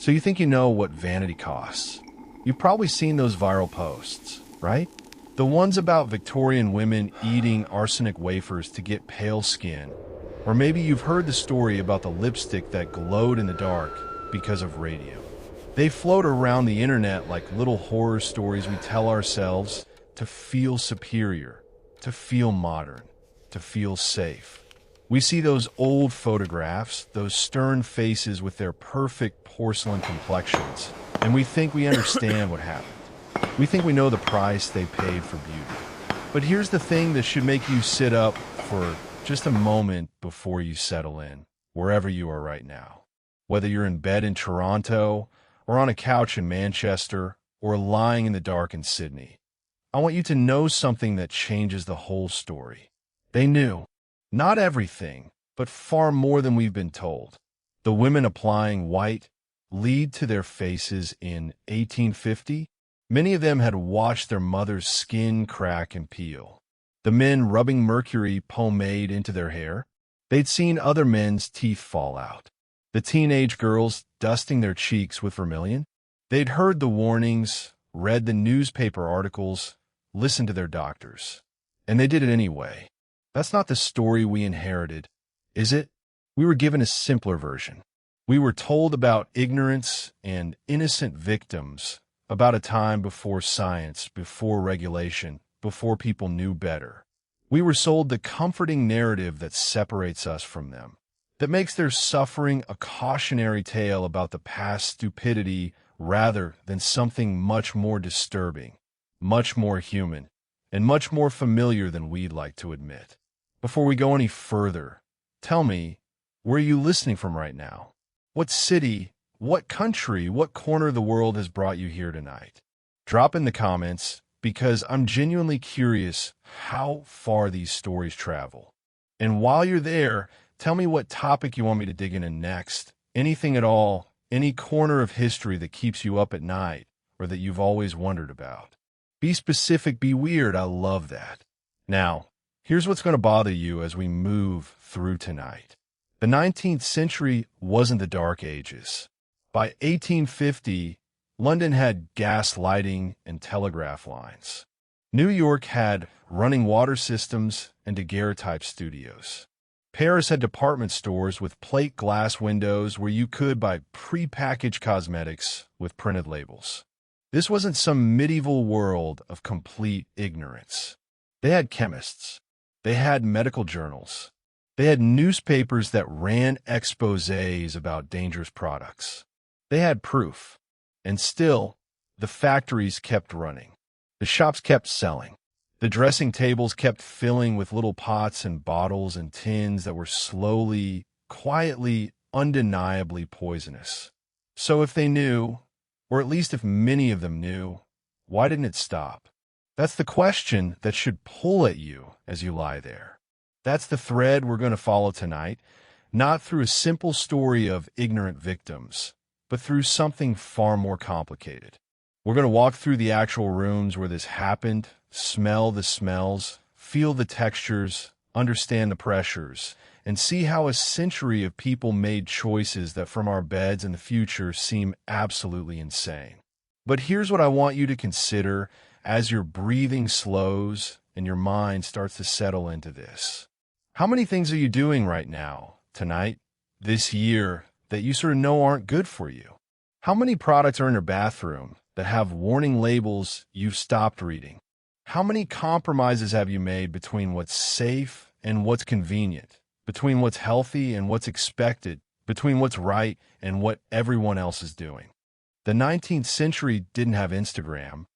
So you think you know what vanity costs. You've probably seen those viral posts, right? The ones about Victorian women eating arsenic wafers to get pale skin. Or maybe you've heard the story about the lipstick that glowed in the dark because of radium. They float around the internet like little horror stories we tell ourselves to feel superior, to feel modern, to feel safe. We see those old photographs, those stern faces with their perfect porcelain complexions, and we think we understand what happened. We think we know the price they paid for beauty. But here's the thing that should make you sit up for just a moment before you settle in, wherever you are right now. Whether you're in bed in Toronto, or on a couch in Manchester, or lying in the dark in Sydney, I want you to know something that changes the whole story. They knew. Not everything, but far more than we've been told. The women applying white lead to their faces in 1850. Many of them had watched their mother's skin crack and peel. The men rubbing mercury pomade into their hair. They'd seen other men's teeth fall out. The teenage girls dusting their cheeks with vermilion. They'd heard the warnings, read the newspaper articles, listened to their doctors. And they did it anyway. That's not the story we inherited, is it? We were given a simpler version. We were told about ignorance and innocent victims, about a time before science, before regulation, before people knew better. We were sold the comforting narrative that separates us from them, that makes their suffering a cautionary tale about the past stupidity rather than something much more disturbing, much more human, and much more familiar than we'd like to admit. Before we go any further, tell me, where are you listening from right now? What city, what country, what corner of the world has brought you here tonight? Drop in the comments, because I'm genuinely curious how far these stories travel. And while you're there, tell me what topic you want me to dig into next. Anything at all, any corner of history that keeps you up at night, or that you've always wondered about. Be specific, be weird, I love that. Now, here's what's going to bother you as we move through tonight. The 19th century wasn't the Dark Ages. By 1850, London had gas lighting and telegraph lines. New York had running water systems and daguerreotype studios. Paris had department stores with plate glass windows where you could buy pre-packaged cosmetics with printed labels. This wasn't some medieval world of complete ignorance. They had chemists. They had medical journals. They had newspapers that ran exposés about dangerous products. They had proof. And still, the factories kept running. The shops kept selling. The dressing tables kept filling with little pots and bottles and tins that were slowly, quietly, undeniably poisonous. So if they knew, or at least if many of them knew, why didn't it stop? That's the question that should pull at you as you lie there. That's the thread we're going to follow tonight, not through a simple story of ignorant victims, but through something far more complicated. We're going to walk through the actual rooms where this happened, smell the smells, feel the textures, understand the pressures, and see how a century of people made choices that from our beds in the future seem absolutely insane. But here's what I want you to consider as your breathing slows and your mind starts to settle into this. How many things are you doing right now, tonight, this year, that you sort of know aren't good for you? How many products are in your bathroom that have warning labels you've stopped reading? How many compromises have you made between what's safe and what's convenient, between what's healthy and what's expected, between what's right and what everyone else is doing? The 19th century didn't have Instagram,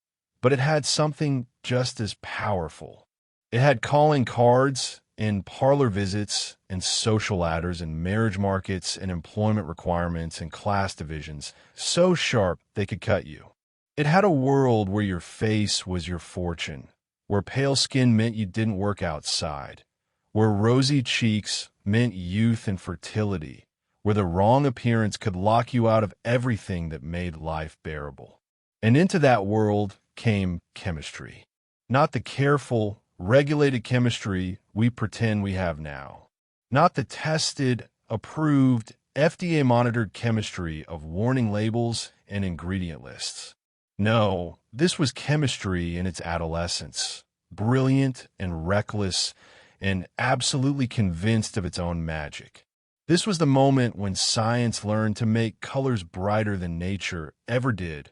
but it had something just as powerful. It had calling cards and parlor visits and social ladders and marriage markets and employment requirements and class divisions so sharp they could cut you. It had a world where your face was your fortune, where pale skin meant you didn't work outside, where rosy cheeks meant youth and fertility, where the wrong appearance could lock you out of everything that made life bearable. And into that world came chemistry. Not the careful, regulated chemistry we pretend we have now. Not the tested, approved, FDA-monitored chemistry of warning labels and ingredient lists. No, this was chemistry in its adolescence, brilliant and reckless and absolutely convinced of its own magic. This was the moment when science learned to make colors brighter than nature ever did,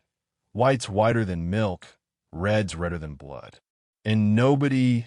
whites whiter than milk, reds redder than blood. And nobody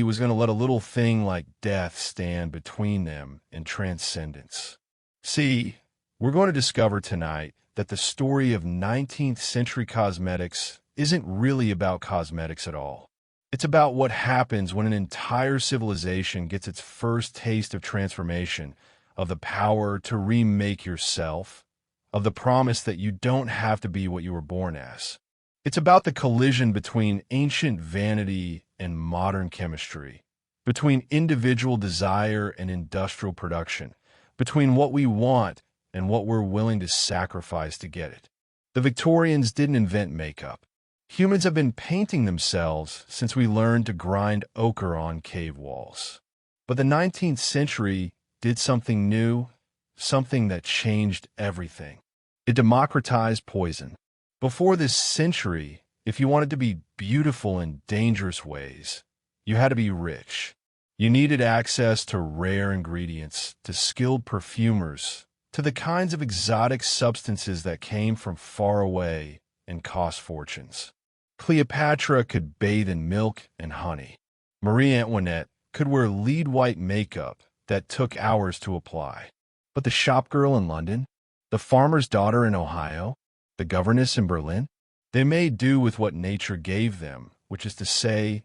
was going to let a little thing like death stand between them and transcendence. See, we're going to discover tonight that the story of 19th century cosmetics isn't really about cosmetics at all. It's about what happens when an entire civilization gets its first taste of transformation, of the power to remake yourself, of the promise that you don't have to be what you were born as. It's about the collision between ancient vanity and modern chemistry, between individual desire and industrial production, between what we want and what we're willing to sacrifice to get it. The Victorians didn't invent makeup. Humans have been painting themselves since we learned to grind ochre on cave walls. But the 19th century did something new, something that changed everything. It democratized poison. Before this century, if you wanted to be beautiful in dangerous ways, you had to be rich. You needed access to rare ingredients, to skilled perfumers, to the kinds of exotic substances that came from far away and cost fortunes. Cleopatra could bathe in milk and honey. Marie Antoinette could wear lead white makeup that took hours to apply. But the shopgirl in London, the farmer's daughter in Ohio, the governess in Berlin, they made do with what nature gave them, which is to say,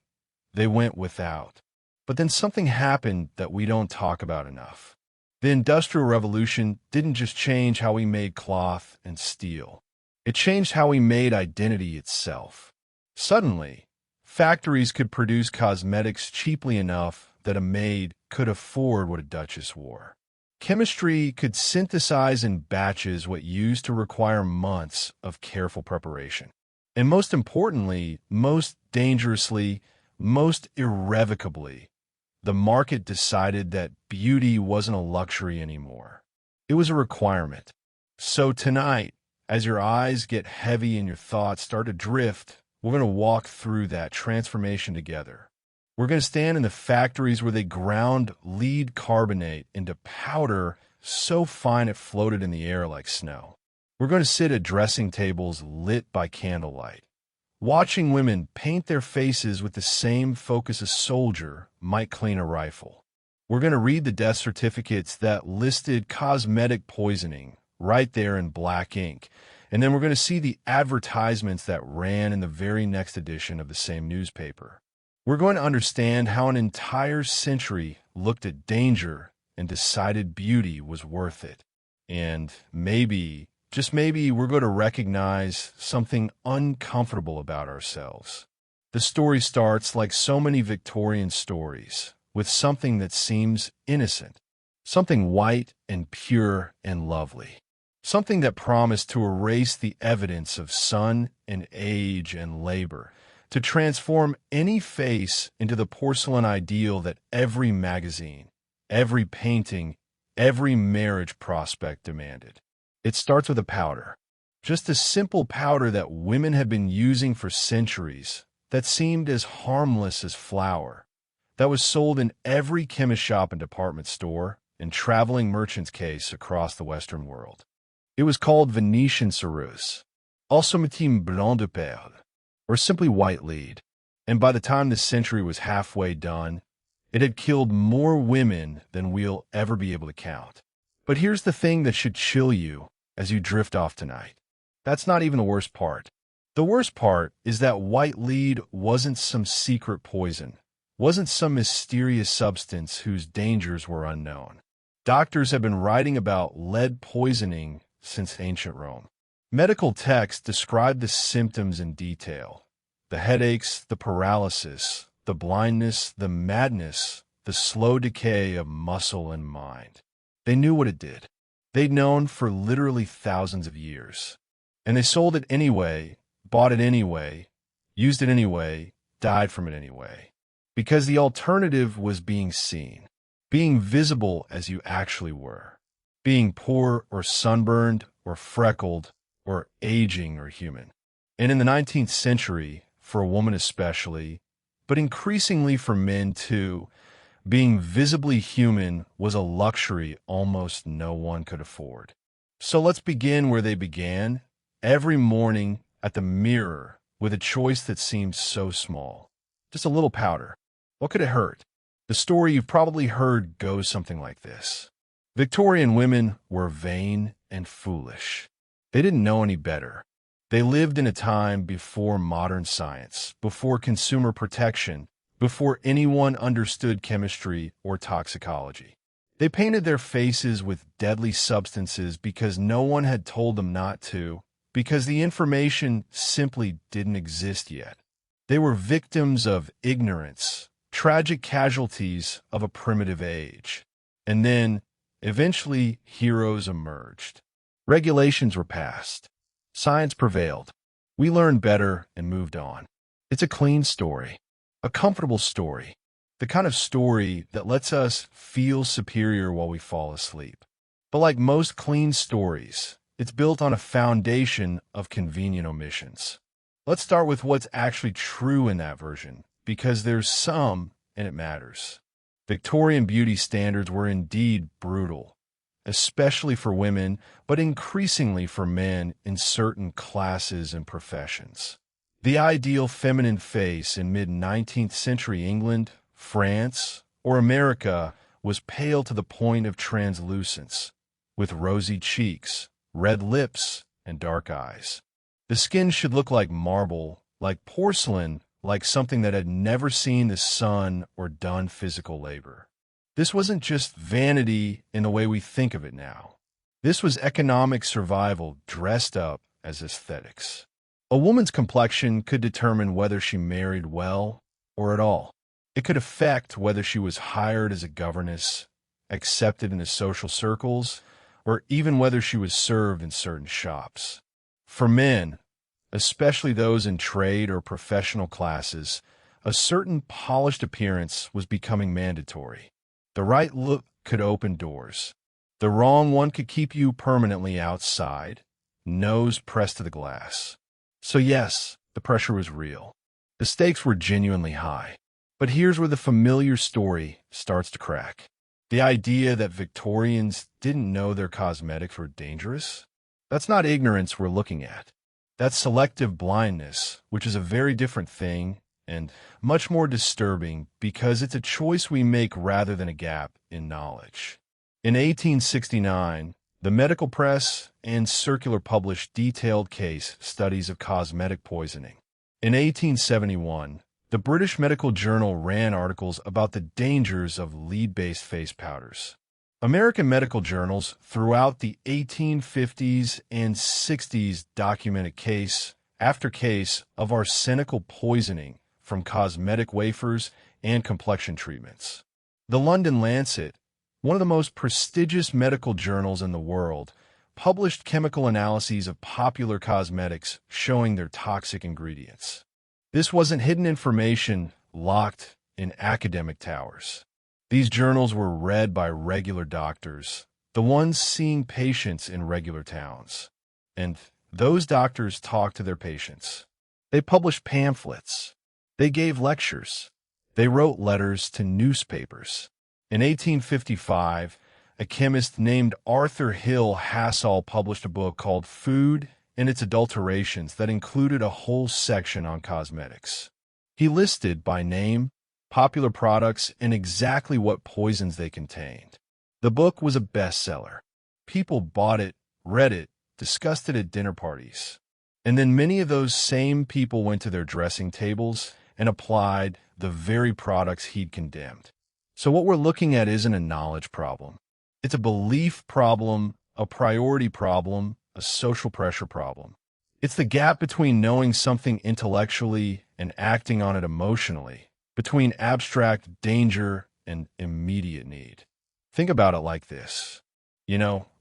they went without. But then something happened that we don't talk about enough. The Industrial Revolution didn't just change how we made cloth and steel. It changed how we made identity itself. Suddenly, factories could produce cosmetics cheaply enough that a maid could afford what a duchess wore. Chemistry could synthesize in batches what used to require months of careful preparation. And most importantly, most dangerously, most irrevocably, the market decided that beauty wasn't a luxury anymore. It was a requirement. So tonight, as your eyes get heavy and your thoughts start to drift, we're going to walk through that transformation together. We're going to stand in the factories where they ground lead carbonate into powder so fine it floated in the air like snow. We're going to sit at dressing tables lit by candlelight, watching women paint their faces with the same focus a soldier might clean a rifle. We're going to read the death certificates that listed cosmetic poisoning right there in black ink. And then we're going to see the advertisements that ran in the very next edition of the same newspaper. We're going to understand how an entire century looked at danger and decided beauty was worth it. And maybe, just maybe, we're going to recognize something uncomfortable about ourselves. The story starts like so many Victorian stories, with something that seems innocent, something white and pure and lovely. Something that promised to erase the evidence of sun and age and labor, to transform any face into the porcelain ideal that every magazine, every painting, every marriage prospect demanded. It starts with a powder, just a simple powder that women had been using for centuries, that seemed as harmless as flour, that was sold in every chemist shop and department store and traveling merchant's case across the Western world. It was called Venetian ceruse, also matin blanc de perle, or simply white lead. And by the time this century was halfway done, it had killed more women than we'll ever be able to count. But here's the thing that should chill you as you drift off tonight. That's not even the worst part. The worst part is that white lead wasn't some secret poison, wasn't some mysterious substance whose dangers were unknown. Doctors have been writing about lead poisoning since ancient Rome. Medical texts describe the symptoms in detail. The headaches, the paralysis, the blindness, the madness, the slow decay of muscle and mind. They knew what it did. They'd known for literally thousands of years. And they sold it anyway, bought it anyway, used it anyway, died from it anyway. Because the alternative was being seen, being visible as you actually were. Being poor or sunburned or freckled or aging or human. And in the 19th century, for a woman especially, but increasingly for men too, being visibly human was a luxury almost no one could afford. So let's begin where they began, every morning at the mirror with a choice that seemed so small. Just a little powder. What could it hurt? The story you've probably heard goes something like this. Victorian women were vain and foolish. They didn't know any better. They lived in a time before modern science, before consumer protection, before anyone understood chemistry or toxicology. They painted their faces with deadly substances because no one had told them not to, because the information simply didn't exist yet. They were victims of ignorance, tragic casualties of a primitive age. And then, eventually, heroes emerged. Regulations were passed. Science prevailed. We learned better and moved on. It's a clean story. A comfortable story, the kind of story that lets us feel superior while we fall asleep. But like most clean stories, it's built on a foundation of convenient omissions. Let's start with what's actually true in that version, because there's some, and it matters. Victorian beauty standards were indeed brutal, especially for women, but increasingly for men in certain classes and professions. The ideal feminine face in mid-19th century England, France, or America was pale to the point of translucence, with rosy cheeks, red lips, and dark eyes. The skin should look like marble, like porcelain, like something that had never seen the sun or done physical labor. This wasn't just vanity in the way we think of it now. This was economic survival dressed up as aesthetics. A woman's complexion could determine whether she married well or at all. It could affect whether she was hired as a governess, accepted into social circles, or even whether she was served in certain shops. For men, especially those in trade or professional classes, a certain polished appearance was becoming mandatory. The right look could open doors. The wrong one could keep you permanently outside, nose pressed to the glass. So yes, the pressure was real. The stakes were genuinely high. But here's where the familiar story starts to crack. The idea that Victorians didn't know their cosmetics were dangerous? That's not ignorance we're looking at. That's selective blindness, which is a very different thing and much more disturbing because it's a choice we make rather than a gap in knowledge. In 1869, the medical press and Circular published detailed case studies of cosmetic poisoning. In 1871, the British Medical Journal ran articles about the dangers of lead-based face powders. American medical journals throughout the 1850s and 60s documented case after case of arsenical poisoning from cosmetic wafers and complexion treatments. The London Lancet, one of the most prestigious medical journals in the world, published chemical analyses of popular cosmetics showing their toxic ingredients. This wasn't hidden information locked in academic towers. These journals were read by regular doctors, the ones seeing patients in regular towns. And those doctors talked to their patients. They published pamphlets. They gave lectures. They wrote letters to newspapers. In 1855, a chemist named Arthur Hill Hassall published a book called Food and Its Adulterations that included a whole section on cosmetics. He listed by name popular products and exactly what poisons they contained. The book was a bestseller. People bought it, read it, discussed it at dinner parties. And then many of those same people went to their dressing tables and applied the very products he'd condemned. So what we're looking at isn't a knowledge problem. It's a belief problem, a priority problem, a social pressure problem. It's the gap between knowing something intellectually and acting on it emotionally, between abstract danger and immediate need. Think about it like this.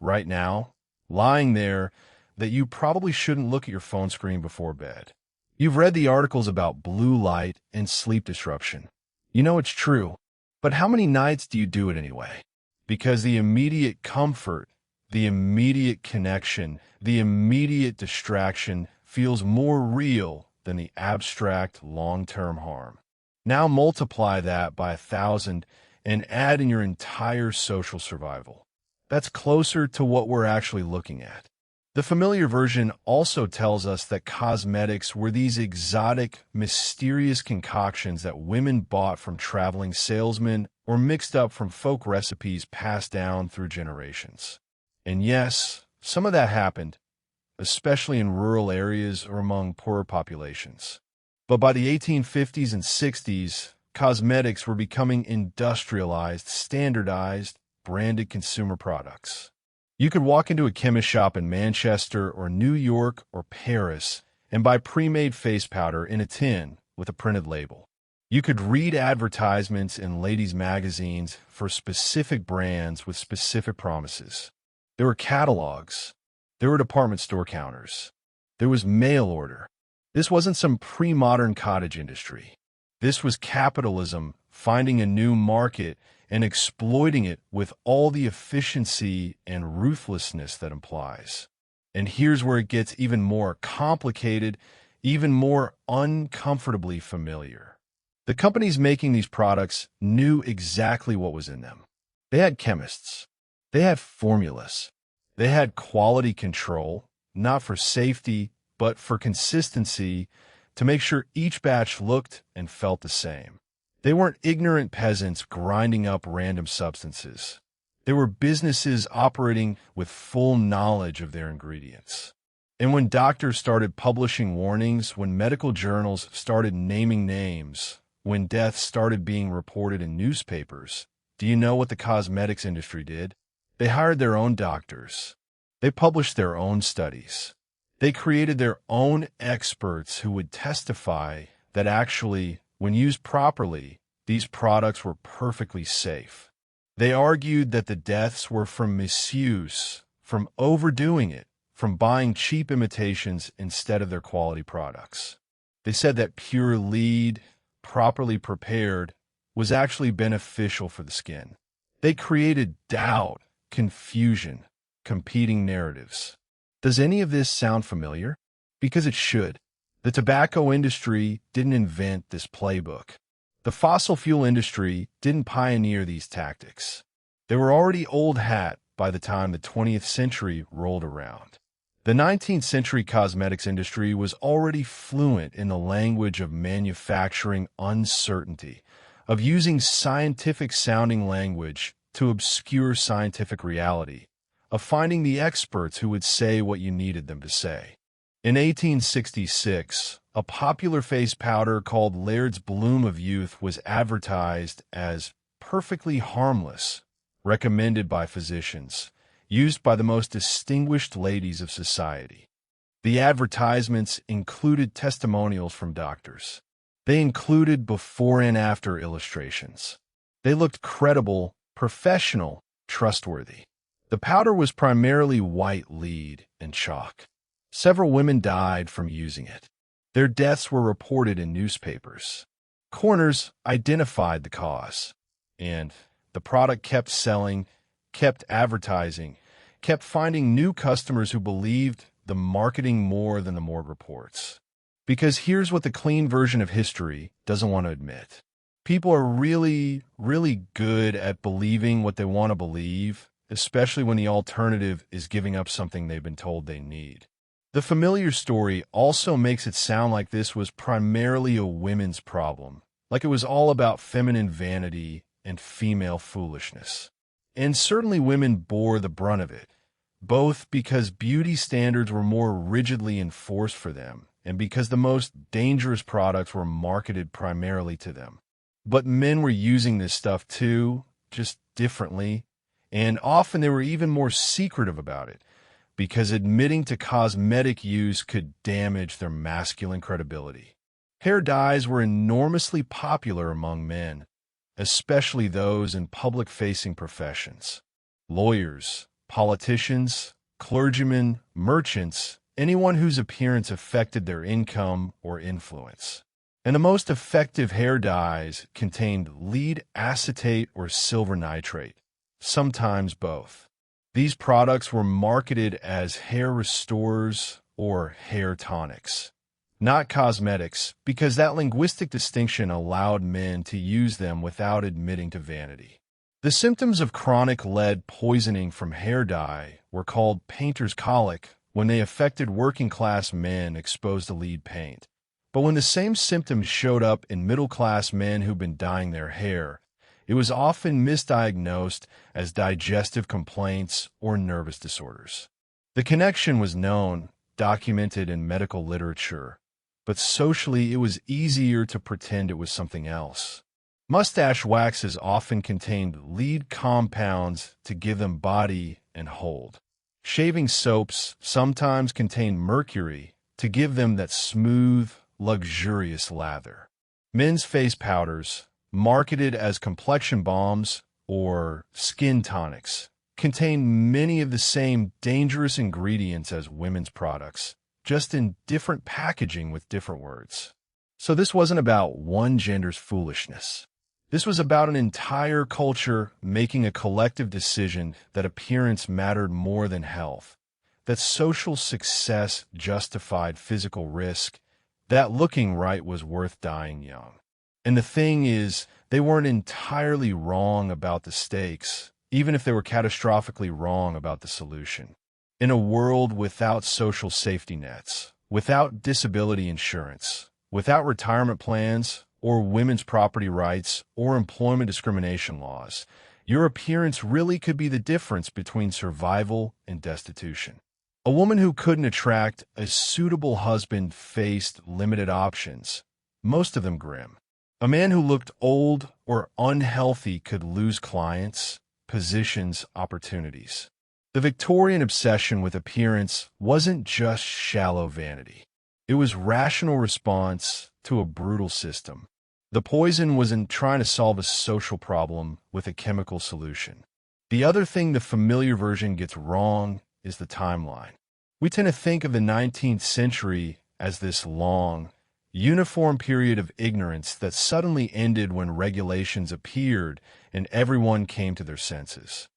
Right now, lying there, that you probably shouldn't look at your phone screen before bed. You've read the articles about blue light and sleep disruption. You know it's true. But how many nights do you do it anyway? Because the immediate comfort the immediate connection, the immediate distraction feels more real than the abstract long-term harm. Now multiply that by 1,000 and add in your entire social survival. That's closer to what we're actually looking at. The familiar version also tells us that cosmetics were these exotic, mysterious concoctions that women bought from traveling salesmen or mixed up from folk recipes passed down through generations. And yes, some of that happened, especially in rural areas or among poorer populations. But by the 1850s and 60s, cosmetics were becoming industrialized, standardized, branded consumer products. You could walk into a chemist shop in Manchester or New York or Paris and buy pre-made face powder in a tin with a printed label. You could read advertisements in ladies' magazines for specific brands with specific promises. There were catalogs. There were department store counters. There was mail order. This wasn't some pre-modern cottage industry. This was capitalism finding a new market and exploiting it with all the efficiency and ruthlessness that implies. And here's where it gets even more complicated, even more uncomfortably familiar. The companies making these products knew exactly what was in them. They had chemists. They had formulas. They had quality control, not for safety, but for consistency, to make sure each batch looked and felt the same. They weren't ignorant peasants grinding up random substances. They were businesses operating with full knowledge of their ingredients. And when doctors started publishing warnings, when medical journals started naming names, when deaths started being reported in newspapers, do you know what the cosmetics industry did? They hired their own doctors. They published their own studies. They created their own experts who would testify that actually, when used properly, these products were perfectly safe. They argued that the deaths were from misuse, from overdoing it, from buying cheap imitations instead of their quality products. They said that pure lead, properly prepared, was actually beneficial for the skin. They created doubt, confusion, competing narratives. Does any of this sound familiar? Because it should. The tobacco industry didn't invent this playbook. The fossil fuel industry didn't pioneer these tactics. They were already old hat by the time the 20th century rolled around. The 19th century cosmetics industry was already fluent in the language of manufacturing uncertainty, of using scientific-sounding language to obscure scientific reality, of finding the experts who would say what you needed them to say. In 1866, a popular face powder called Laird's Bloom of Youth was advertised as perfectly harmless, recommended by physicians, used by the most distinguished ladies of society. The advertisements included testimonials from doctors. They included before and after illustrations. They looked credible, professional, trustworthy. The powder was primarily white lead and chalk. Several women died from using it. Their deaths were reported in newspapers. Coroners identified the cause, and the product kept selling, kept advertising, kept finding new customers who believed the marketing more than the morgue reports. Because here's what the clean version of history doesn't want to admit. People are really, really good at believing what they want to believe, especially when the alternative is giving up something they've been told they need. The familiar story also makes it sound like this was primarily a women's problem, like it was all about feminine vanity and female foolishness. And certainly women bore the brunt of it, both because beauty standards were more rigidly enforced for them and because the most dangerous products were marketed primarily to them. But men were using this stuff too, just differently, and often they were even more secretive about it, because admitting to cosmetic use could damage their masculine credibility. Hair dyes were enormously popular among men, especially those in public-facing professions. Lawyers, politicians, clergymen, merchants, anyone whose appearance affected their income or influence. And the most effective hair dyes contained lead acetate or silver nitrate, sometimes both. These products were marketed as hair restorers or hair tonics, not cosmetics, because that linguistic distinction allowed men to use them without admitting to vanity. The symptoms of chronic lead poisoning from hair dye were called painter's colic when they affected working-class men exposed to lead paint. But when the same symptoms showed up in middle-class men who'd been dyeing their hair, it was often misdiagnosed as digestive complaints or nervous disorders. The connection was known, documented in medical literature, but socially it was easier to pretend it was something else. Mustache waxes often contained lead compounds to give them body and hold. Shaving soaps sometimes contained mercury to give them that smooth, luxurious lather. Men's face powders, marketed as complexion balms or skin tonics, contain many of the same dangerous ingredients as women's products, just in different packaging with different words. So this wasn't about one gender's foolishness. This was about an entire culture making a collective decision that appearance mattered more than health, that social success justified physical risk, that looking right was worth dying young. And the thing is, they weren't entirely wrong about the stakes, even if they were catastrophically wrong about the solution. In a world without social safety nets, without disability insurance, without retirement plans, or women's property rights, or employment discrimination laws, your appearance really could be the difference between survival and destitution. A woman who couldn't attract a suitable husband faced limited options, most of them grim. A man who looked old or unhealthy could lose clients, positions, opportunities. The Victorian obsession with appearance wasn't just shallow vanity. It was rational response to a brutal system. The poison wasn't trying to solve a social problem with a chemical solution. The other thing the familiar version gets wrong is the timeline. We tend to think of the 19th century as this long, uniform period of ignorance that suddenly ended when regulations appeared and everyone came to their senses.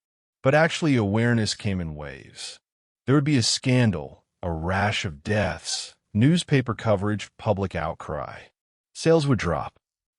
But actually, awareness came in waves. There would be a scandal, a rash of deaths, newspaper coverage, public outcry. Sales would drop.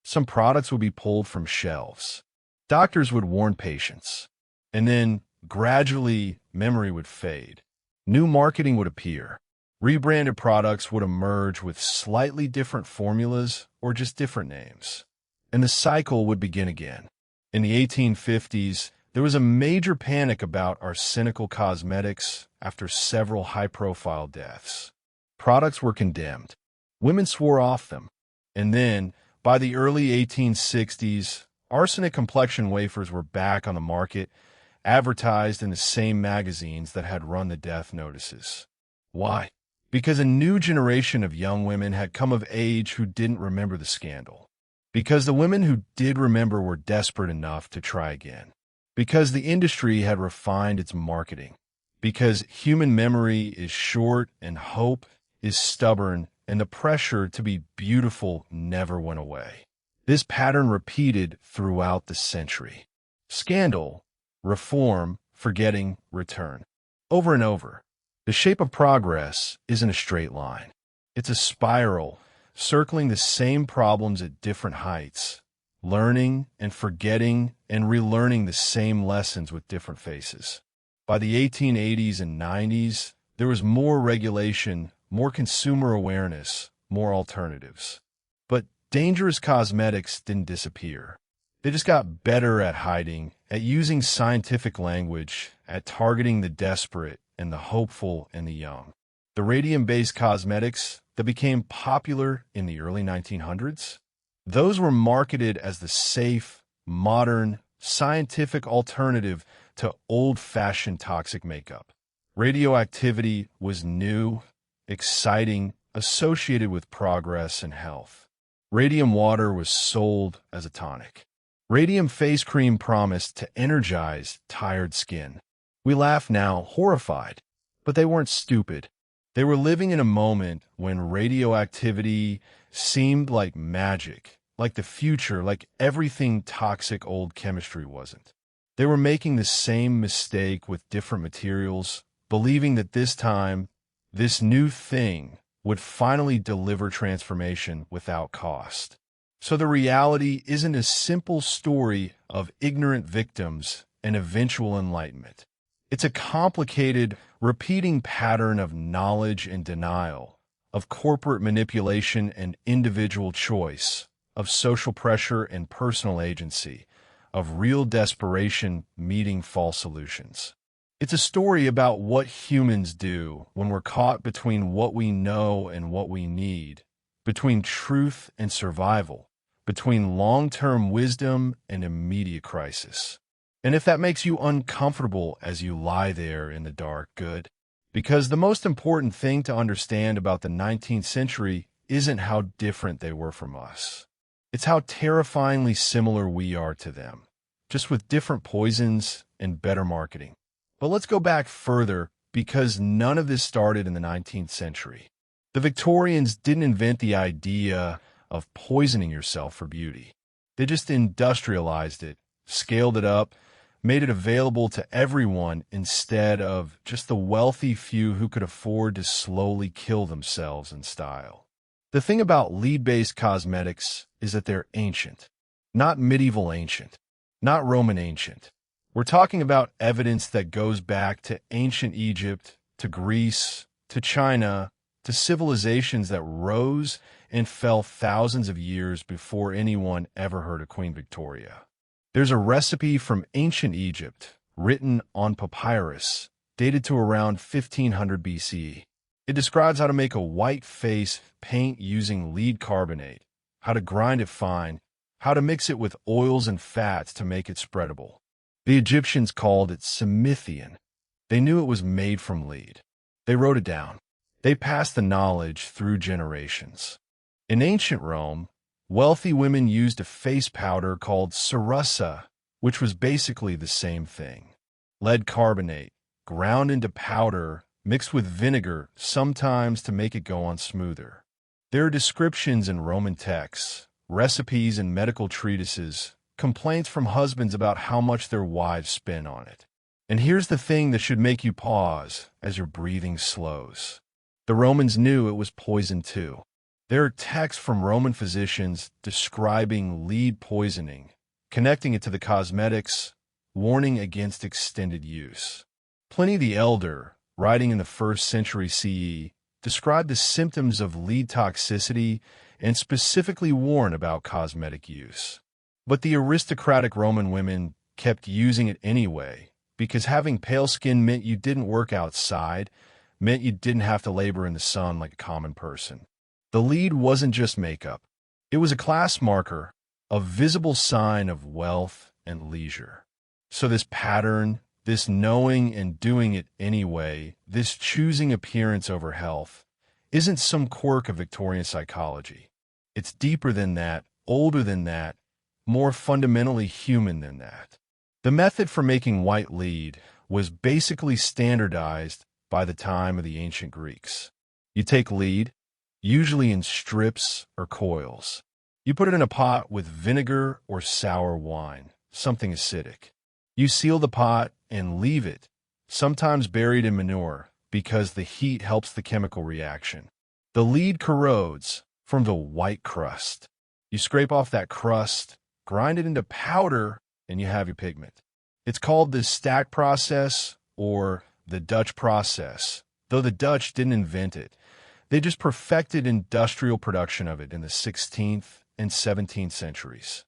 Some products would be pulled from shelves. Doctors would warn patients. And then, gradually, memory would fade. New marketing would appear. Rebranded products would emerge with slightly different formulas or just different names. And the cycle would begin again. In the 1850s, there was a major panic about arsenical cosmetics after several high-profile deaths. Products were condemned. Women swore off them. And then, by the early 1860s, arsenic complexion wafers were back on the market, advertised in the same magazines that had run the death notices. Why? Because a new generation of young women had come of age who didn't remember the scandal. Because the women who did remember were desperate enough to try again. Because the industry had refined its marketing. Because human memory is short and hope is stubborn and the pressure to be beautiful never went away. This pattern repeated throughout the century. Scandal, reform, forgetting, return. Over and over. The shape of progress isn't a straight line. It's a spiral, circling the same problems at different heights, learning and forgetting and relearning the same lessons with different faces. By the 1880s and 90s, there was more regulation, more consumer awareness, more alternatives. But dangerous cosmetics didn't disappear. They just got better at hiding, at using scientific language, at targeting the desperate and the hopeful and the young. The radium-based cosmetics that became popular in the early 1900s, those were marketed as the safe, modern, scientific alternative to old-fashioned toxic makeup. Radioactivity was new, exciting, associated with progress and health. Radium water was sold as a tonic. Radium face cream promised to energize tired skin. We laugh now, horrified, but they weren't stupid. They were living in a moment when radioactivity seemed like magic, like the future, like everything toxic old chemistry wasn't. They were making the same mistake with different materials, believing that this time, this new thing would finally deliver transformation without cost. So the reality isn't a simple story of ignorant victims and eventual enlightenment. It's a complicated, repeating pattern of knowledge and denial, of corporate manipulation and individual choice, of social pressure and personal agency, of real desperation meeting false solutions. It's a story about what humans do when we're caught between what we know and what we need, between truth and survival, between long-term wisdom and immediate crisis. And if that makes you uncomfortable as you lie there in the dark, good. Because the most important thing to understand about the 19th century isn't how different they were from us. It's how terrifyingly similar we are to them, just with different poisons and better marketing. But let's go back further, because none of this started in the 19th century. The Victorians didn't invent the idea of poisoning yourself for beauty. They just industrialized it, scaled it up, made it available to everyone instead of just the wealthy few who could afford to slowly kill themselves in style. The thing about lead-based cosmetics is that they're ancient, not medieval ancient, not Roman ancient. We're talking about evidence that goes back to ancient Egypt, to Greece, to China, to civilizations that rose and fell thousands of years before anyone ever heard of Queen Victoria. There's a recipe from ancient Egypt, written on papyrus, dated to around 1500 BCE. It describes how to make a white face paint using lead carbonate, how to grind it fine, how to mix it with oils and fats to make it spreadable. The Egyptians called it Simithian. They knew it was made from lead. They wrote it down. They passed the knowledge through generations. In ancient Rome, wealthy women used a face powder called cerussa, which was basically the same thing. Lead carbonate, ground into powder, mixed with vinegar, sometimes to make it go on smoother. There are descriptions in Roman texts, recipes in medical treatises, complaints from husbands about how much their wives spend on it. And here's the thing that should make you pause as your breathing slows. The Romans knew it was poison too. There are texts from Roman physicians describing lead poisoning, connecting it to the cosmetics, warning against extended use. Pliny the Elder, writing in the 1st century CE, described the symptoms of lead toxicity and specifically warned about cosmetic use. But the aristocratic Roman women kept using it anyway, because having pale skin meant you didn't work outside, meant you didn't have to labor in the sun like a common person. The lead wasn't just makeup. It was a class marker, a visible sign of wealth and leisure. So this pattern, this knowing and doing it anyway, this choosing appearance over health, isn't some quirk of Victorian psychology. It's deeper than that, older than that, more fundamentally human than that. The method for making white lead was basically standardized by the time of the ancient Greeks. You take lead, usually in strips or coils. You put it in a pot with vinegar or sour wine, something acidic. You seal the pot and leave it, sometimes buried in manure, because the heat helps the chemical reaction. The lead corrodes, forms a white crust. You scrape off that crust, grind it into powder, and you have your pigment. It's called the stack process or the Dutch process, though the Dutch didn't invent it. They just perfected industrial production of it in the 16th and 17th centuries.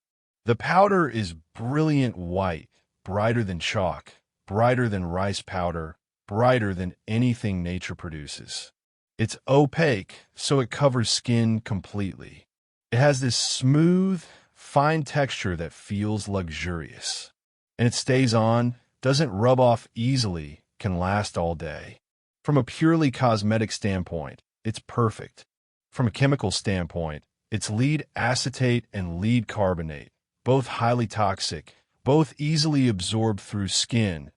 The powder is brilliant white, brighter than chalk, brighter than rice powder, brighter than anything nature produces. It's opaque, so it covers skin completely. It has this smooth, fine texture that feels luxurious. And it stays on, doesn't rub off easily, can last all day. From a purely cosmetic standpoint, it's perfect. From a chemical standpoint, it's lead acetate and lead carbonate, both highly toxic, both easily absorbed through skin,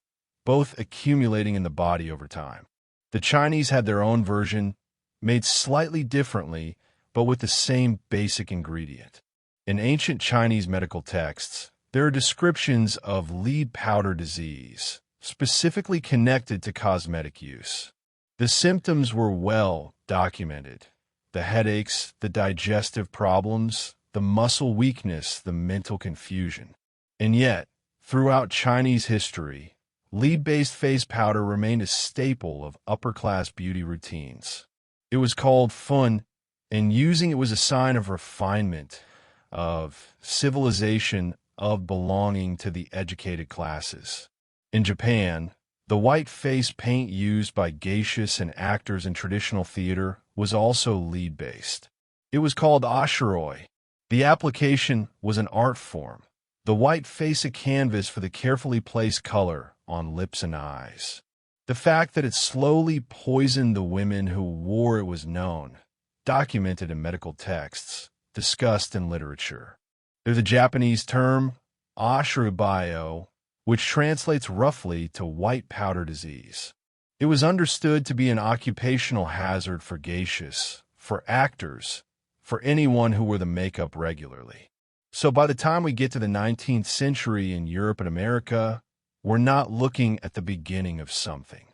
both accumulating in the body over time. The Chinese had their own version, made slightly differently, but with the same basic ingredient. In ancient Chinese medical texts, there are descriptions of lead powder disease, specifically connected to cosmetic use. The symptoms were well documented. The headaches, the digestive problems, the muscle weakness, the mental confusion. And yet, throughout Chinese history, lead-based face powder remained a staple of upper-class beauty routines. It was called fun, and using it was a sign of refinement, of civilization, of belonging to the educated classes. In Japan, the white face paint used by geishas and actors in traditional theater was also lead-based. It was called ashiroi. The application was an art form. The white face a canvas for the carefully placed color on lips and eyes. The fact that it slowly poisoned the women who wore it was known, documented in medical texts, discussed in literature. There's a Japanese term, ashirubio, which translates roughly to white powder disease. It was understood to be an occupational hazard for geishas, for actors, for anyone who wore the makeup regularly. So by the time we get to the 19th century in Europe and America, we're not looking at the beginning of something.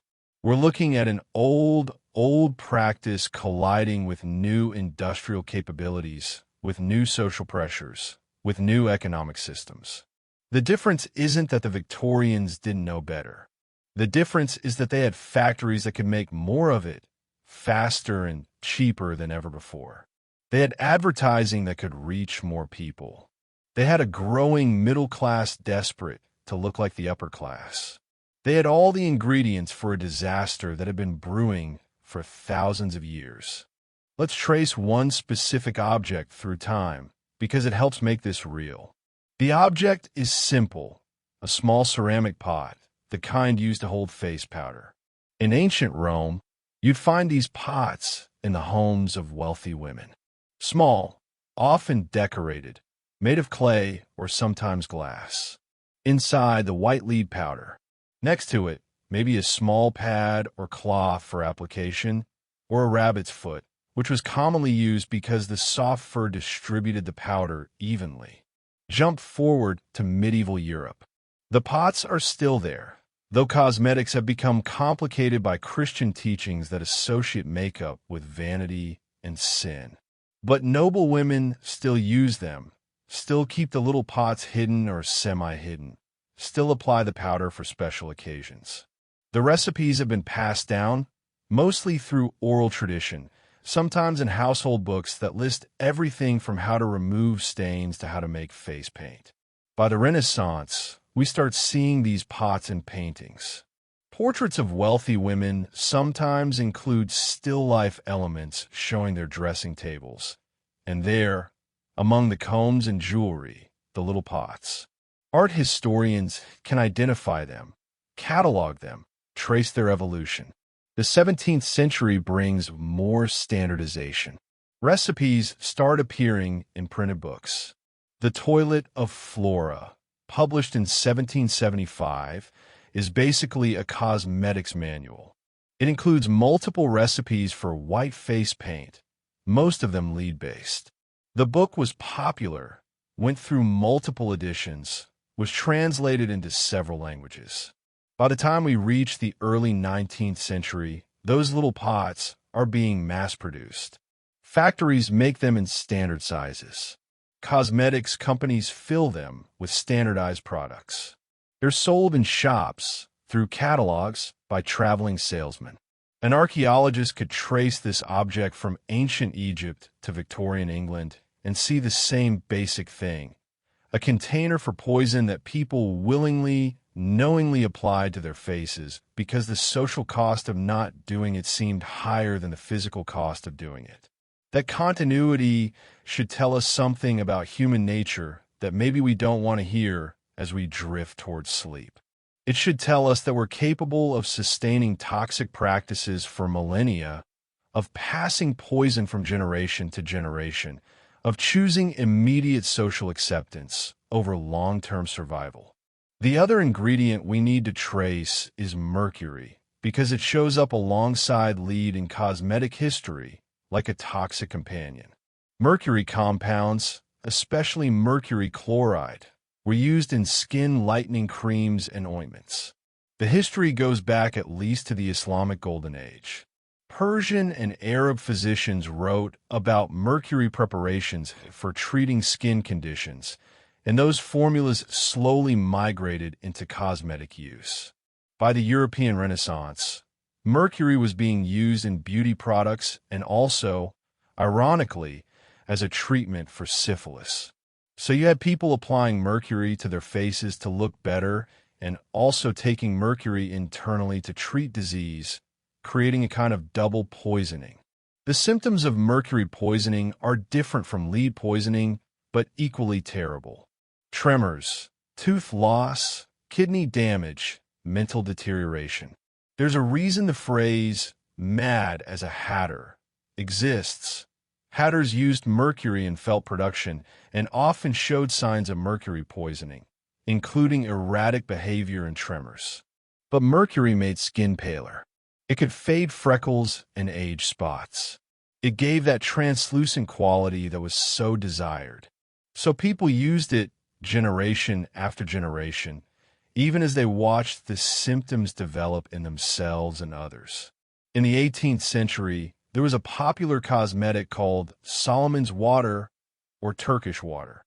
We're looking at an old practice colliding with new industrial capabilities, with new social pressures, with new economic systems. The difference isn't that the Victorians didn't know better. The difference is that they had factories that could make more of it, faster and cheaper than ever before. They had advertising that could reach more people. They had a growing middle class desperate to look like the upper class. They had all the ingredients for a disaster that had been brewing for thousands of years. Let's trace one specific object through time, because it helps make this real. The object is simple, a small ceramic pot, the kind used to hold face powder. In ancient Rome, you'd find these pots in the homes of wealthy women. Small, often decorated, made of clay or sometimes glass. Inside, the white lead powder. Next to it, maybe a small pad or cloth for application, or a rabbit's foot, which was commonly used because the soft fur distributed the powder evenly. Jump forward to medieval Europe. The pots are still there, though cosmetics have become complicated by Christian teachings that associate makeup with vanity and sin. But noble women still use them, still keep the little pots hidden or semi-hidden, still apply the powder for special occasions. The recipes have been passed down, mostly through oral tradition, sometimes in household books that list everything from how to remove stains to how to make face paint. By the Renaissance, we start seeing these pots in paintings. Portraits of wealthy women sometimes include still-life elements showing their dressing tables, and there, among the combs and jewelry, the little pots. Art historians can identify them, catalog them, trace their evolution. The 17th century brings more standardization. Recipes start appearing in printed books. The Toilet of Flora, published in 1775, is basically a cosmetics manual. It includes multiple recipes for white face paint, most of them lead-based. The book was popular, went through multiple editions, was translated into several languages. By the time we reach the early 19th century, those little pots are being mass-produced. Factories make them in standard sizes. Cosmetics companies fill them with standardized products. They're sold in shops, through catalogs, by traveling salesmen. An archaeologist could trace this object from ancient Egypt to Victorian England and see the same basic thing: a container for poison that people willingly, knowingly applied to their faces because the social cost of not doing it seemed higher than the physical cost of doing it. That continuity should tell us something about human nature that maybe we don't want to hear as we drift towards sleep. It should tell us that we're capable of sustaining toxic practices for millennia, of passing poison from generation to generation, of choosing immediate social acceptance over long-term survival. The other ingredient we need to trace is mercury, because it shows up alongside lead in cosmetic history like a toxic companion. Mercury compounds, especially mercury chloride, were used in skin-lightening creams and ointments. The history goes back at least to the Islamic Golden Age. Persian and Arab physicians wrote about mercury preparations for treating skin conditions, and those formulas slowly migrated into cosmetic use. By the European Renaissance, mercury was being used in beauty products and also, ironically, as a treatment for syphilis. So you had people applying mercury to their faces to look better and also taking mercury internally to treat disease, creating a kind of double poisoning. The symptoms of mercury poisoning are different from lead poisoning, but equally terrible. Tremors, tooth loss, kidney damage, mental deterioration. There's a reason the phrase "mad as a hatter" exists. Hatters used mercury in felt production and often showed signs of mercury poisoning, including erratic behavior and tremors. But mercury made skin paler. It could fade freckles and age spots. It gave that translucent quality that was so desired. So people used it generation after generation, even as they watched the symptoms develop in themselves and others. In the 18th century, there was a popular cosmetic called Solomon's water or Turkish water.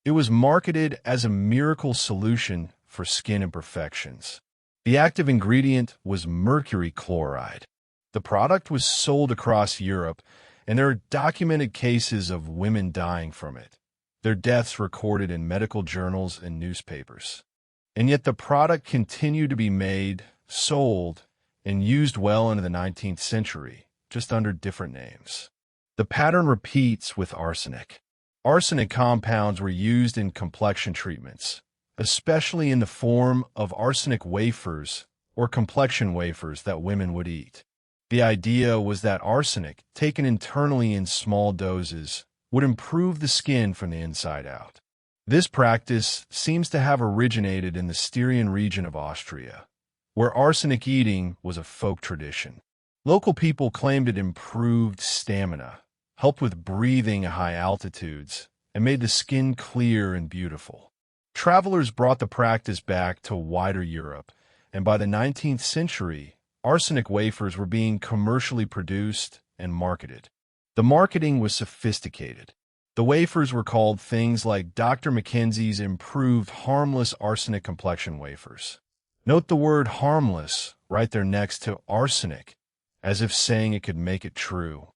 It was marketed as a miracle solution for skin imperfections. The active ingredient was mercury chloride. The product was sold across Europe, and there are documented cases of women dying from it, their deaths recorded in medical journals and newspapers. And yet the product continued to be made, sold, and used well into the 19th century, just under different names. The pattern repeats with arsenic. Arsenic compounds were used in complexion treatments, especially in the form of arsenic wafers or complexion wafers that women would eat. The idea was that arsenic, taken internally in small doses, would improve the skin from the inside out. This practice seems to have originated in the Styrian region of Austria, where arsenic eating was a folk tradition. Local people claimed it improved stamina, helped with breathing at high altitudes, and made the skin clear and beautiful. Travelers brought the practice back to wider Europe, and by the 19th century, arsenic wafers were being commercially produced and marketed. The marketing was sophisticated. The wafers were called things like Dr. Mackenzie's improved harmless arsenic complexion wafers. Note the word harmless right there next to arsenic, as if saying it could make it true.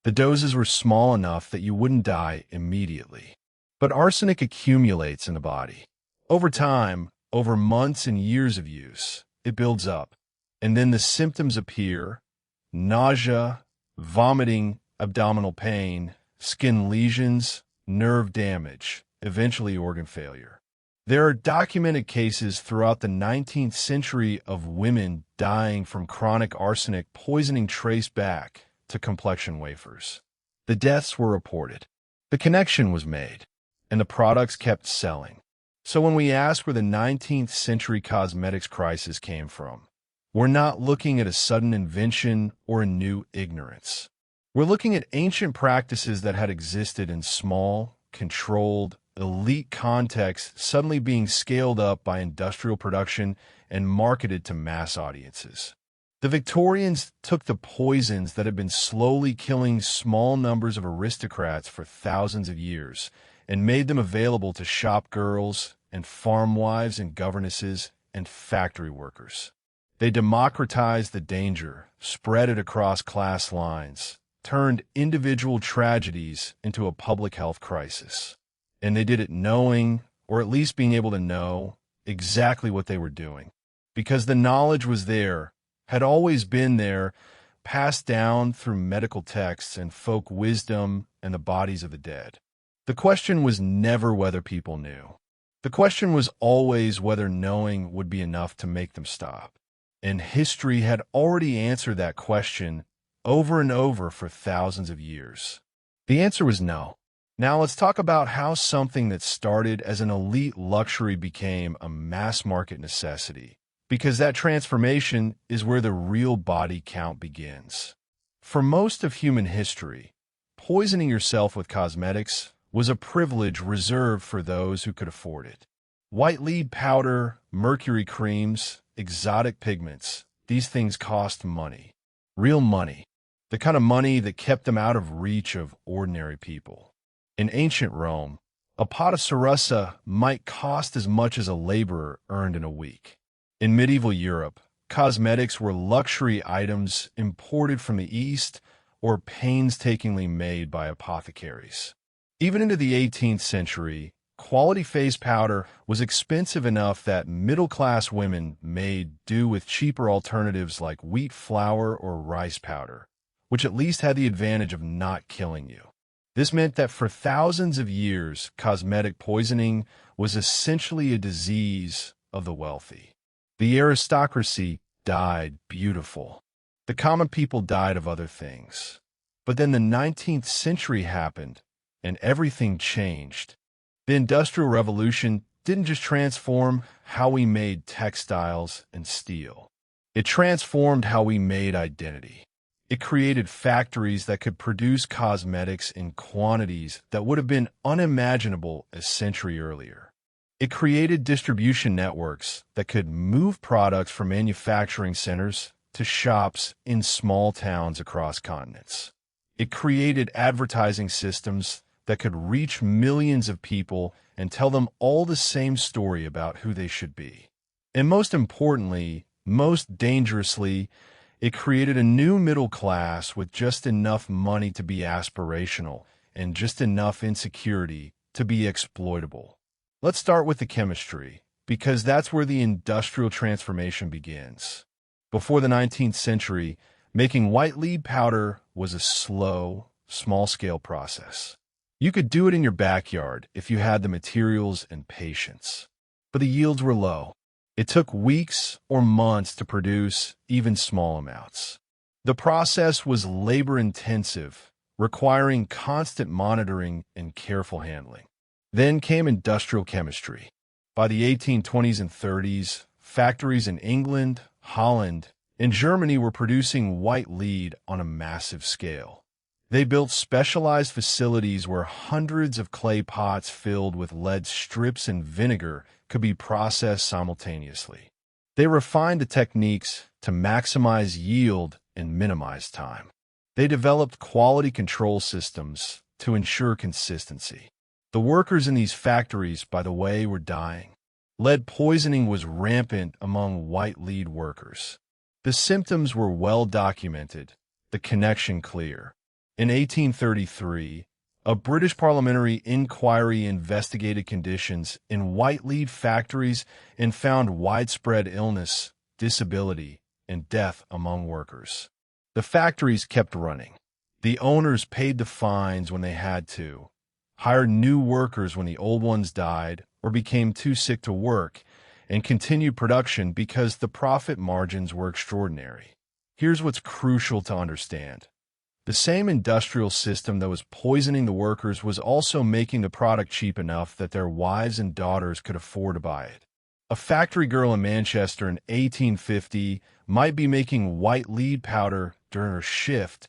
The doses were small enough that you wouldn't die immediately. But arsenic accumulates in the body. Over time, over months and years of use, it builds up. And then the symptoms appear: nausea, vomiting, abdominal pain, skin lesions, nerve damage, eventually organ failure. There are documented cases throughout the 19th century of women dying from chronic arsenic poisoning traced back to complexion wafers. The deaths were reported. The connection was made, and the products kept selling. So when we ask where the 19th century cosmetics crisis came from, we're not looking at a sudden invention or a new ignorance. We're looking at ancient practices that had existed in small, controlled, elite contexts suddenly being scaled up by industrial production and marketed to mass audiences. The Victorians took the poisons that had been slowly killing small numbers of aristocrats for thousands of years and made them available to shop girls and farm wives and governesses and factory workers. They democratized the danger, spread it across class lines, turned individual tragedies into a public health crisis. And they did it knowing, or at least being able to know, exactly what they were doing. Because the knowledge was there, had always been there, passed down through medical texts and folk wisdom and the bodies of the dead. The question was never whether people knew. The question was always whether knowing would be enough to make them stop. And history had already answered that question over and over for thousands of years. The answer was no. Now let's talk about how something that started as an elite luxury became a mass market necessity, because that transformation is where the real body count begins. For most of human history, poisoning yourself with cosmetics was a privilege reserved for those who could afford it. White lead powder, mercury creams, exotic pigments, these things cost money. Real money. The kind of money that kept them out of reach of ordinary people. In ancient Rome, a pot of cerasa might cost as much as a laborer earned in a week. In medieval Europe, cosmetics were luxury items imported from the East or painstakingly made by apothecaries. Even into the 18th century, quality face powder was expensive enough that middle-class women made do with cheaper alternatives like wheat flour or rice powder, which at least had the advantage of not killing you. This meant that for thousands of years, cosmetic poisoning was essentially a disease of the wealthy. The aristocracy died beautiful. The common people died of other things. But then the 19th century happened, and everything changed. The Industrial Revolution didn't just transform how we made textiles and steel. It transformed how we made identity. It created factories that could produce cosmetics in quantities that would have been unimaginable a century earlier. It created distribution networks that could move products from manufacturing centers to shops in small towns across continents. It created advertising systems that could reach millions of people and tell them all the same story about who they should be. And most importantly, most dangerously, it created a new middle class with just enough money to be aspirational and just enough insecurity to be exploitable. Let's start with the chemistry, because that's where the industrial transformation begins. Before the 19th century, making white lead powder was a slow, small-scale process. You could do it in your backyard if you had the materials and patience. But the yields were low. It took weeks or months to produce even small amounts. The process was labor-intensive, requiring constant monitoring and careful handling. Then came industrial chemistry. By the 1820s and 30s, factories in England, Holland, and Germany were producing white lead on a massive scale. They built specialized facilities where hundreds of clay pots filled with lead strips and vinegar could be processed simultaneously. They refined the techniques to maximize yield and minimize time. They developed quality control systems to ensure consistency. The workers in these factories, by the way, were dying. Lead poisoning was rampant among white lead workers. The symptoms were well documented, the connection clear. In 1833, a British parliamentary inquiry investigated conditions in white lead factories and found widespread illness, disability, and death among workers. The factories kept running. The owners paid the fines when they had to, hired new workers when the old ones died or became too sick to work, and continued production because the profit margins were extraordinary. Here's what's crucial to understand. The same industrial system that was poisoning the workers was also making the product cheap enough that their wives and daughters could afford to buy it. A factory girl in Manchester in 1850 might be making white lead powder during her shift,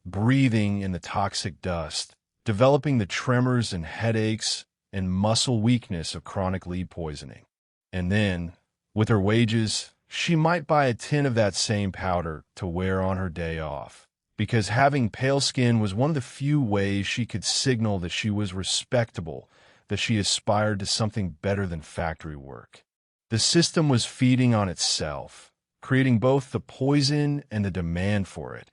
breathing in the toxic dust, developing the tremors and headaches and muscle weakness of chronic lead poisoning. And then, with her wages, she might buy a tin of that same powder to wear on her day off, because having pale skin was one of the few ways she could signal that she was respectable, that she aspired to something better than factory work. The system was feeding on itself, creating both the poison and the demand for it,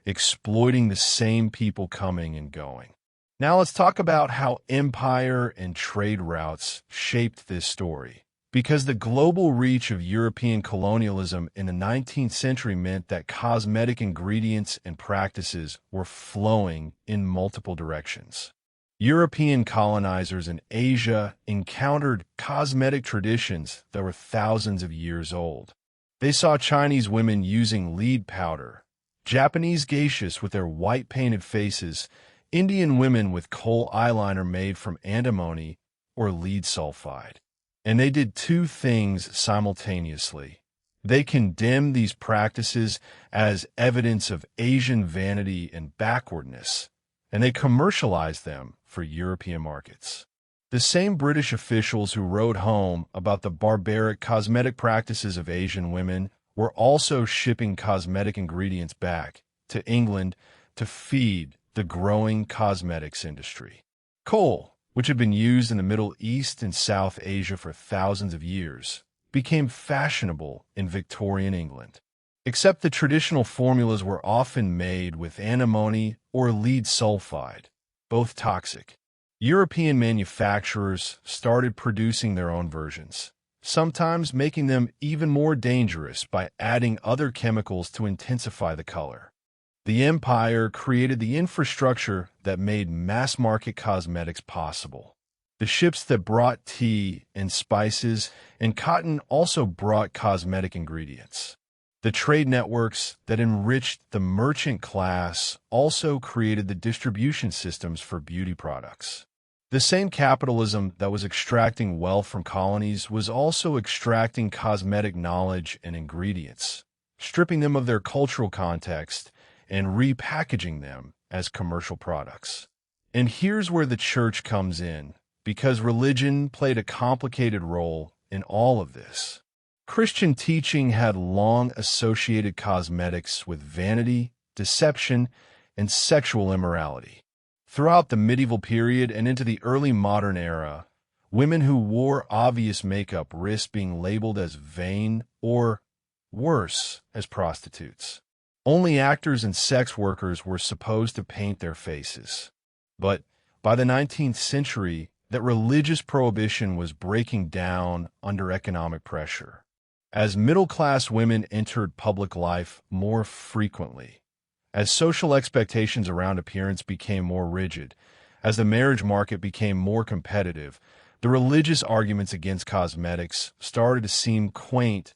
exploiting the same people coming and going. Now let's talk about how empire and trade routes shaped this story. Because the global reach of European colonialism in the 19th century meant that cosmetic ingredients and practices were flowing in multiple directions. European colonizers in Asia encountered cosmetic traditions that were thousands of years old. They saw Chinese women using lead powder, Japanese geishas with their white painted faces, Indian women with kohl eyeliner made from antimony or lead sulfide. And they did two things simultaneously. They condemned these practices as evidence of Asian vanity and backwardness, and they commercialized them for European markets. The same British officials who wrote home about the barbaric cosmetic practices of Asian women were also shipping cosmetic ingredients back to England to feed the growing cosmetics industry. Coal, which had been used in the Middle East and South Asia for thousands of years, became fashionable in Victorian England. Except the traditional formulas were often made with antimony or lead sulfide, both toxic. European manufacturers started producing their own versions, sometimes making them even more dangerous by adding other chemicals to intensify the color. The empire created the infrastructure that made mass-market cosmetics possible. The ships that brought tea and spices and cotton also brought cosmetic ingredients. The trade networks that enriched the merchant class also created the distribution systems for beauty products. The same capitalism that was extracting wealth from colonies was also extracting cosmetic knowledge and ingredients, stripping them of their cultural context and repackaging them as commercial products. And here's where the church comes in, because religion played a complicated role in all of this. Christian teaching had long associated cosmetics with vanity, deception, and sexual immorality. Throughout the medieval period and into the early modern era, women who wore obvious makeup risked being labeled as vain or, worse, as prostitutes. Only actors and sex workers were supposed to paint their faces. But by the 19th century, that religious prohibition was breaking down under economic pressure. As middle-class women entered public life more frequently, as social expectations around appearance became more rigid, as the marriage market became more competitive, the religious arguments against cosmetics started to seem quaint,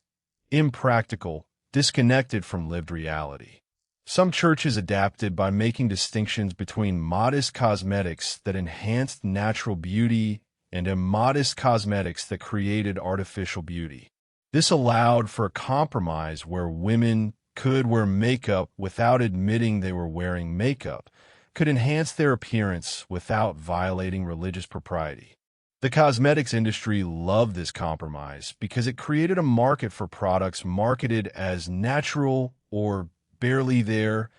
impractical, disconnected from lived reality. Some churches adapted by making distinctions between modest cosmetics that enhanced natural beauty and immodest cosmetics that created artificial beauty. This allowed for a compromise where women could wear makeup without admitting they were wearing makeup, could enhance their appearance without violating religious propriety. The cosmetics industry loved this compromise because it created a market for products marketed as natural or barely there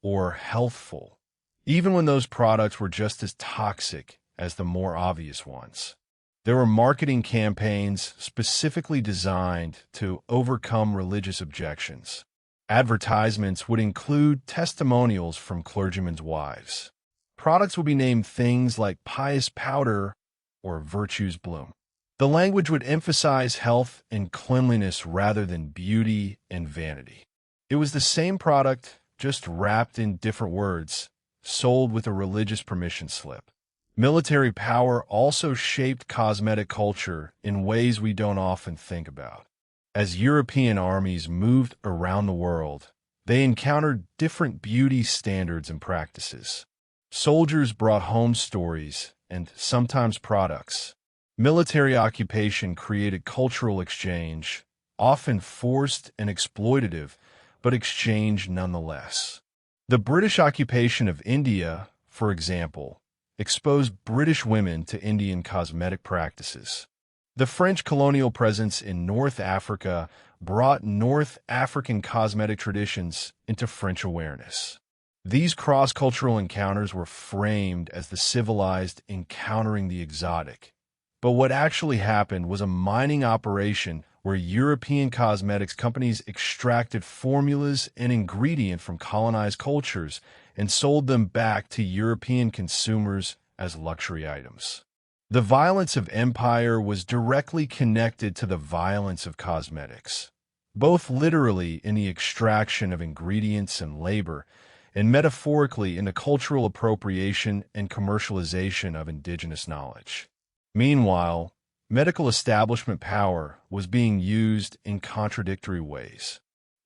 or healthful, even when those products were just as toxic as the more obvious ones. There were marketing campaigns specifically designed to overcome religious objections. Advertisements would include testimonials from clergymen's wives. Products would be named things like pious powder or virtue's bloom. The language would emphasize health and cleanliness rather than beauty and vanity. It was the same product, just wrapped in different words, sold with a religious permission slip. Military power also shaped cosmetic culture in ways we don't often think about. As European armies moved around the world, they encountered different beauty standards and practices. Soldiers brought home stories and sometimes products. Military occupation created cultural exchange, often forced and exploitative, but exchange nonetheless. The British occupation of India, for example, exposed British women to Indian cosmetic practices. The French colonial presence in North Africa brought North African cosmetic traditions into French awareness. These cross-cultural encounters were framed as the civilized encountering the exotic. But what actually happened was a mining operation where European cosmetics companies extracted formulas and ingredients from colonized cultures and sold them back to European consumers as luxury items. The violence of empire was directly connected to the violence of cosmetics, both literally in the extraction of ingredients and labor, and metaphorically in the cultural appropriation and commercialization of indigenous knowledge. Meanwhile, medical establishment power was being used in contradictory ways.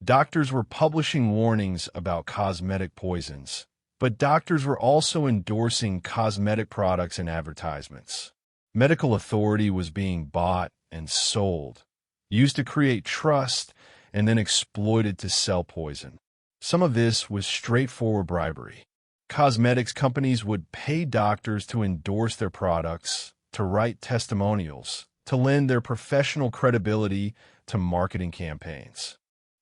Doctors were publishing warnings about cosmetic poisons, but doctors were also endorsing cosmetic products in advertisements. Medical authority was being bought and sold, used to create trust, and then exploited to sell poison. Some of this was straightforward bribery. Cosmetics companies would pay doctors to endorse their products, to write testimonials, to lend their professional credibility to marketing campaigns.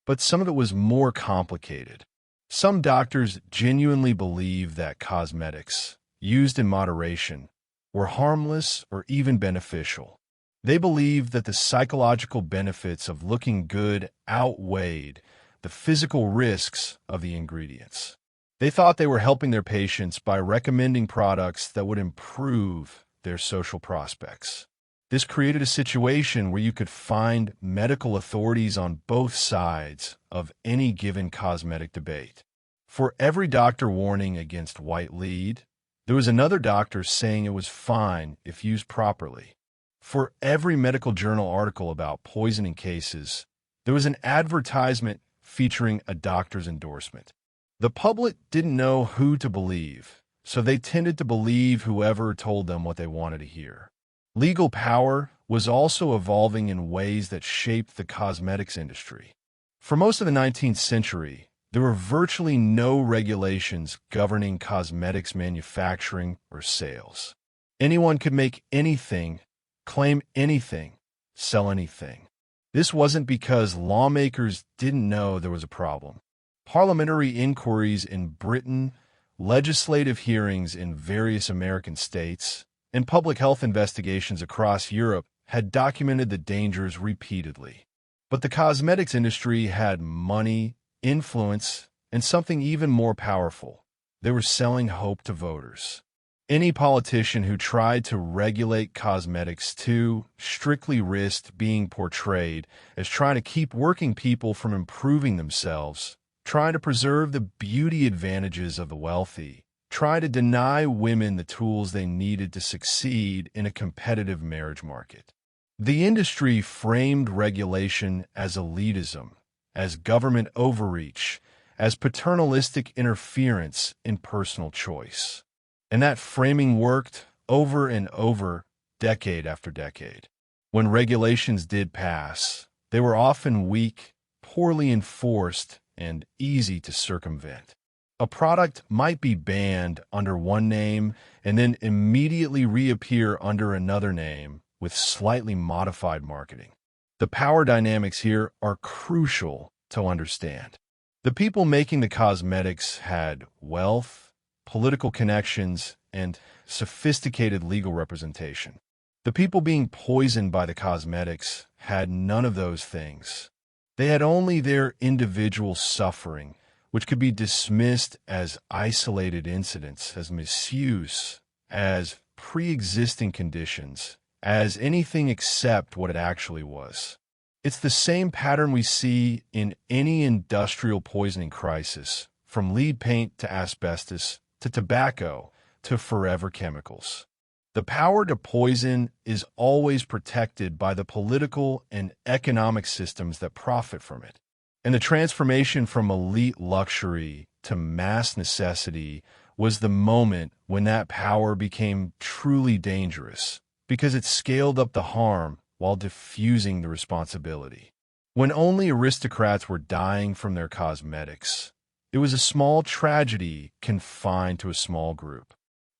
But some of it was more complicated. Some doctors genuinely believed that cosmetics, used in moderation, were harmless or even beneficial. They believed that the psychological benefits of looking good outweighed the physical risks of the ingredients. They thought they were helping their patients by recommending products that would improve their social prospects. This created a situation where you could find medical authorities on both sides of any given cosmetic debate. For every doctor warning against white lead, there was another doctor saying it was fine if used properly. For every medical journal article about poisoning cases, there was an advertisement featuring a doctor's endorsement. The public didn't know who to believe, so they tended to believe whoever told them what they wanted to hear. Legal power was also evolving in ways that shaped the cosmetics industry. For most of the 19th century, there were virtually no regulations governing cosmetics manufacturing or sales. Anyone could make anything, claim anything, sell anything. This wasn't because lawmakers didn't know there was a problem. Parliamentary inquiries in Britain, legislative hearings in various American states, and public health investigations across Europe had documented the dangers repeatedly. But the cosmetics industry had money, influence, and something even more powerful. They were selling hope to voters. Any politician who tried to regulate cosmetics too strictly risked being portrayed as trying to keep working people from improving themselves, trying to preserve the beauty advantages of the wealthy, trying to deny women the tools they needed to succeed in a competitive marriage market. The industry framed regulation as elitism, as government overreach, as paternalistic interference in personal choice. And that framing worked over and over, decade after decade. When regulations did pass, they were often weak, poorly enforced, and easy to circumvent. A product might be banned under one name and then immediately reappear under another name with slightly modified marketing. The power dynamics here are crucial to understand. The people making the cosmetics had wealth, political connections, and sophisticated legal representation. The people being poisoned by the cosmetics had none of those things. They had only their individual suffering, which could be dismissed as isolated incidents, as misuse, as pre-existing conditions, as anything except what it actually was. It's the same pattern we see in any industrial poisoning crisis, from lead paint to asbestos, to tobacco, to forever chemicals. The power to poison is always protected by the political and economic systems that profit from it. And the transformation from elite luxury to mass necessity was the moment when that power became truly dangerous, because it scaled up the harm while diffusing the responsibility. When only aristocrats were dying from their cosmetics, it was a small tragedy confined to a small group.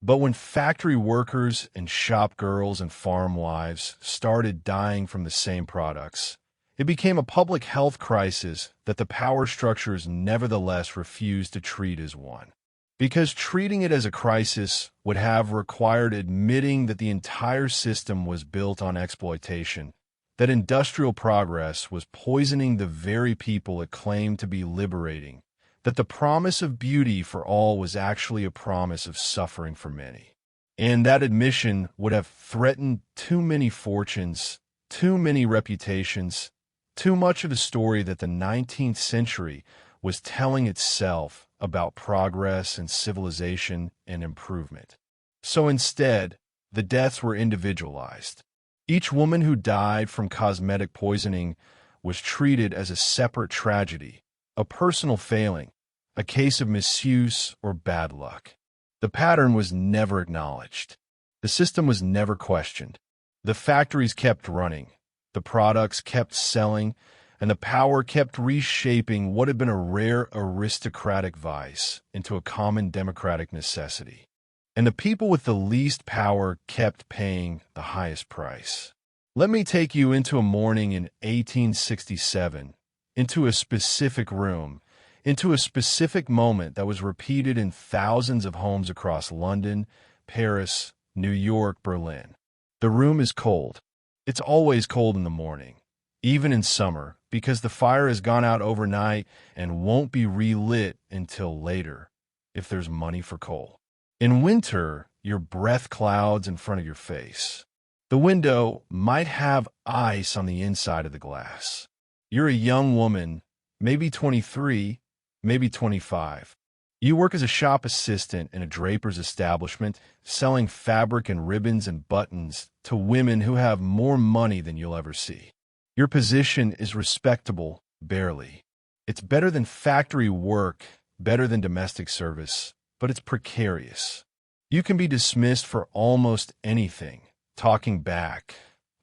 But when factory workers and shop girls and farm wives started dying from the same products, it became a public health crisis that the power structures nevertheless refused to treat as one. Because treating it as a crisis would have required admitting that the entire system was built on exploitation, that industrial progress was poisoning the very people it claimed to be liberating, that the promise of beauty for all was actually a promise of suffering for many. And that admission would have threatened too many fortunes, too many reputations, too much of a story that the 19th century was telling itself about progress and civilization and improvement. So instead, the deaths were individualized. Each woman who died from cosmetic poisoning was treated as a separate tragedy, a personal failing, a case of misuse or bad luck. The pattern was never acknowledged. The system was never questioned. The factories kept running, the products kept selling, and the power kept reshaping what had been a rare aristocratic vice into a common democratic necessity. And the people with the least power kept paying the highest price. Let me take you into a morning in 1867, into a specific room, into a specific moment that was repeated in thousands of homes across London, Paris, New York, Berlin. The room is cold. It's always cold in the morning, even in summer, because the fire has gone out overnight and won't be relit until later, if there's money for coal. In winter, your breath clouds in front of your face. The window might have ice on the inside of the glass. You're a young woman, maybe 23, maybe 25. You work as a shop assistant in a draper's establishment, selling fabric and ribbons and buttons to women who have more money than you'll ever see. Your position is respectable, barely. It's better than factory work, better than domestic service, but it's precarious. You can be dismissed for almost anything, talking back,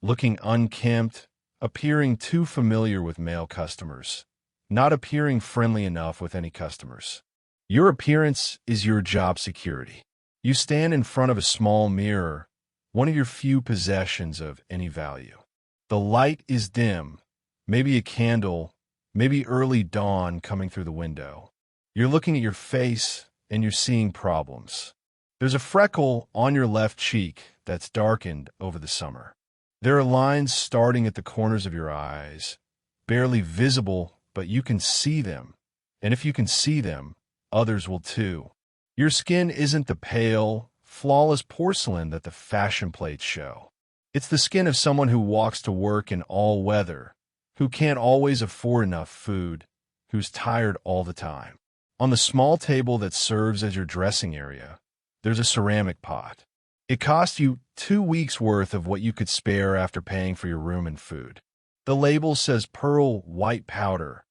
looking unkempt, appearing too familiar with male customers, not appearing friendly enough with any customers. Your appearance is your job security. You stand in front of a small mirror, one of your few possessions of any value. The light is dim, maybe a candle, maybe early dawn coming through the window. You're looking at your face and you're seeing problems. There's a freckle on your left cheek that's darkened over the summer. There are lines starting at the corners of your eyes, barely visible, but you can see them. And if you can see them, others will too. Your skin isn't the pale, flawless porcelain that the fashion plates show. It's the skin of someone who walks to work in all weather, who can't always afford enough food, who's tired all the time. On the small table that serves as your dressing area, there's a ceramic pot. It costs you 2 weeks' worth of what you could spare after paying for your room and food. The label says pearl white powder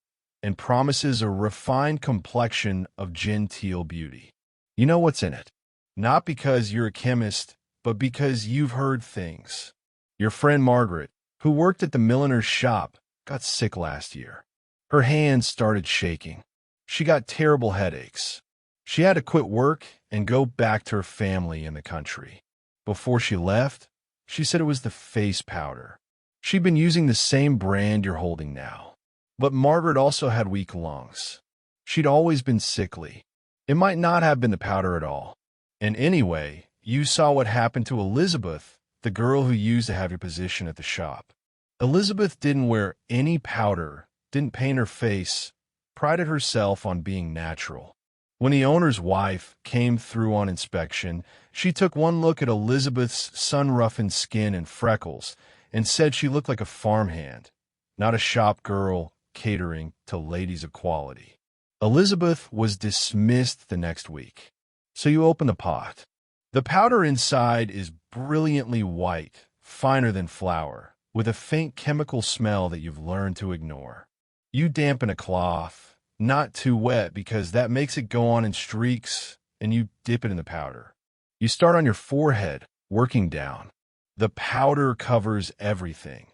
and promises a refined complexion of genteel beauty. You know what's in it. Not because you're a chemist, but because you've heard things. Your friend Margaret, who worked at the milliner's shop, got sick last year. Her hands started shaking. She got terrible headaches. She had to quit work and go back to her family in the country. Before she left, she said it was the face powder. She'd been using the same brand you're holding now. But Margaret also had weak lungs. She'd always been sickly. It might not have been the powder at all. And anyway, you saw what happened to Elizabeth, the girl who used to have your position at the shop. Elizabeth didn't wear any powder, didn't paint her face, prided herself on being natural. When the owner's wife came through on inspection, she took one look at Elizabeth's sun-roughened skin and freckles and said she looked like a farmhand, not a shop girl catering to ladies of quality. Elizabeth was dismissed the next week. So you open the pot. The powder inside is brilliantly white, finer than flour, with a faint chemical smell that you've learned to ignore. You dampen a cloth, not too wet because that makes it go on in streaks, and you dip it in the powder. You start on your forehead, working down. The powder covers everything.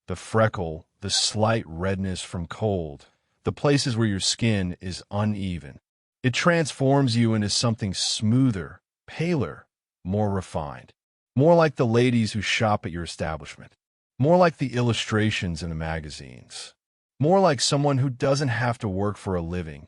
The freckle, the slight redness from cold, the places where your skin is uneven. It transforms you into something smoother, paler, more refined. More like the ladies who shop at your establishment. More like the illustrations in the magazines. More like someone who doesn't have to work for a living,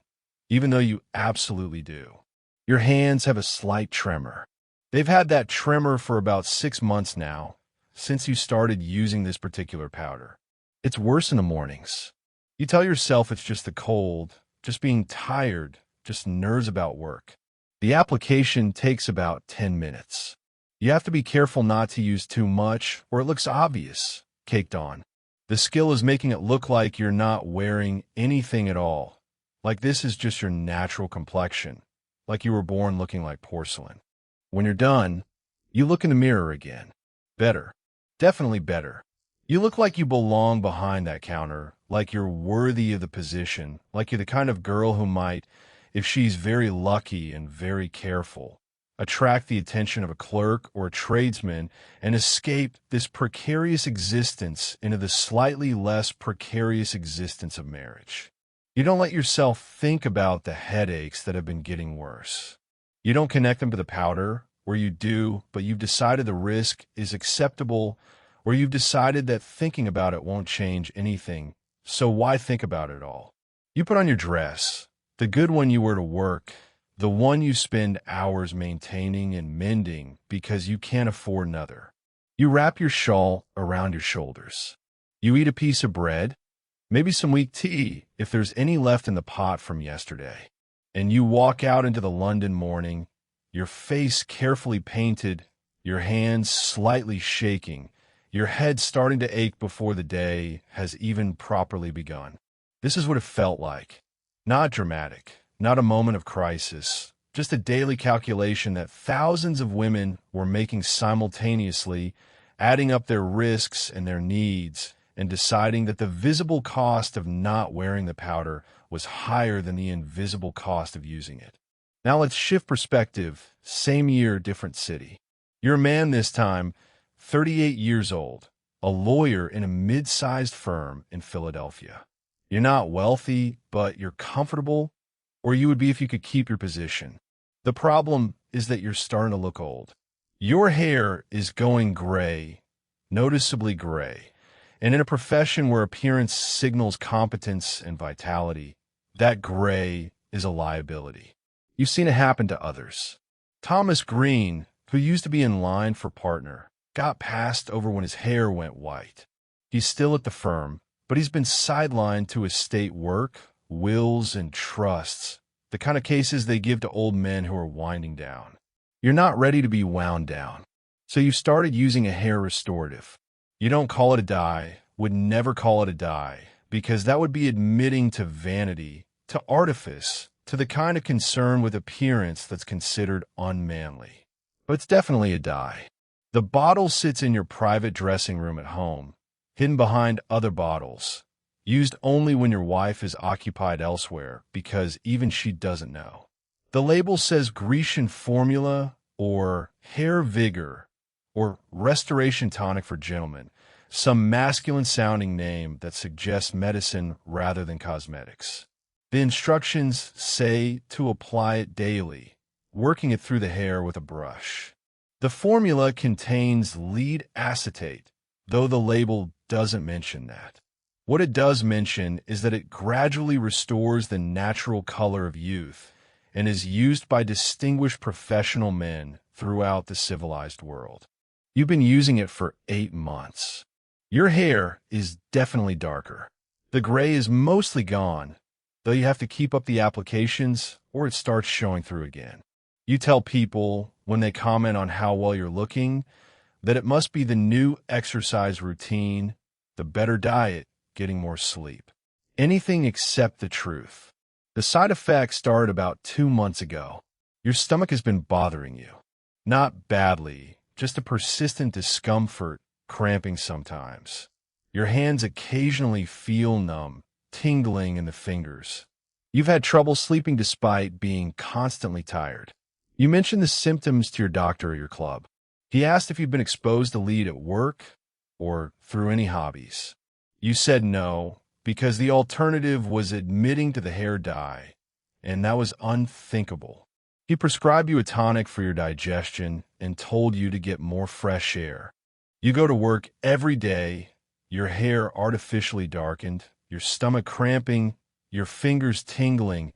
even though you absolutely do. Your hands have a slight tremor. They've had that tremor for about 6 months now, since you started using this particular powder. It's worse in the mornings. You tell yourself it's just the cold, just being tired, just nerves about work. The application takes about 10 minutes. You have to be careful not to use too much, or it looks obvious, caked on. The skill is making it look like you're not wearing anything at all, like this is just your natural complexion, like you were born looking like porcelain. When you're done, you look in the mirror again. Better. Definitely better. You look like you belong behind that counter, like you're worthy of the position, like you're the kind of girl who might, if she's very lucky and very careful, attract the attention of a clerk or a tradesman and escape this precarious existence into the slightly less precarious existence of marriage. You don't let yourself think about the headaches that have been getting worse. You don't connect them to the powder where you do, but you've decided the risk is acceptable, or you've decided that thinking about it won't change anything, so why think about it all? You put on your dress, the good one you wear to work, the one you spend hours maintaining and mending because you can't afford another. You wrap your shawl around your shoulders. You eat a piece of bread, maybe some weak tea if there's any left in the pot from yesterday. And you walk out into the London morning, your face carefully painted, your hands slightly shaking, your head starting to ache before the day has even properly begun. This is what it felt like. Not dramatic, not a moment of crisis, just a daily calculation that thousands of women were making simultaneously, adding up their risks and their needs, and deciding that the visible cost of not wearing the powder was higher than the invisible cost of using it. Now let's shift perspective. Same year, different city. You're a man this time, 38 years old, a lawyer in a mid-sized firm in Philadelphia. You're not wealthy, but you're comfortable, or you would be if you could keep your position. The problem is that you're starting to look old. Your hair is going gray, noticeably gray, and in a profession where appearance signals competence and vitality, that gray is a liability. You've seen it happen to others. Thomas Green, who used to be in line for partner, got passed over when his hair went white. He's still at the firm, but he's been sidelined to estate work, wills, and trusts, the kind of cases they give to old men who are winding down. You're not ready to be wound down, so you've started using a hair restorative. You don't call it a dye, would never call it a dye, because that would be admitting to vanity, to artifice, to the kind of concern with appearance that's considered unmanly. But it's definitely a dye. The bottle sits in your private dressing room at home, hidden behind other bottles, used only when your wife is occupied elsewhere because even she doesn't know. The label says Grecian formula or hair vigor or restoration tonic for gentlemen, some masculine-sounding name that suggests medicine rather than cosmetics. The instructions say to apply it daily, working it through the hair with a brush. The formula contains lead acetate, though the label doesn't mention that. What it does mention is that it gradually restores the natural color of youth and is used by distinguished professional men throughout the civilized world. You've been using it for 8 months. Your hair is definitely darker. The gray is mostly gone, though you have to keep up the applications or it starts showing through again. You tell people, when they comment on how well you're looking, that it must be the new exercise routine, the better diet, getting more sleep. Anything except the truth. The side effects started about 2 months ago. Your stomach has been bothering you. Not badly, just a persistent discomfort, cramping sometimes. Your hands occasionally feel numb, tingling in the fingers. You've had trouble sleeping despite being constantly tired. You mentioned the symptoms to your doctor or your club. He asked if you've been exposed to lead at work or through any hobbies. You said no, because the alternative was admitting to the hair dye, and that was unthinkable. He prescribed you a tonic for your digestion and told you to get more fresh air. You go to work every day, your hair artificially darkened, your stomach cramping, your fingers tingling,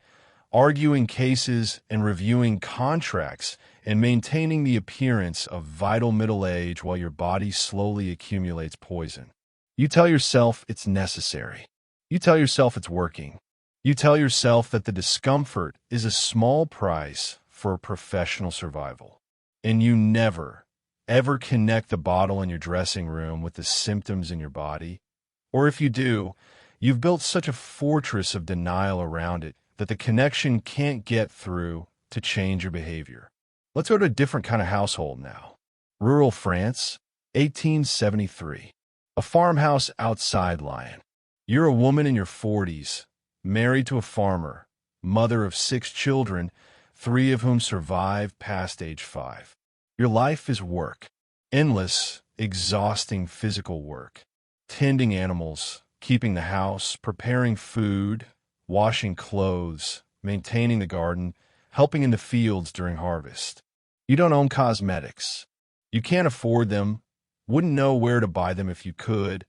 arguing cases and reviewing contracts, and maintaining the appearance of vital middle age while your body slowly accumulates poison. You tell yourself it's necessary. You tell yourself it's working. You tell yourself that the discomfort is a small price for professional survival. And you never, ever connect the bottle in your dressing room with the symptoms in your body. Or if you do, you've built such a fortress of denial around it that the connection can't get through to change your behavior. Let's go to a different kind of household now. Rural France, 1873. A farmhouse outside Lyon. You're a woman in your 40s, married to a farmer, mother of 6 children, 3 of whom survived past age 5. Your life is work. Endless, exhausting physical work. Tending animals, keeping the house, preparing food, washing clothes, maintaining the garden, helping in the fields during harvest. You don't own cosmetics. You can't afford them, wouldn't know where to buy them if you could,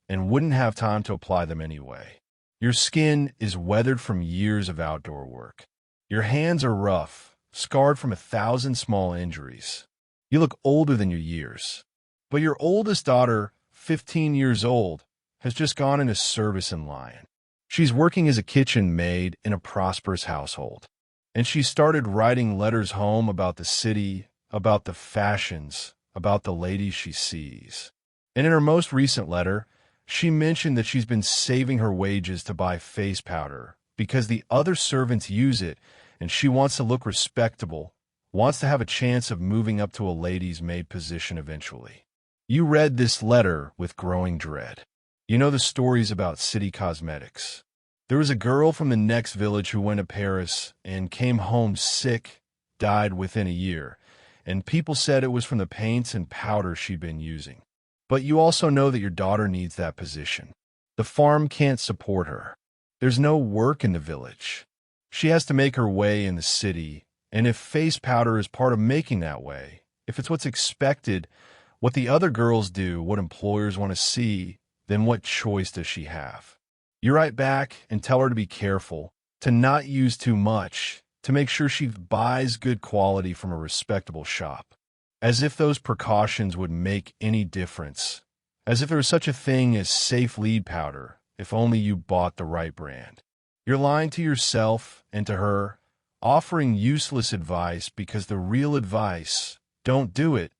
and wouldn't have time to apply them anyway. Your skin is weathered from years of outdoor work. Your hands are rough, scarred from 1,000 small injuries. You look older than your years. But your oldest daughter, 15 years old, has just gone into service in Lyon. She's working as a kitchen maid in a prosperous household. And she started writing letters home about the city, about the fashions, about the ladies she sees. And in her most recent letter, she mentioned that she's been saving her wages to buy face powder because the other servants use it and she wants to look respectable, wants to have a chance of moving up to a lady's maid position eventually. You read this letter with growing dread. You know the stories about city cosmetics. There was a girl from the next village who went to Paris and came home sick, died within a year, and people said it was from the paints and powder she'd been using. But you also know that your daughter needs that position. The farm can't support her. There's no work in the village. She has to make her way in the city, and if face powder is part of making that way, if it's what's expected, what the other girls do, what employers want to see, then what choice does she have? You write back and tell her to be careful, to not use too much, to make sure she buys good quality from a respectable shop. As if those precautions would make any difference. As if there was such a thing as safe lead powder, if only you bought the right brand. You're lying to yourself and to her, offering useless advice because the real advice, don't do it,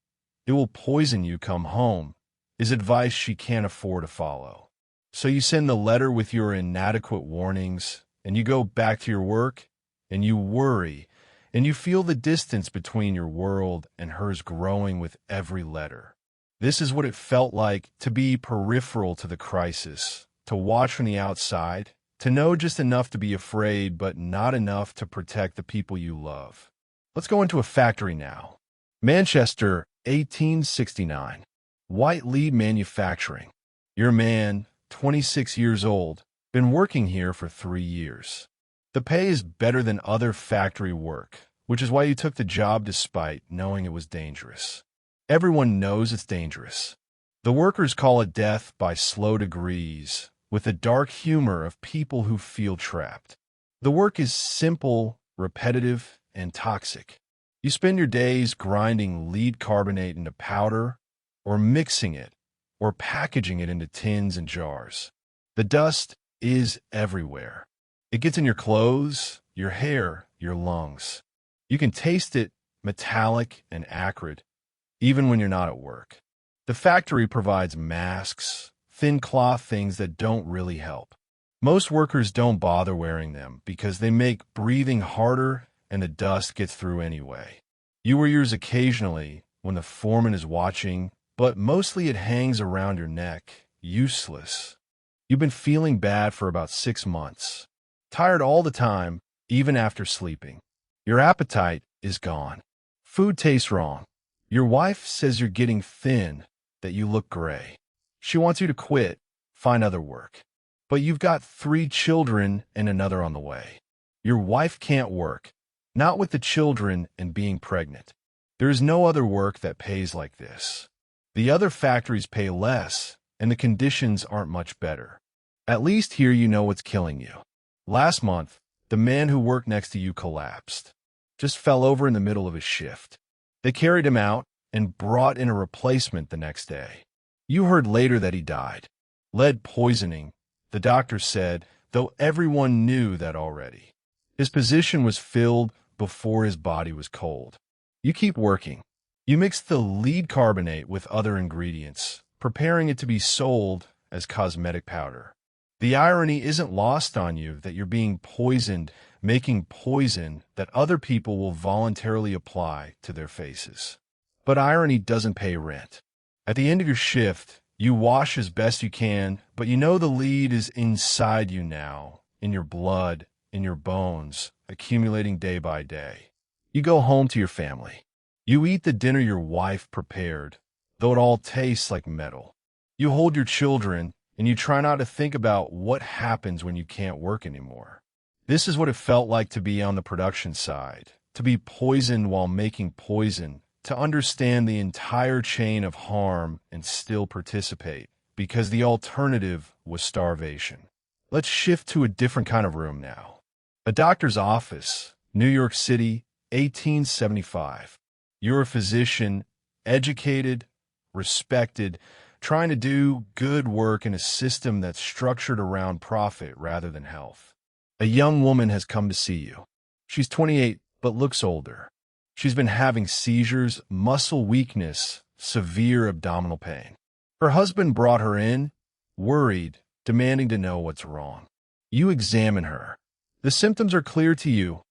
it will poison you come home, is advice she can't afford to follow. So you send the letter with your inadequate warnings, and you go back to your work, and you worry, and you feel the distance between your world and hers growing with every letter. This is what it felt like to be peripheral to the crisis, to watch from the outside, to know just enough to be afraid but not enough to protect the people you love. Let's go into a factory now. Manchester, 1869. White Lead Manufacturing. Your man, 26 years old, been working here for 3 years. The pay is better than other factory work, which is why you took the job despite knowing it was dangerous. Everyone knows it's dangerous. The workers call it death by slow degrees, with the dark humor of people who feel trapped. The work is simple, repetitive, and toxic. You spend your days grinding lead carbonate into powder, or mixing it, or packaging it into tins and jars. The dust is everywhere. It gets in your clothes, your hair, your lungs. You can taste it, metallic and acrid, even when you're not at work. The factory provides masks, thin cloth things that don't really help. Most workers don't bother wearing them because they make breathing harder and the dust gets through anyway. You wear yours occasionally when the foreman is watching, but mostly it hangs around your neck, useless. You've been feeling bad for about 6 months. Tired all the time, even after sleeping. Your appetite is gone. Food tastes wrong. Your wife says you're getting thin, that you look gray. She wants you to quit, find other work. But you've got 3 children and another on the way. Your wife can't work, not with the children and being pregnant. There is no other work that pays like this. The other factories pay less, and the conditions aren't much better. At least here you know what's killing you. Last month, the man who worked next to you collapsed. Just fell over in the middle of his shift. They carried him out and brought in a replacement the next day. You heard later that he died. Lead poisoning, the doctor said, though everyone knew that already. His position was filled before his body was cold. You keep working. You mix the lead carbonate with other ingredients, preparing it to be sold as cosmetic powder. The irony isn't lost on you that you're being poisoned, making poison that other people will voluntarily apply to their faces. But irony doesn't pay rent. At the end of your shift, you wash as best you can, but you know the lead is inside you now, in your blood, in your bones, accumulating day by day. You go home to your family. You eat the dinner your wife prepared, though it all tastes like metal. You hold your children, and you try not to think about what happens when you can't work anymore. This is what it felt like to be on the production side, to be poisoned while making poison, to understand the entire chain of harm and still participate, because the alternative was starvation. Let's shift to a different kind of room now. A doctor's office, New York City, 1875. You're a physician, educated, respected, trying to do good work in a system that's structured around profit rather than health. A young woman has come to see you. She's 28, but looks older. She's been having seizures, muscle weakness, severe abdominal pain. Her husband brought her in, worried, demanding to know what's wrong. You examine her. The symptoms are clear to you.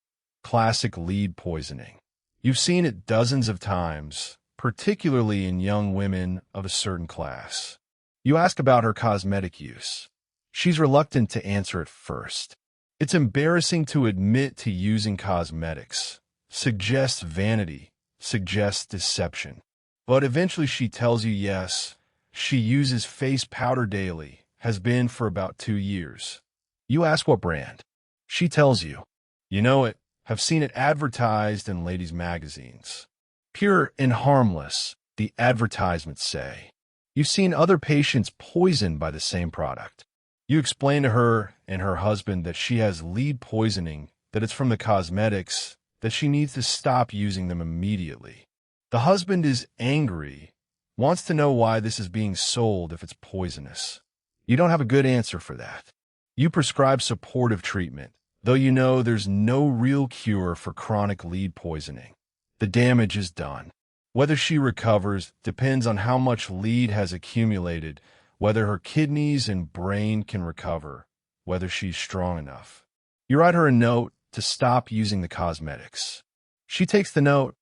Classic lead poisoning. You've seen it dozens of times, particularly in young women of a certain class. You ask about her cosmetic use. She's reluctant to answer at first. It's embarrassing to admit to using cosmetics. Suggests vanity, suggests deception. But eventually she tells you yes, she uses face powder daily, has been for about 2 years. You ask what brand. She tells you. You know it, have seen it advertised in ladies' magazines. Pure and harmless, the advertisements say. You've seen other patients poisoned by the same product. You explain to her and her husband that she has lead poisoning, that it's from the cosmetics, that she needs to stop using them immediately. The husband is angry, wants to know why this is being sold if it's poisonous. You don't have a good answer for that. You prescribe supportive treatment, though you know there's no real cure for chronic lead poisoning. The damage is done. Whether she recovers depends on how much lead has accumulated, whether her kidneys and brain can recover, whether she's strong enough. You write her a note to stop using the cosmetics. She takes the note,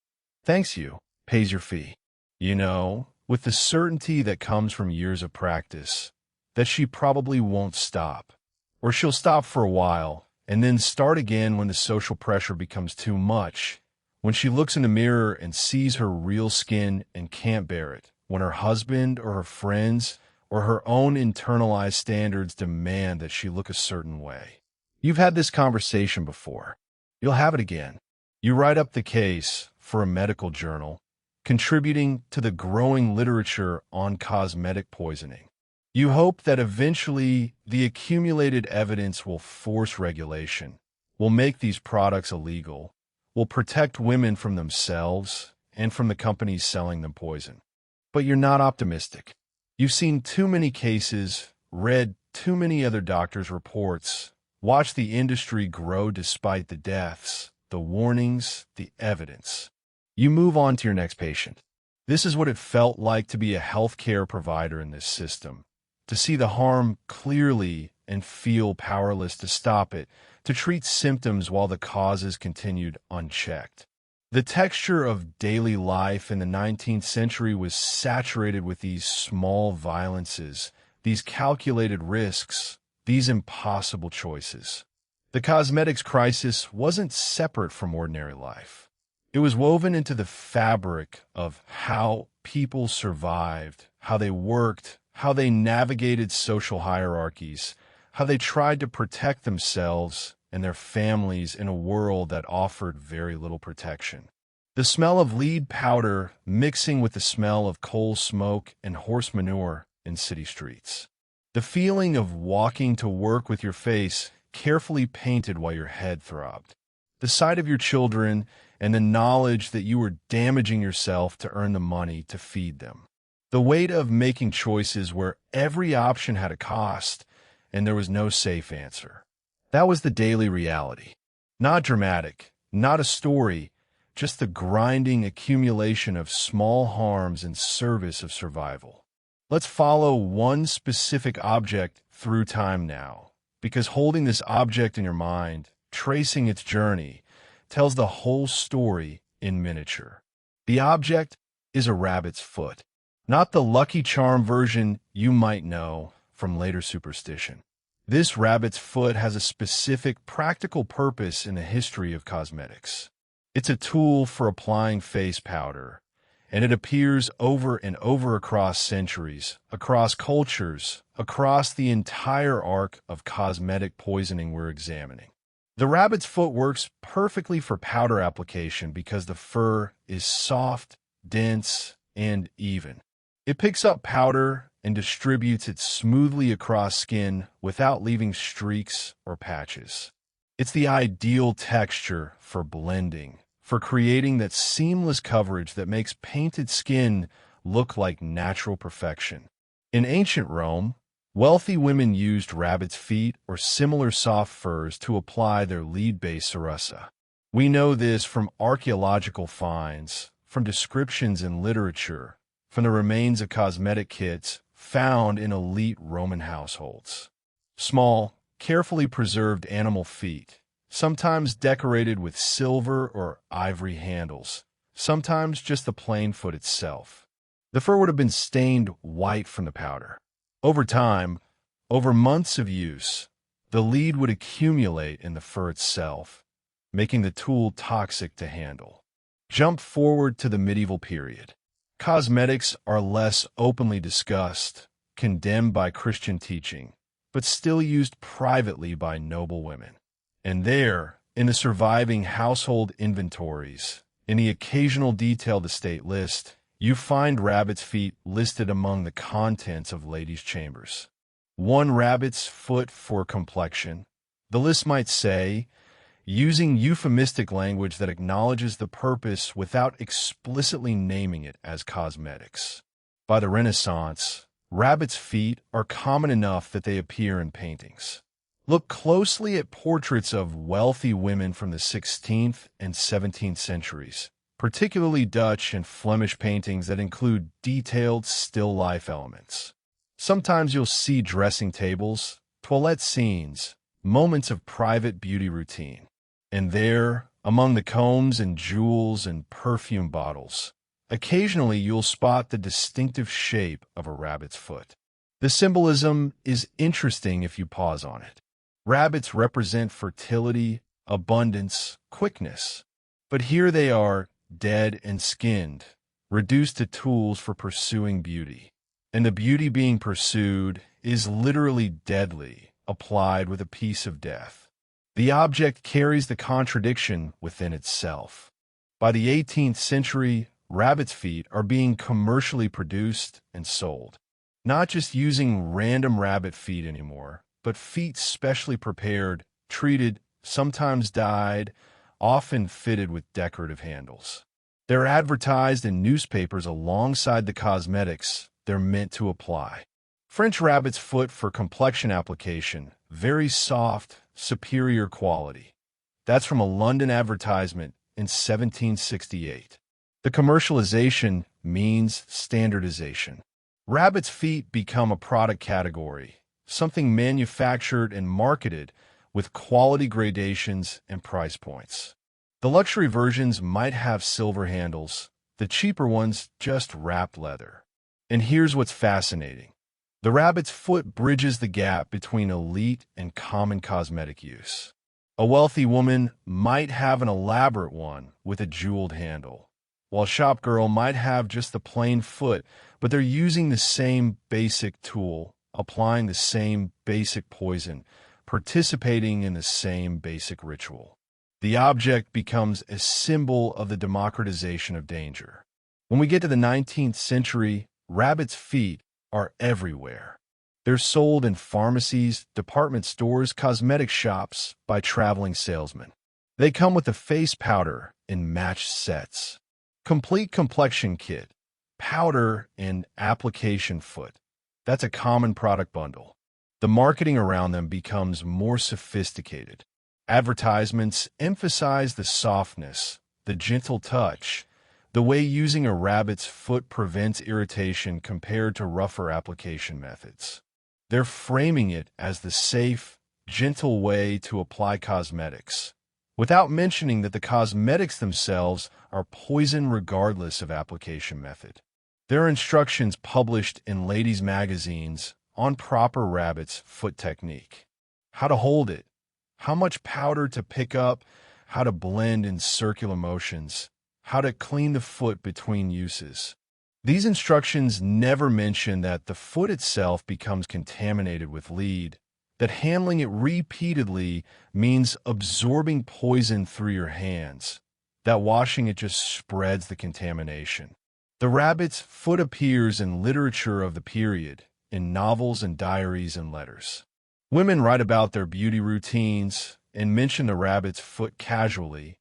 thanks you, pays your fee. You know, with the certainty that comes from years of practice, that she probably won't stop. Or she'll stop for a while, and then start again when the social pressure becomes too much, when she looks in the mirror and sees her real skin and can't bear it, when her husband or her friends or her own internalized standards demand that she look a certain way. You've had this conversation before. You'll have it again. You write up the case for a medical journal, contributing to the growing literature on cosmetic poisoning. You hope that eventually the accumulated evidence will force regulation, will make these products illegal, will protect women from themselves and from the companies selling them poison. But you're not optimistic. You've seen too many cases, read too many other doctors' reports, watched the industry grow despite the deaths, the warnings, the evidence. You move on to your next patient. This is what it felt like to be a healthcare provider in this system, to see the harm clearly and feel powerless to stop it, to treat symptoms while the causes continued unchecked. The texture of daily life in the 19th century was saturated with these small violences, these calculated risks, these impossible choices. The cosmetics crisis wasn't separate from ordinary life. It was woven into the fabric of how people survived, how they worked, how they navigated social hierarchies, how they tried to protect themselves and their families in a world that offered very little protection. The smell of lead powder mixing with the smell of coal smoke and horse manure in city streets. The feeling of walking to work with your face carefully painted while your head throbbed. The sight of your children and the knowledge that you were damaging yourself to earn the money to feed them. The weight of making choices where every option had a cost and there was no safe answer. That was the daily reality. Not dramatic, not a story, just the grinding accumulation of small harms in service of survival. Let's follow one specific object through time now, because holding this object in your mind, tracing its journey, tells the whole story in miniature. The object is a rabbit's foot, not the Lucky Charm version you might know from later superstition. This rabbit's foot has a specific practical purpose in the history of cosmetics. It's a tool for applying face powder, and it appears over and over across centuries, across cultures, across the entire arc of cosmetic poisoning we're examining. The rabbit's foot works perfectly for powder application because the fur is soft, dense, and even. It picks up powder and distributes it smoothly across skin without leaving streaks or patches. It's the ideal texture for blending, for creating that seamless coverage that makes painted skin look like natural perfection. In ancient Rome, wealthy women used rabbit's feet or similar soft furs to apply their lead-based cerasa. We know this from archaeological finds, from descriptions in literature, from the remains of cosmetic kits found in elite Roman households. Small, carefully preserved animal feet, sometimes decorated with silver or ivory handles, sometimes just the plain foot itself. The fur would have been stained white from the powder. Over time, over months of use, the lead would accumulate in the fur itself, making the tool toxic to handle. Jump forward to the medieval period. Cosmetics are less openly discussed, condemned by Christian teaching, but still used privately by noble women. And there, in the surviving household inventories, in the occasional detailed estate list, you find rabbit's feet listed among the contents of ladies' chambers. One rabbit's foot for complexion. The list might say, using euphemistic language that acknowledges the purpose without explicitly naming it as cosmetics. By the Renaissance, rabbit's feet are common enough that they appear in paintings. Look closely at portraits of wealthy women from the 16th and 17th centuries, particularly Dutch and Flemish paintings that include detailed still life elements. Sometimes you'll see dressing tables, toilette scenes, moments of private beauty routine. And there, among the combs and jewels and perfume bottles, occasionally you'll spot the distinctive shape of a rabbit's foot. The symbolism is interesting if you pause on it. Rabbits represent fertility, abundance, quickness. But here they are, dead and skinned, reduced to tools for pursuing beauty. And the beauty being pursued is literally deadly, applied with a piece of death. The object carries the contradiction within itself. By the 18th century, rabbit's feet are being commercially produced and sold. Not just using random rabbit feet anymore, but feet specially prepared, treated, sometimes dyed, often fitted with decorative handles. They're advertised in newspapers alongside the cosmetics they're meant to apply. French rabbit's foot for complexion application, very soft, superior quality. That's from a London advertisement in 1768. The commercialization means standardization. Rabbit's feet become a product category, something manufactured and marketed with quality gradations and price points. The luxury versions might have silver handles, the cheaper ones just wrapped leather. And here's what's fascinating. The rabbit's foot bridges the gap between elite and common cosmetic use. A wealthy woman might have an elaborate one with a jeweled handle, while a shop girl might have just the plain foot, but they're using the same basic tool, applying the same basic poison, participating in the same basic ritual. The object becomes a symbol of the democratization of danger. When we get to the 19th century, rabbit's feet are everywhere. They're sold in pharmacies, department stores, cosmetic shops by traveling salesmen. They come with a face powder in matched sets, complete complexion kit, powder, and application foot. That's a common product bundle. The marketing around them becomes more sophisticated. Advertisements emphasize the softness, the gentle touch, the way using a rabbit's foot prevents irritation compared to rougher application methods. They're framing it as the safe, gentle way to apply cosmetics, without mentioning that the cosmetics themselves are poison regardless of application method. There are instructions published in ladies' magazines on proper rabbit's foot technique. How to hold it, how much powder to pick up, how to blend in circular motions, how to clean the foot between uses. These instructions never mention that the foot itself becomes contaminated with lead, that handling it repeatedly means absorbing poison through your hands, that washing it just spreads the contamination. The rabbit's foot appears in literature of the period, in novels and diaries and letters. Women write about their beauty routines and mention the rabbit's foot casually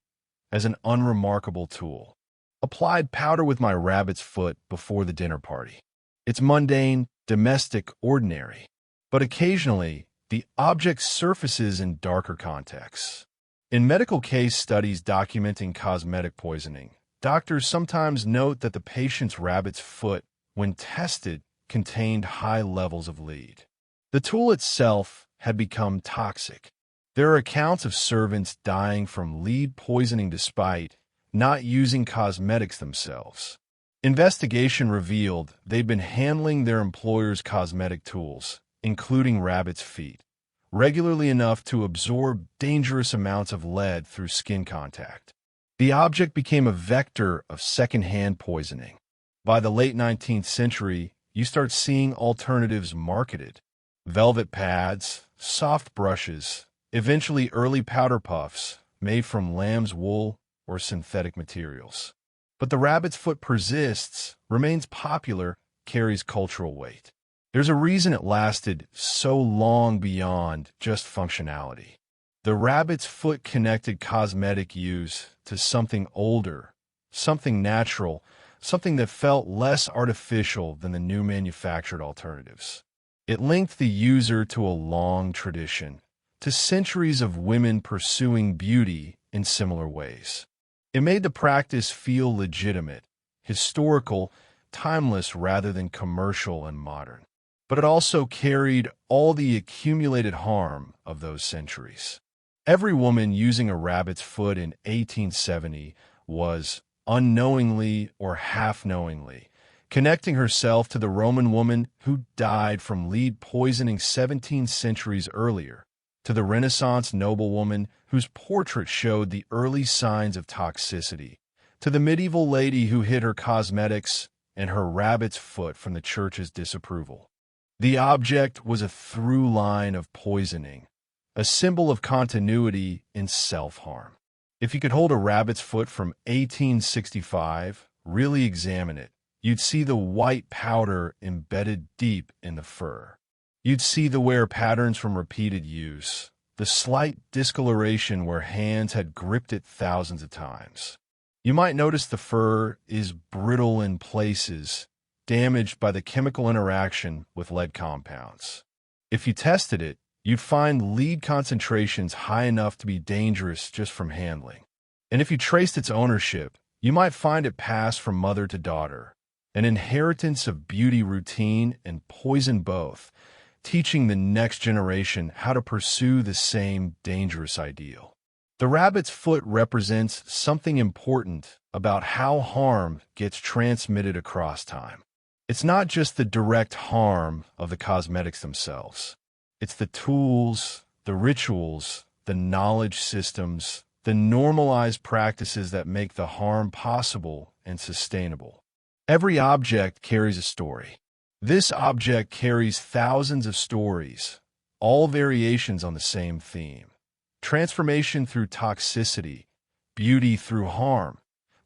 as an unremarkable tool. Applied powder with my rabbit's foot before the dinner party. It's mundane, domestic, ordinary. But occasionally, the object surfaces in darker contexts. In medical case studies documenting cosmetic poisoning, doctors sometimes note that the patient's rabbit's foot, when tested, contained high levels of lead. The tool itself had become toxic. There are accounts of servants dying from lead poisoning despite not using cosmetics themselves. Investigation revealed they'd been handling their employer's cosmetic tools, including rabbit's feet, regularly enough to absorb dangerous amounts of lead through skin contact. The object became a vector of secondhand poisoning. By the late 19th century, you start seeing alternatives marketed. Velvet pads, soft brushes, eventually early powder puffs made from lamb's wool or synthetic materials. But the rabbit's foot persists, remains popular, carries cultural weight. There's a reason it lasted so long beyond just functionality. The rabbit's foot connected cosmetic use to something older, something natural, something that felt less artificial than the new manufactured alternatives. It linked the user to a long tradition, to centuries of women pursuing beauty in similar ways. It made the practice feel legitimate, historical, timeless rather than commercial and modern. But it also carried all the accumulated harm of those centuries. Every woman using a rabbit's foot in 1870 was, unknowingly or half-knowingly, connecting herself to the Roman woman who died from lead poisoning 17 centuries earlier, to the Renaissance noblewoman whose portrait showed the early signs of toxicity, to the medieval lady who hid her cosmetics and her rabbit's foot from the church's disapproval. The object was a through line of poisoning, a symbol of continuity in self-harm. If you could hold a rabbit's foot from 1865, really examine it, you'd see the white powder embedded deep in the fur. You'd see the wear patterns from repeated use, the slight discoloration where hands had gripped it thousands of times. You might notice the fur is brittle in places, damaged by the chemical interaction with lead compounds. If you tested it, you'd find lead concentrations high enough to be dangerous just from handling. And if you traced its ownership, you might find it passed from mother to daughter, an inheritance of beauty routine and poison both, teaching the next generation how to pursue the same dangerous ideal. The rabbit's foot represents something important about how harm gets transmitted across time. It's not just the direct harm of the cosmetics themselves. It's the tools, the rituals, the knowledge systems, the normalized practices that make the harm possible and sustainable. Every object carries a story. This object carries thousands of stories, all variations on the same theme. Transformation through toxicity, beauty through harm,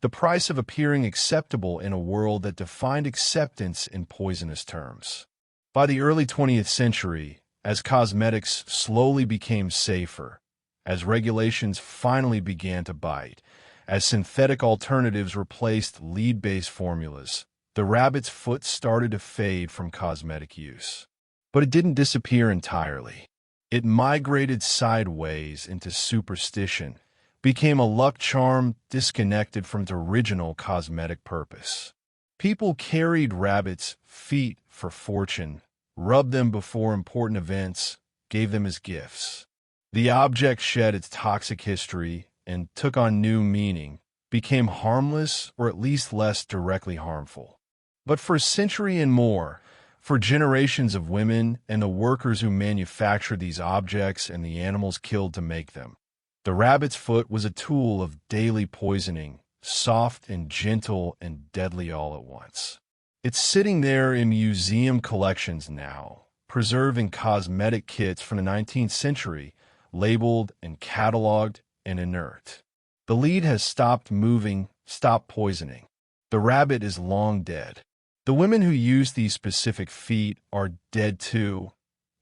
the price of appearing acceptable in a world that defined acceptance in poisonous terms. By the early 20th century, as cosmetics slowly became safer, as regulations finally began to bite, as synthetic alternatives replaced lead-based formulas, the rabbit's foot started to fade from cosmetic use. But it didn't disappear entirely. It migrated sideways into superstition, became a luck charm disconnected from its original cosmetic purpose. People carried rabbits' feet for fortune, rubbed them before important events, gave them as gifts. The object shed its toxic history and took on new meaning, became harmless or at least less directly harmful. But for a century and more, for generations of women and the workers who manufactured these objects and the animals killed to make them, the rabbit's foot was a tool of daily poisoning, soft and gentle and deadly all at once. It's sitting there in museum collections now, preserved in cosmetic kits from the 19th century, labeled and cataloged and inert. The lead has stopped moving, stopped poisoning. The rabbit is long dead. The women who use these specific feet are dead too,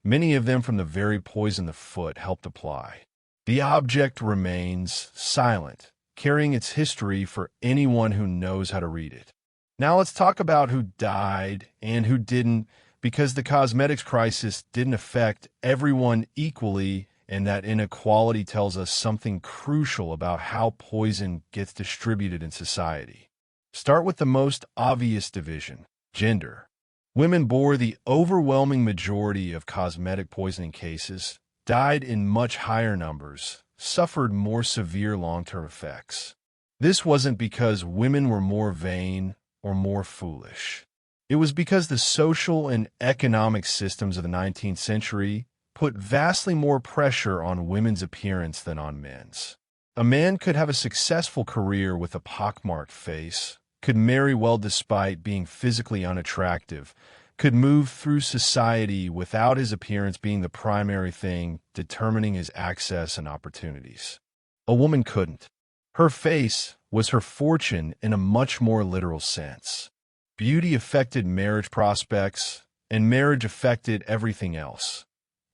many of them from the very poison the foot helped apply. The object remains silent, carrying its history for anyone who knows how to read it. Now let's talk about who died and who didn't, because the cosmetics crisis didn't affect everyone equally, and that inequality tells us something crucial about how poison gets distributed in society. Start with the most obvious division: gender. Women bore the overwhelming majority of cosmetic poisoning cases, died in much higher numbers, suffered more severe long-term effects. This wasn't because women were more vain or more foolish. It was because the social and economic systems of the 19th century put vastly more pressure on women's appearance than on men's. A man could have a successful career with a pockmarked face, could marry well despite being physically unattractive, could move through society without his appearance being the primary thing determining his access and opportunities. A woman couldn't. Her face was her fortune in a much more literal sense. Beauty affected marriage prospects, and marriage affected everything else.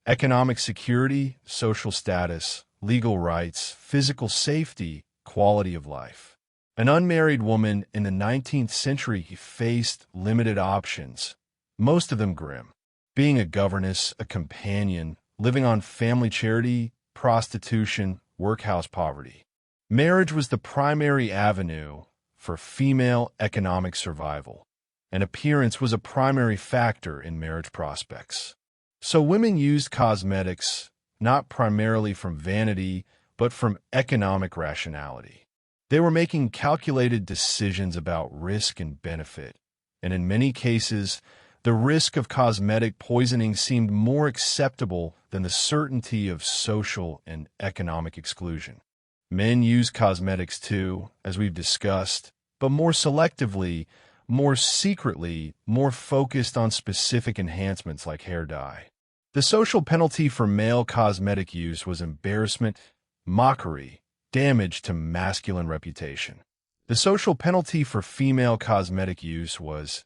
Economic security, social status, legal rights, physical safety, quality of life. An unmarried woman in the 19th century faced limited options, most of them grim. Being a governess, a companion, living on family charity, prostitution, workhouse poverty. Marriage was the primary avenue for female economic survival, and appearance was a primary factor in marriage prospects. So women used cosmetics not primarily from vanity, but from economic rationality. They were making calculated decisions about risk and benefit, and in many cases, the risk of cosmetic poisoning seemed more acceptable than the certainty of social and economic exclusion. Men use cosmetics too, as we've discussed, but more selectively, more secretly, more focused on specific enhancements like hair dye. The social penalty for male cosmetic use was embarrassment, mockery, damage to masculine reputation. The social penalty for female cosmetic use was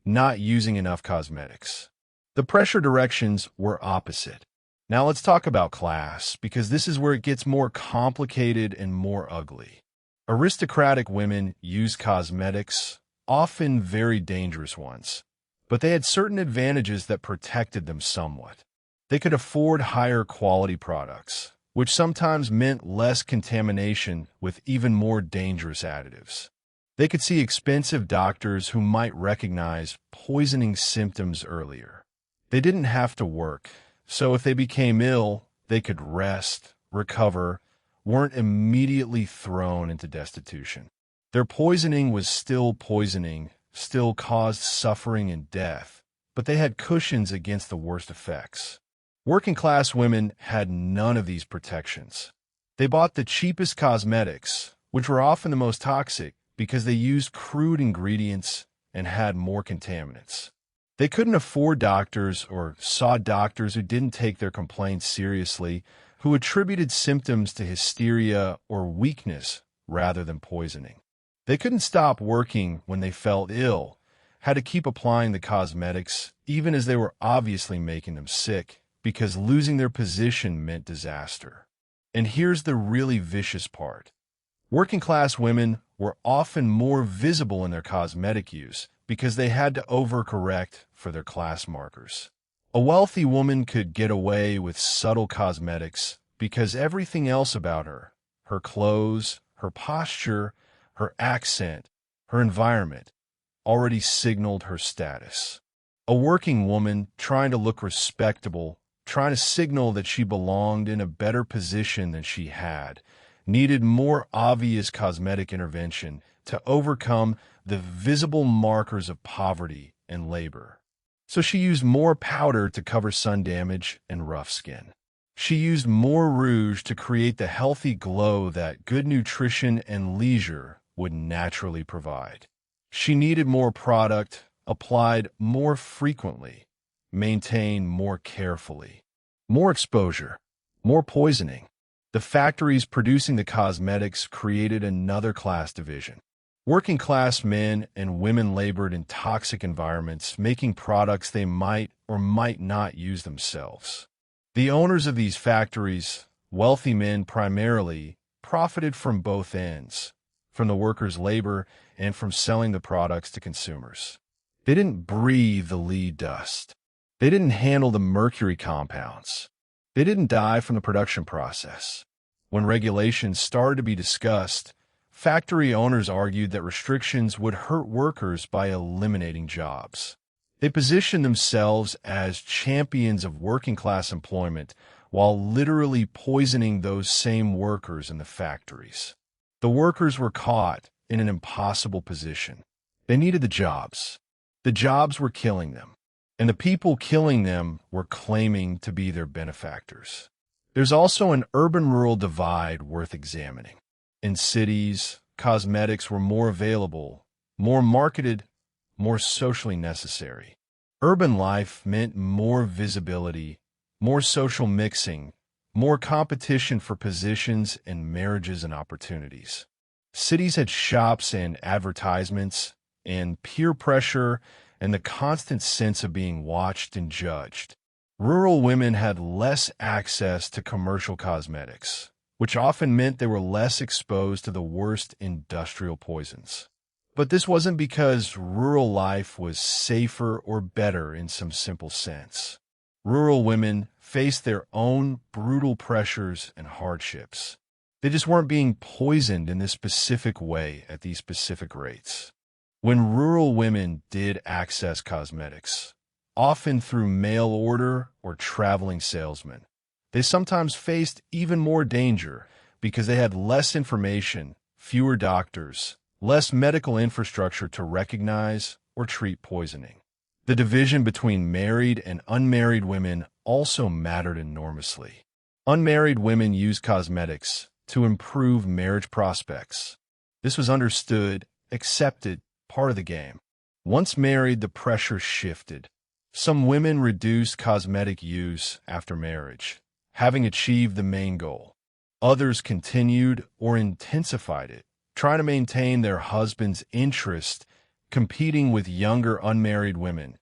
not using enough cosmetics. The pressure directions were opposite. Now let's talk about class, because this is where it gets more complicated and more ugly. Aristocratic women used cosmetics, often very dangerous ones, but they had certain advantages that protected them somewhat. They could afford higher quality products, which sometimes meant less contamination with even more dangerous additives. They could see expensive doctors who might recognize poisoning symptoms earlier. They didn't have to work, so if they became ill, they could rest, recover, weren't immediately thrown into destitution. Their poisoning was still poisoning, still caused suffering and death, but they had cushions against the worst effects. Working-class women had none of these protections. They bought the cheapest cosmetics, which were often the most toxic because they used crude ingredients and had more contaminants. They couldn't afford doctors or saw doctors who didn't take their complaints seriously, who attributed symptoms to hysteria or weakness rather than poisoning. They couldn't stop working when they felt ill, had to keep applying the cosmetics even as they were obviously making them sick, because losing their position meant disaster. And here's the really vicious part. Working-class women were often more visible in their cosmetic use because they had to overcorrect for their class markers. A wealthy woman could get away with subtle cosmetics because everything else about her, her clothes, her posture, her accent, her environment, already signaled her status. A working woman trying to look respectable, trying to signal that she belonged in a better position than she had, needed more obvious cosmetic intervention to overcome the visible markers of poverty and labor. So she used more powder to cover sun damage and rough skin. She used more rouge to create the healthy glow that good nutrition and leisure would naturally provide. She needed more product, applied more frequently, maintained more carefully. More exposure, more poisoning. The factories producing the cosmetics created another class division. Working class men and women labored in toxic environments, making products they might or might not use themselves. The owners of these factories, wealthy men primarily, profited from both ends, from the workers' labor and from selling the products to consumers. They didn't breathe the lead dust. They didn't handle the mercury compounds. They didn't die from the production process. When regulations started to be discussed, factory owners argued that restrictions would hurt workers by eliminating jobs. They positioned themselves as champions of working-class employment while literally poisoning those same workers in the factories. The workers were caught in an impossible position. They needed the jobs. The jobs were killing them, and the people killing them were claiming to be their benefactors. There's also an urban-rural divide worth examining. In cities, cosmetics were more available, more marketed, more socially necessary. Urban life meant more visibility, more social mixing, more competition for positions and marriages and opportunities. Cities had shops and advertisements, and peer pressure, and the constant sense of being watched and judged. Rural women had less access to commercial cosmetics, which often meant they were less exposed to the worst industrial poisons. But this wasn't because rural life was safer or better in some simple sense. Rural women faced their own brutal pressures and hardships. They just weren't being poisoned in this specific way at these specific rates. When rural women did access cosmetics, often through mail order or traveling salesmen, they sometimes faced even more danger because they had less information, fewer doctors, less medical infrastructure to recognize or treat poisoning. The division between married and unmarried women also mattered enormously. Unmarried women used cosmetics to improve marriage prospects. This was understood, accepted, part of the game. Once married, the pressure shifted. Some women reduced cosmetic use after marriage, having achieved the main goal. Others continued or intensified it, trying to maintain their husband's interest, competing with younger unmarried women,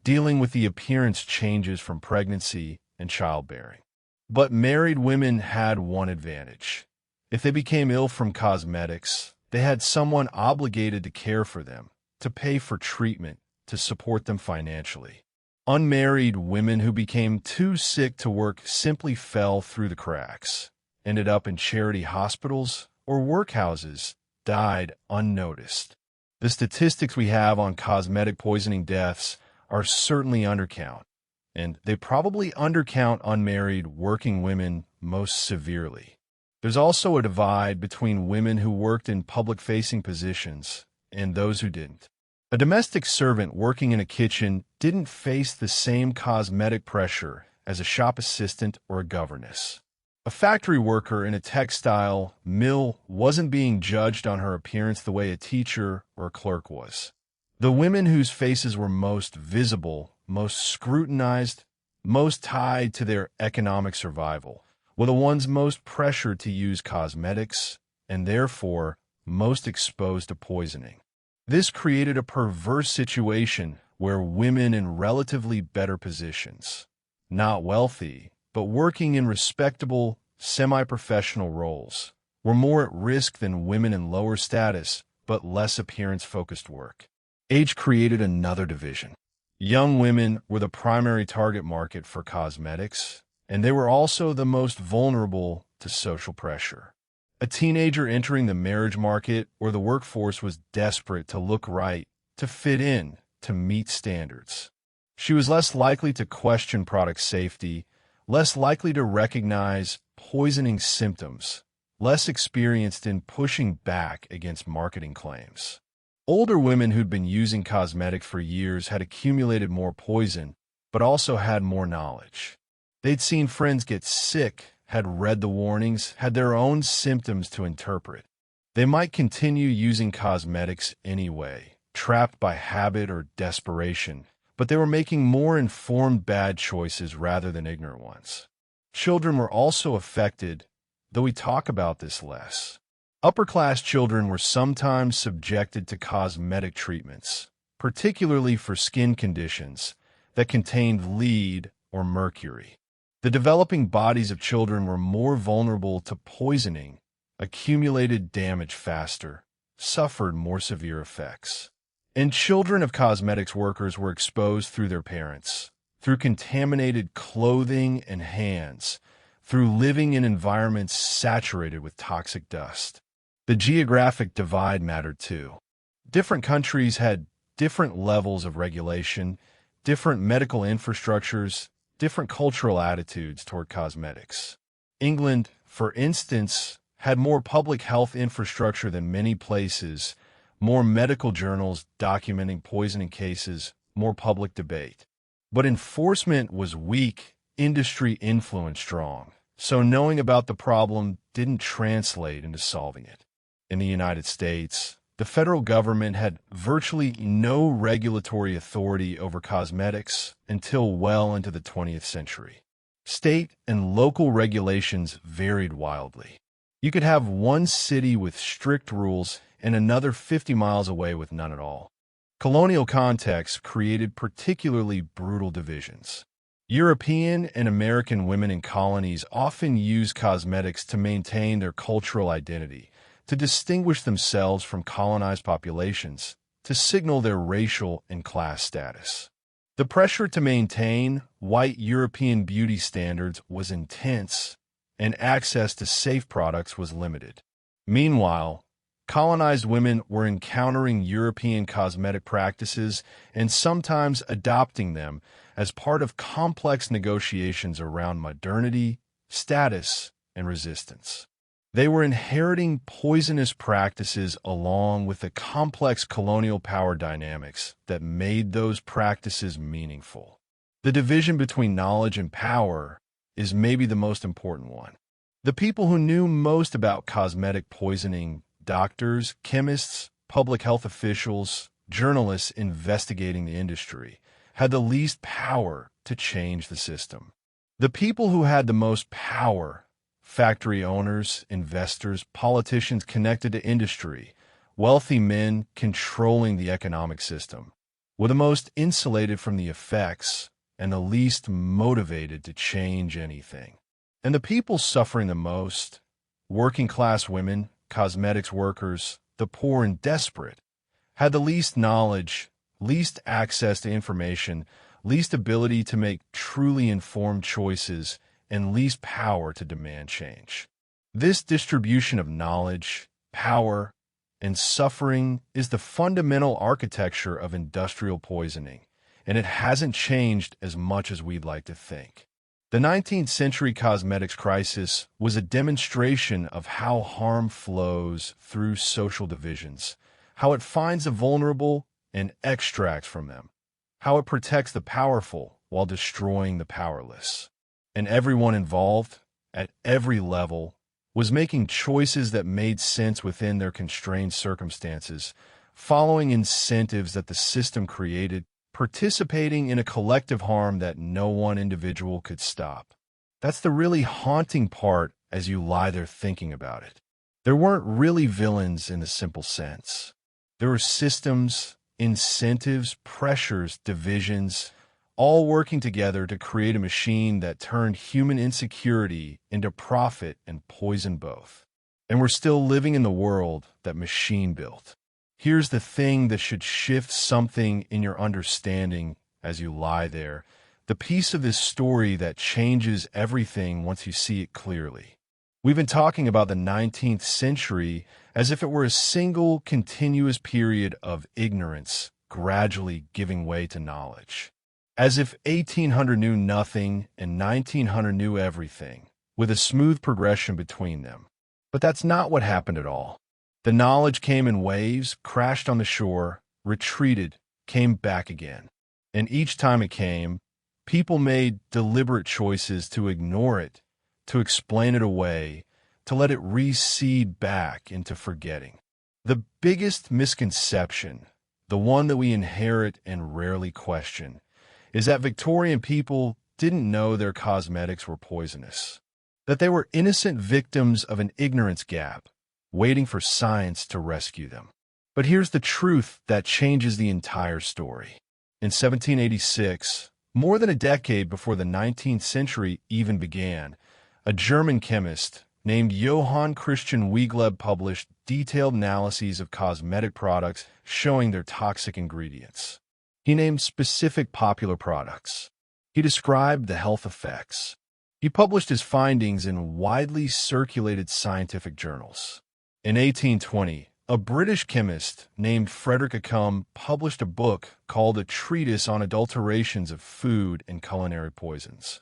dealing with the appearance changes from pregnancy and childbearing. But married women had one advantage. If they became ill from cosmetics, they had someone obligated to care for them, to pay for treatment, to support them financially. Unmarried women who became too sick to work simply fell through the cracks, ended up in charity hospitals or workhouses, died unnoticed. The statistics we have on cosmetic poisoning deaths are certainly undercount, and they probably undercount unmarried working women most severely. There's also a divide between women who worked in public-facing positions and those who didn't. A domestic servant working in a kitchen didn't face the same cosmetic pressure as a shop assistant or a governess. A factory worker in a textile mill wasn't being judged on her appearance the way a teacher or a clerk was. The women whose faces were most visible, most scrutinized, most tied to their economic survival were the ones most pressured to use cosmetics and therefore most exposed to poisoning. This created a perverse situation where women in relatively better positions, not wealthy, but working in respectable, semi-professional roles, were more at risk than women in lower status but less appearance-focused work. Age created another division. Young women were the primary target market for cosmetics, and they were also the most vulnerable to social pressure. A teenager entering the marriage market or the workforce was desperate to look right, to fit in, to meet standards. She was less likely to question product safety, less likely to recognize poisoning symptoms, less experienced in pushing back against marketing claims. Older women who'd been using cosmetics for years had accumulated more poison, but also had more knowledge. They'd seen friends get sick, had read the warnings, had their own symptoms to interpret. They might continue using cosmetics anyway, trapped by habit or desperation, but they were making more informed bad choices rather than ignorant ones. Children were also affected, though we talk about this less. Upper-class children were sometimes subjected to cosmetic treatments, particularly for skin conditions that contained lead or mercury. The developing bodies of children were more vulnerable to poisoning, accumulated damage faster, suffered more severe effects. And children of cosmetics workers were exposed through their parents, through contaminated clothing and hands, through living in environments saturated with toxic dust. The geographic divide mattered too. Different countries had different levels of regulation, different medical infrastructures, different cultural attitudes toward cosmetics. England, for instance, had more public health infrastructure than many places, more medical journals documenting poisoning cases, more public debate. But enforcement was weak, industry influence strong, so knowing about the problem didn't translate into solving it. In the United States, the federal government had virtually no regulatory authority over cosmetics until well into the 20th century. State and local regulations varied wildly. You could have one city with strict rules and another 50 miles away with none at all. Colonial contexts created particularly brutal divisions. European and American women in colonies often used cosmetics to maintain their cultural identity, to distinguish themselves from colonized populations, to signal their racial and class status. The pressure to maintain white European beauty standards was intense, and access to safe products was limited. Meanwhile, colonized women were encountering European cosmetic practices and sometimes adopting them as part of complex negotiations around modernity, status, and resistance. They were inheriting poisonous practices along with the complex colonial power dynamics that made those practices meaningful. The division between knowledge and power is maybe the most important one. The people who knew most about cosmetic poisoning, doctors, chemists, public health officials, journalists investigating the industry, had the least power to change the system. The people who had the most power, factory owners, investors, politicians connected to industry, wealthy men controlling the economic system, were the most insulated from the effects and the least motivated to change anything. And the people suffering the most, working-class women, cosmetics workers, the poor and desperate, had the least knowledge, least access to information, least ability to make truly informed choices, and least power to demand change. This distribution of knowledge, power, and suffering is the fundamental architecture of industrial poisoning, and it hasn't changed as much as we'd like to think. The 19th century cosmetics crisis was a demonstration of how harm flows through social divisions, how it finds the vulnerable and extracts from them, how it protects the powerful while destroying the powerless. And everyone involved, at every level, was making choices that made sense within their constrained circumstances, following incentives that the system created, participating in a collective harm that no one individual could stop. That's the really haunting part as you lie there thinking about it. There weren't really villains in the simple sense. There were systems, incentives, pressures, divisions, all working together to create a machine that turned human insecurity into profit and poisoned both. And we're still living in the world that machine built. Here's the thing that should shift something in your understanding as you lie there, the piece of this story that changes everything once you see it clearly. We've been talking about the 19th century as if it were a single continuous period of ignorance gradually giving way to knowledge. As if 1800 knew nothing and 1900 knew everything, with a smooth progression between them. But that's not what happened at all. The knowledge came in waves, crashed on the shore, retreated, came back again. And each time it came, people made deliberate choices to ignore it, to explain it away, to let it recede back into forgetting. The biggest misconception, the one that we inherit and rarely question, is that Victorian people didn't know their cosmetics were poisonous, that they were innocent victims of an ignorance gap, waiting for science to rescue them. But here's the truth that changes the entire story. In 1786, more than a decade before the 19th century even began, a German chemist named Johann Christian Wegeleb published detailed analyses of cosmetic products showing their toxic ingredients. He named specific popular products. He described the health effects. He published his findings in widely circulated scientific journals. In 1820, a British chemist named Frederick Acomb published a book called A Treatise on Adulterations of Food and Culinary Poisons.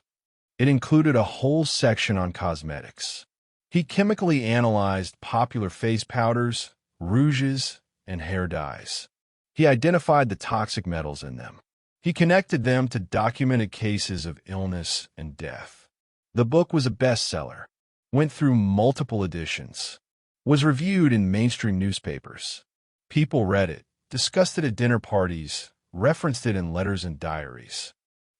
It included a whole section on cosmetics. He chemically analyzed popular face powders, rouges, and hair dyes. He identified the toxic metals in them. He connected them to documented cases of illness and death. The book was a bestseller, went through multiple editions, was reviewed in mainstream newspapers. People read it, discussed it at dinner parties, referenced it in letters and diaries.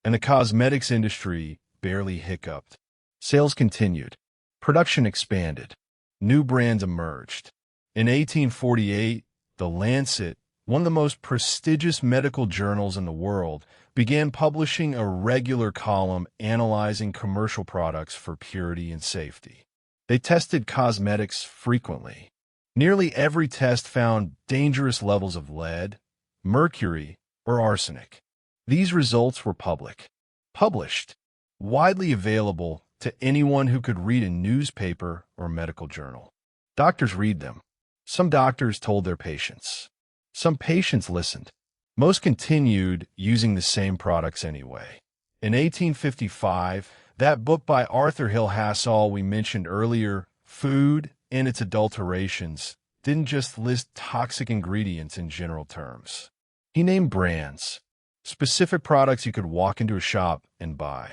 And the cosmetics industry barely hiccuped. Sales continued. Production expanded. New brands emerged. In 1848, The Lancet, one of the most prestigious medical journals in the world, began publishing a regular column analyzing commercial products for purity and safety. They tested cosmetics frequently. Nearly every test found dangerous levels of lead, mercury, or arsenic. These results were published, widely available to anyone who could read a newspaper or medical journal. Doctors read them. Some doctors told their patients. Some patients listened. Most continued using the same products anyway. In 1855, that book by Arthur Hill Hassall we mentioned earlier, Food and Its Adulterations, didn't just list toxic ingredients in general terms. He named brands, specific products you could walk into a shop and buy.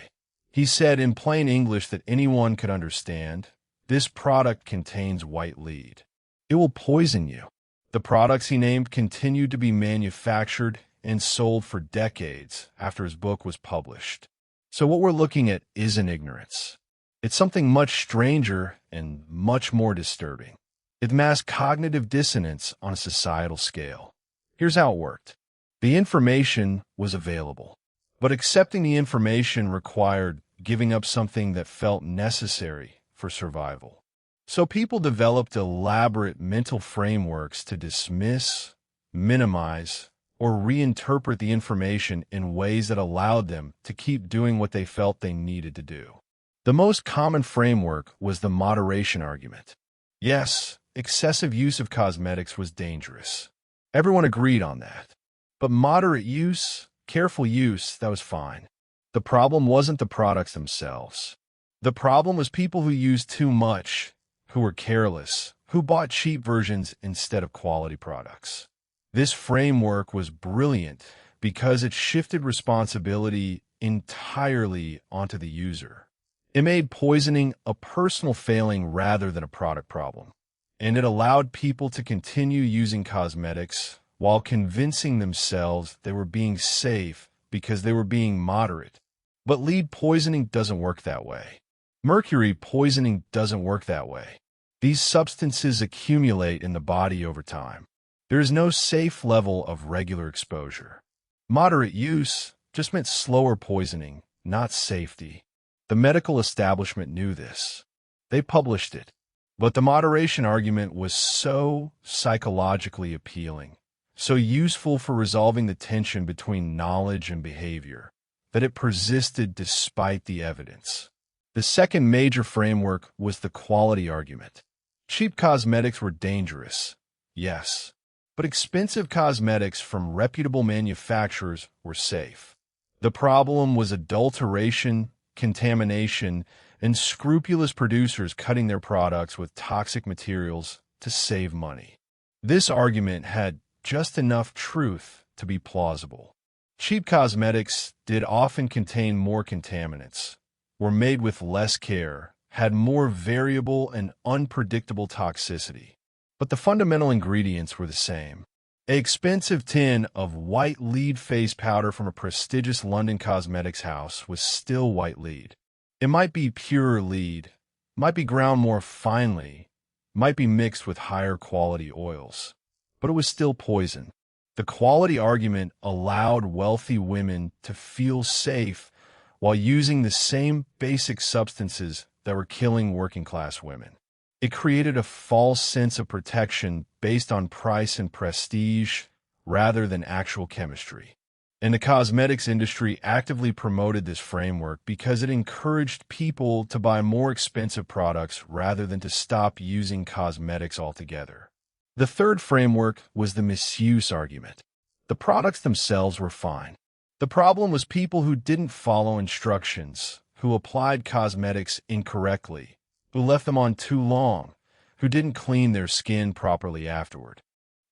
He said in plain English that anyone could understand, this product contains white lead. It will poison you. The products he named continued to be manufactured and sold for decades after his book was published. So what we're looking at isn't ignorance. It's something much stranger and much more disturbing. It masked cognitive dissonance on a societal scale. Here's how it worked. The information was available, but accepting the information required giving up something that felt necessary for survival. So people developed elaborate mental frameworks to dismiss, minimize, or reinterpret the information in ways that allowed them to keep doing what they felt they needed to do. The most common framework was the moderation argument. Yes, excessive use of cosmetics was dangerous. Everyone agreed on that. But moderate use, careful use, that was fine. The problem wasn't the products themselves. The problem was people who used too much, who were careless, who bought cheap versions instead of quality products. This framework was brilliant because it shifted responsibility entirely onto the user. It made poisoning a personal failing rather than a product problem. And it allowed people to continue using cosmetics while convincing themselves they were being safe because they were being moderate. But lead poisoning doesn't work that way. Mercury poisoning doesn't work that way. These substances accumulate in the body over time. There is no safe level of regular exposure. Moderate use just meant slower poisoning, not safety. The medical establishment knew this. They published it. But the moderation argument was so psychologically appealing, so useful for resolving the tension between knowledge and behavior, that it persisted despite the evidence. The second major framework was the quality argument. Cheap cosmetics were dangerous, yes, but expensive cosmetics from reputable manufacturers were safe. The problem was adulteration, contamination, and scrupulous producers cutting their products with toxic materials to save money. This argument had just enough truth to be plausible. Cheap cosmetics did often contain more contaminants, were made with less care, had more variable and unpredictable toxicity. But the fundamental ingredients were the same. An expensive tin of white lead face powder from a prestigious London cosmetics house was still white lead. It might be pure lead, might be ground more finely, might be mixed with higher quality oils, but it was still poison. The quality argument allowed wealthy women to feel safe while using the same basic substances that were killing working-class women. It created a false sense of protection based on price and prestige rather than actual chemistry. And the cosmetics industry actively promoted this framework because it encouraged people to buy more expensive products rather than to stop using cosmetics altogether. The third framework was the misuse argument. The products themselves were fine. The problem was people who didn't follow instructions, who applied cosmetics incorrectly, who left them on too long, who didn't clean their skin properly afterward.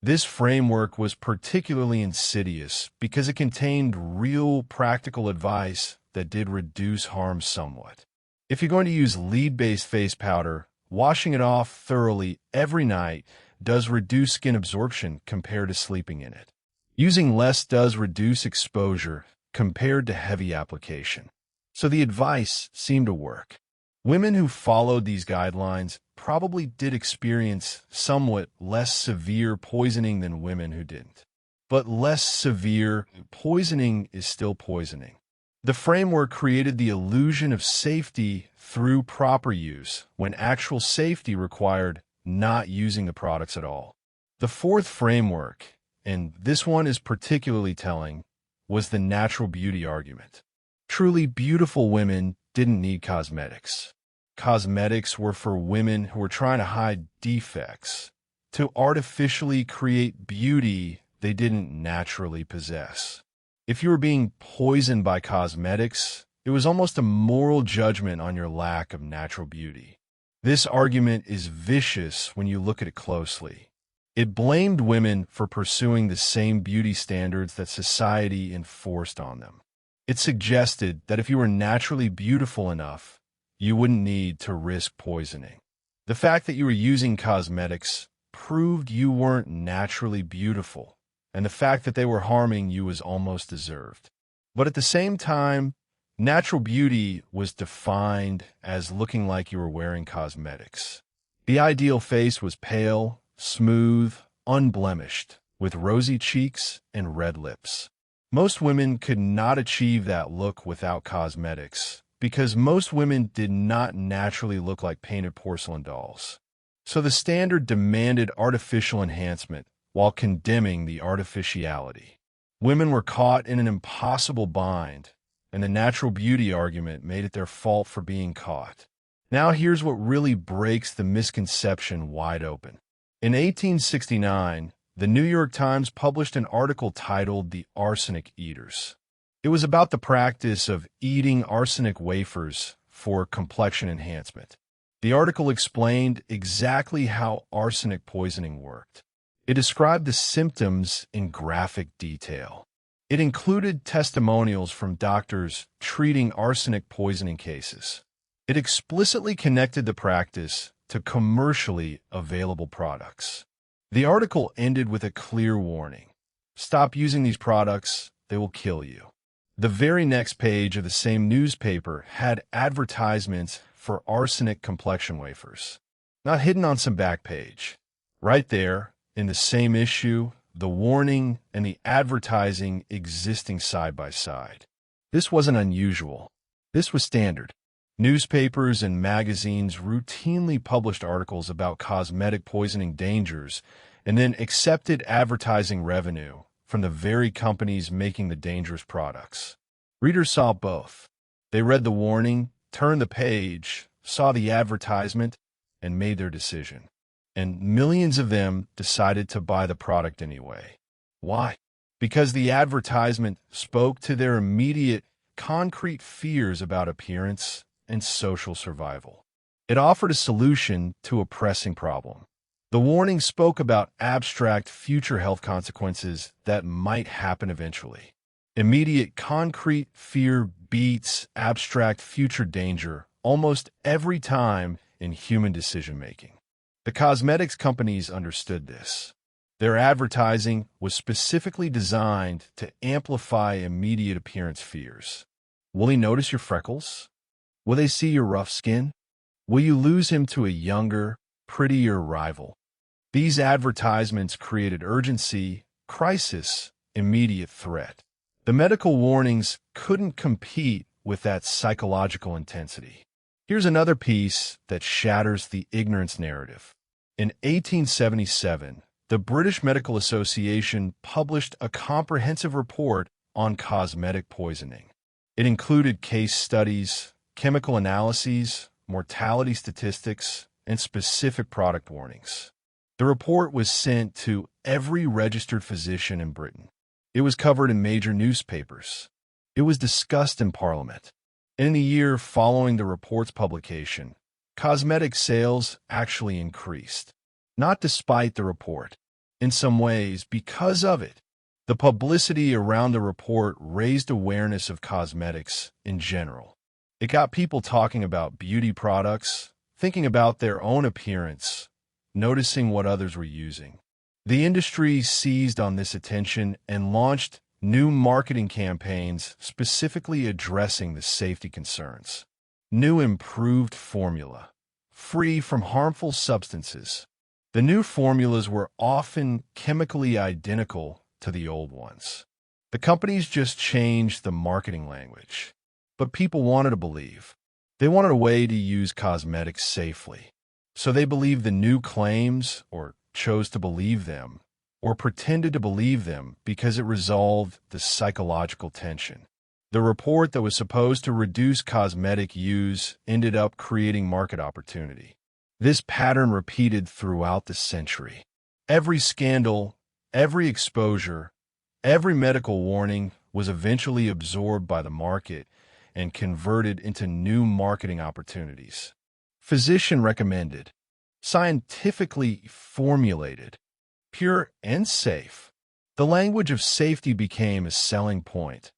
This framework was particularly insidious because it contained real practical advice that did reduce harm somewhat. If you're going to use lead-based face powder, washing it off thoroughly every night does reduce skin absorption compared to sleeping in it. Using less does reduce exposure compared to heavy application. So the advice seemed to work. Women who followed these guidelines probably did experience somewhat less severe poisoning than women who didn't. But less severe poisoning is still poisoning. The framework created the illusion of safety through proper use, when actual safety required not using the products at all. The fourth framework, and this one is particularly telling, was the natural beauty argument. Truly beautiful women didn't need cosmetics. Cosmetics were for women who were trying to hide defects, to artificially create beauty they didn't naturally possess. If you were being poisoned by cosmetics, it was almost a moral judgment on your lack of natural beauty. This argument is vicious when you look at it closely. It blamed women for pursuing the same beauty standards that society enforced on them. It suggested that if you were naturally beautiful enough, you wouldn't need to risk poisoning. The fact that you were using cosmetics proved you weren't naturally beautiful, and the fact that they were harming you was almost deserved. But at the same time, natural beauty was defined as looking like you were wearing cosmetics. The ideal face was pale, smooth, unblemished, with rosy cheeks and red lips. Most women could not achieve that look without cosmetics, because most women did not naturally look like painted porcelain dolls. So the standard demanded artificial enhancement while condemning the artificiality. Women were caught in an impossible bind, and the natural beauty argument made it their fault for being caught. Now here's what really breaks the misconception wide open. In 1869, the New York Times published an article titled "The Arsenic Eaters." It was about the practice of eating arsenic wafers for complexion enhancement. The article explained exactly how arsenic poisoning worked. It described the symptoms in graphic detail. It included testimonials from doctors treating arsenic poisoning cases. It explicitly connected the practice to commercially available products. The article ended with a clear warning. Stop using these products, they will kill you. The very next page of the same newspaper had advertisements for arsenic complexion wafers. Not hidden on some back page. Right there, in the same issue, the warning and the advertising existing side by side. This wasn't unusual. This was standard. Newspapers and magazines routinely published articles about cosmetic poisoning dangers and then accepted advertising revenue from the very companies making the dangerous products. Readers saw both. They read the warning, turned the page, saw the advertisement, and made their decision. And millions of them decided to buy the product anyway. Why? Because the advertisement spoke to their immediate, concrete fears about appearance and social survival. It offered a solution to a pressing problem. The warning spoke about abstract future health consequences that might happen eventually. Immediate concrete fear beats abstract future danger almost every time in human decision-making. The cosmetics companies understood this. Their advertising was specifically designed to amplify immediate appearance fears. Will he notice your freckles? Will they see your rough skin? Will you lose him to a younger, prettier rival? These advertisements created urgency, crisis, immediate threat. The medical warnings couldn't compete with that psychological intensity. Here's another piece that shatters the ignorance narrative. In 1877, the British Medical Association published a comprehensive report on cosmetic poisoning. It included case studies, chemical analyses, mortality statistics, and specific product warnings. The report was sent to every registered physician in Britain. It was covered in major newspapers. It was discussed in Parliament. And in the year following the report's publication, cosmetic sales actually increased. Not despite the report. In some ways, because of it. The publicity around the report raised awareness of cosmetics in general. It got people talking about beauty products, thinking about their own appearance, noticing what others were using. The industry seized on this attention and launched new marketing campaigns specifically addressing the safety concerns. New improved formula, free from harmful substances. The new formulas were often chemically identical to the old ones. The companies just changed the marketing language. But people wanted to believe. They wanted a way to use cosmetics safely. So they believed the new claims, or chose to believe them, or pretended to believe them because it resolved the psychological tension. The report that was supposed to reduce cosmetic use ended up creating market opportunity. This pattern repeated throughout the century. Every scandal, every exposure, every medical warning was eventually absorbed by the market and converted into new marketing opportunities. Physician recommended, scientifically formulated, pure and safe. The language of safety became a selling point,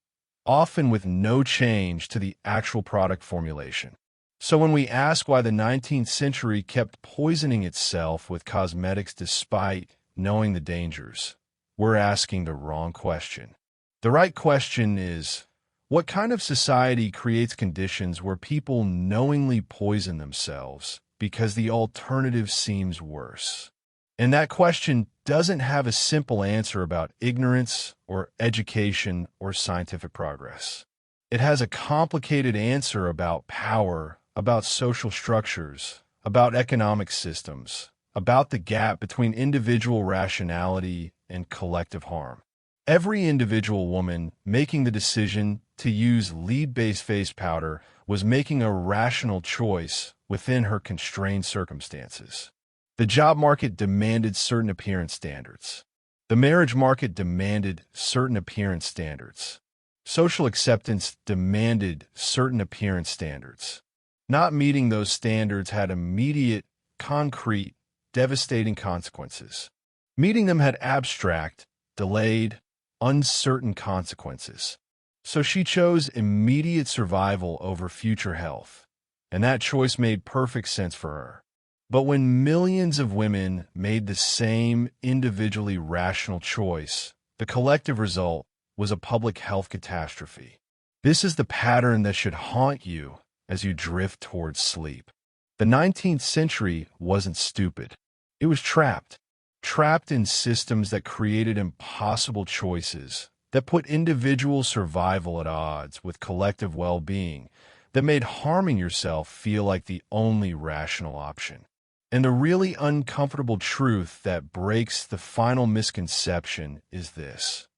often with no change to the actual product formulation. So when we ask why the 19th century kept poisoning itself with cosmetics despite knowing the dangers, we're asking the wrong question. The right question is, what kind of society creates conditions where people knowingly poison themselves because the alternative seems worse? And that question doesn't have a simple answer about ignorance or education or scientific progress. It has a complicated answer about power, about social structures, about economic systems, about the gap between individual rationality and collective harm. Every individual woman making the decision to use lead-based face powder was making a rational choice within her constrained circumstances. The job market demanded certain appearance standards. The marriage market demanded certain appearance standards. Social acceptance demanded certain appearance standards. Not meeting those standards had immediate, concrete, devastating consequences. Meeting them had abstract, delayed, uncertain consequences. So she chose immediate survival over future health, and that choice made perfect sense for her. But when millions of women made the same individually rational choice, the collective result was a public health catastrophe. This is the pattern that should haunt you as you drift towards sleep. The 19th century wasn't stupid. It was trapped in systems that created impossible choices, that put individual survival at odds with collective well-being, that made harming yourself feel like the only rational option. And the really uncomfortable truth that breaks the final misconception is this: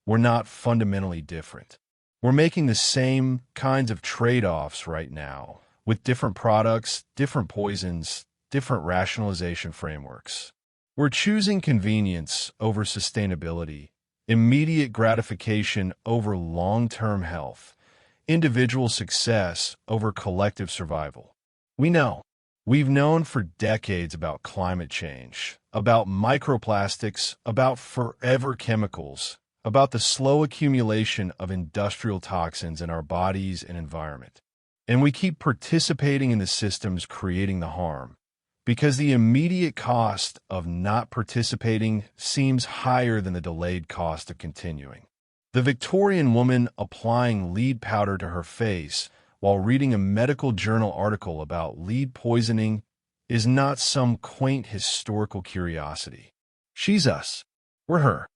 we're not fundamentally different. We're making the same kinds of trade-offs right now, with different products, different poisons, different rationalization frameworks. We're choosing convenience over sustainability, immediate gratification over long-term health, individual success over collective survival. We've known for decades about climate change, about microplastics, about forever chemicals, about the slow accumulation of industrial toxins in our bodies and environment. And we keep participating in the systems creating the harm, because the immediate cost of not participating seems higher than the delayed cost of continuing. The Victorian woman applying lead powder to her face while reading a medical journal article about lead poisoning is not some quaint historical curiosity. She's us. We're her,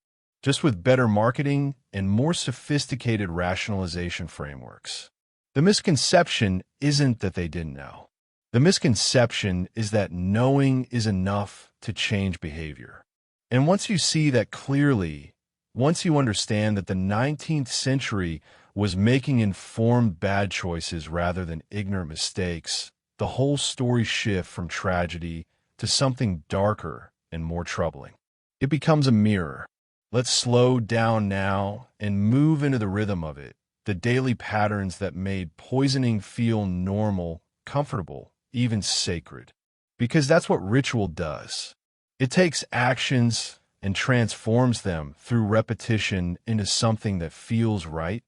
just with better marketing and more sophisticated rationalization frameworks. The misconception isn't that they didn't know. The misconception is that knowing is enough to change behavior. And once you see that clearly, once you understand that the 19th century was making informed bad choices rather than ignorant mistakes, the whole story shifts from tragedy to something darker and more troubling. It becomes a mirror. Let's slow down now and move into the rhythm of it, the daily patterns that made poisoning feel normal, comfortable, even sacred. Because that's what ritual does. It takes actions and transforms them through repetition into something that feels right,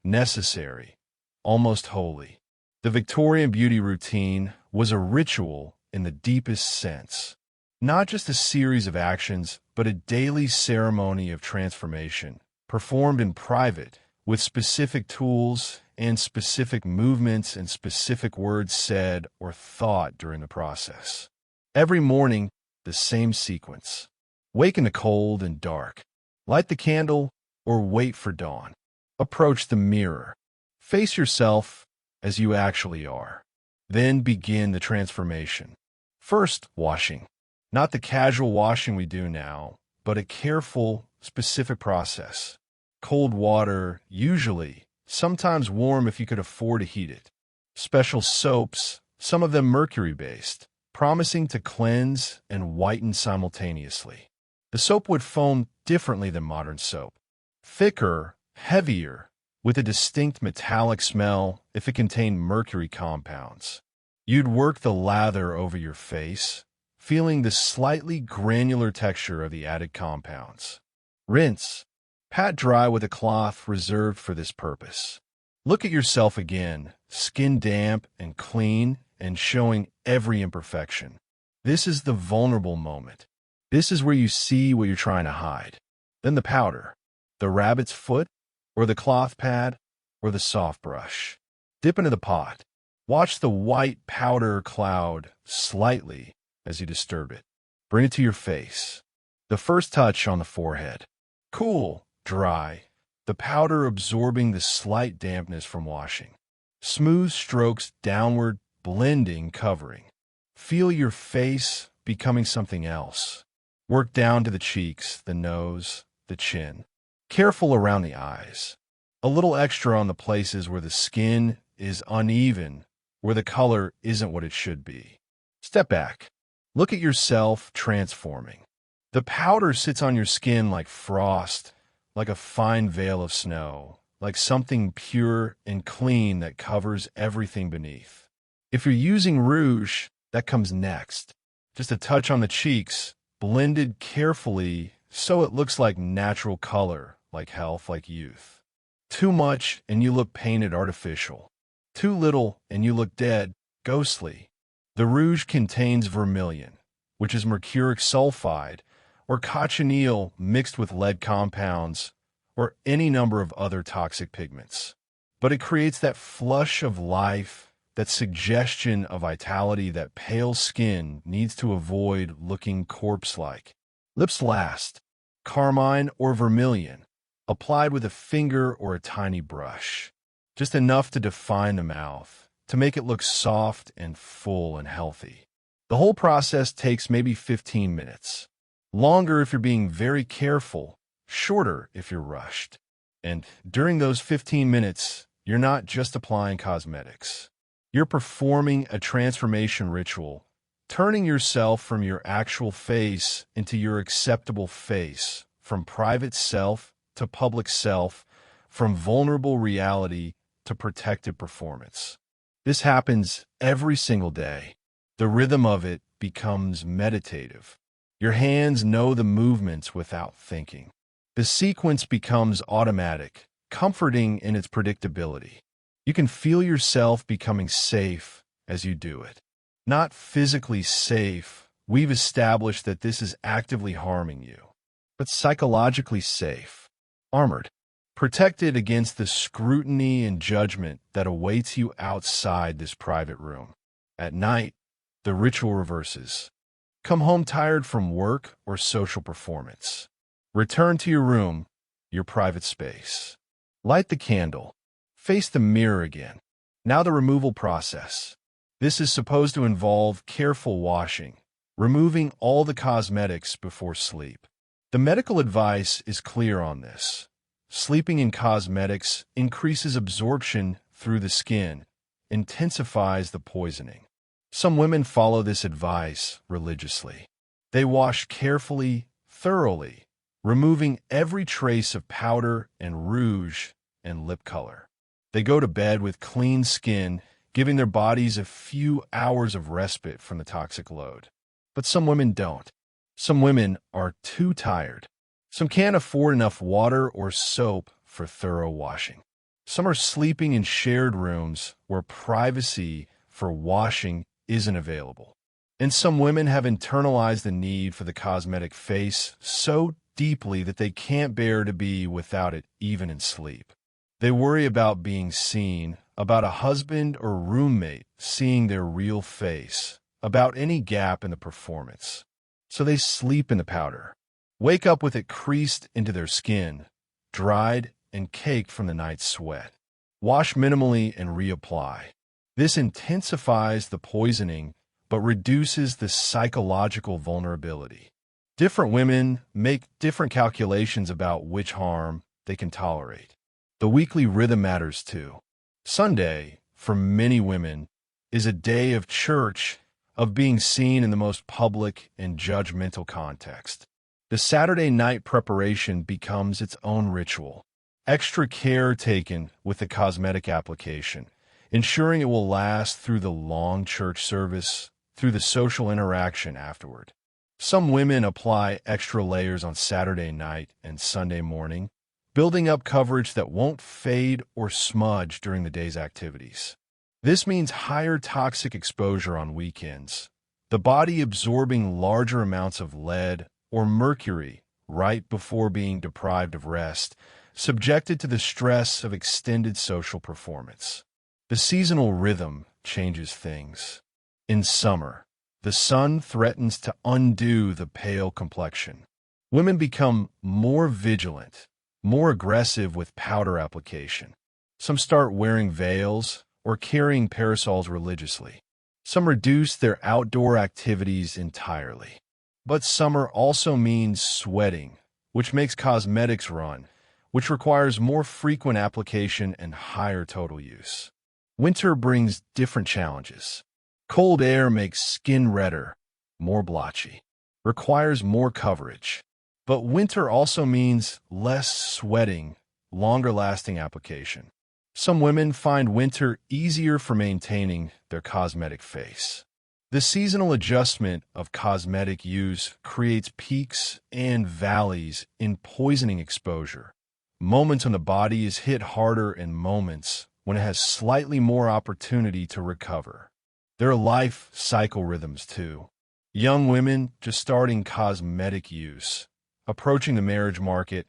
necessary, almost holy. The Victorian beauty routine was a ritual in the deepest sense. Not just a series of actions, but a daily ceremony of transformation, performed in private, with specific tools and specific movements and specific words said or thought during the process. Every morning, the same sequence. Wake in the cold and dark. Light the candle or wait for dawn. Approach the mirror. Face yourself as you actually are. Then begin the transformation. First, washing. Not the casual washing we do now, but a careful, specific process. Cold water, usually, sometimes warm if you could afford to heat it. Special soaps, some of them mercury-based, promising to cleanse and whiten simultaneously. The soap would foam differently than modern soap. Thicker, heavier, with a distinct metallic smell if it contained mercury compounds. You'd work the lather over your face, feeling the slightly granular texture of the added compounds. Rinse. Pat dry with a cloth reserved for this purpose. Look at yourself again, skin damp and clean and showing every imperfection. This is the vulnerable moment. This is where you see what you're trying to hide. Then the powder, the rabbit's foot, or the cloth pad, or the soft brush. Dip into the pot. Watch the white powder cloud slightly as you disturb it. Bring it to your face. The first touch on the forehead. Cool, dry, the powder absorbing the slight dampness from washing. Smooth strokes downward, blending, covering. Feel your face becoming something else. Work down to the cheeks, the nose, the chin. Careful around the eyes. A little extra on the places where the skin is uneven, where the color isn't what it should be. Step back. Look at yourself transforming. The powder sits on your skin like frost, like a fine veil of snow, like something pure and clean that covers everything beneath. If you're using rouge, that comes next. Just a touch on the cheeks, blended carefully so it looks like natural color, like health, like youth. Too much and you look painted artificial. Too little and you look dead, ghostly. The rouge contains vermilion, which is mercuric sulfide, or cochineal mixed with lead compounds, or any number of other toxic pigments. But it creates that flush of life, that suggestion of vitality that pale skin needs to avoid looking corpse-like. Lips last. Carmine or vermilion, applied with a finger or a tiny brush. Just enough to define the mouth, to make it look soft and full and healthy. The whole process takes maybe 15 minutes. Longer if you're being very careful, shorter if you're rushed. And during those 15 minutes, you're not just applying cosmetics. You're performing a transformation ritual, turning yourself from your actual face into your acceptable face, from private self to public self, from vulnerable reality to protected performance. This happens every single day. The rhythm of it becomes meditative. Your hands know the movements without thinking. The sequence becomes automatic, comforting in its predictability. You can feel yourself becoming safe as you do it. Not physically safe. We've established that this is actively harming you, but psychologically safe, armored, protected against the scrutiny and judgment that awaits you outside this private room. At night, the ritual reverses. Come home tired from work or social performance. Return to your room, your private space. Light the candle. Face the mirror again. Now the removal process. This is supposed to involve careful washing, removing all the cosmetics before sleep. The medical advice is clear on this. Sleeping in cosmetics increases absorption through the skin, intensifies the poisoning. Some women follow this advice religiously. They wash carefully, thoroughly, removing every trace of powder and rouge and lip color. They go to bed with clean skin, giving their bodies a few hours of respite from the toxic load. But some women don't. Some women are too tired. Some can't afford enough water or soap for thorough washing. Some are sleeping in shared rooms where privacy for washing isn't available. And some women have internalized the need for the cosmetic face so deeply that they can't bear to be without it even in sleep. They worry about being seen, about a husband or roommate seeing their real face, about any gap in the performance. So they sleep in the powder, wake up with it creased into their skin, dried and caked from the night's sweat. Wash minimally and reapply. This intensifies the poisoning but reduces the psychological vulnerability. Different women make different calculations about which harm they can tolerate. The weekly rhythm matters too. Sunday, for many women, is a day of church, of being seen in the most public and judgmental context. The Saturday night preparation becomes its own ritual. Extra care taken with the cosmetic application, ensuring it will last through the long church service, through the social interaction afterward. Some women apply extra layers on Saturday night and Sunday morning, building up coverage that won't fade or smudge during the day's activities. This means higher toxic exposure on weekends, the body absorbing larger amounts of lead or mercury right before being deprived of rest, subjected to the stress of extended social performance. The seasonal rhythm changes things. In summer, the sun threatens to undo the pale complexion. Women become more vigilant, more aggressive with powder application. Some start wearing veils or carrying parasols religiously. Some reduce their outdoor activities entirely. But summer also means sweating, which makes cosmetics run, which requires more frequent application and higher total use. Winter brings different challenges. Cold air makes skin redder, more blotchy, requires more coverage. But winter also means less sweating, longer-lasting application. Some women find winter easier for maintaining their cosmetic face. The seasonal adjustment of cosmetic use creates peaks and valleys in poisoning exposure. Moments when the body is hit harder and moments when it has slightly more opportunity to recover. There are life cycle rhythms too. Young women just starting cosmetic use, approaching the marriage market,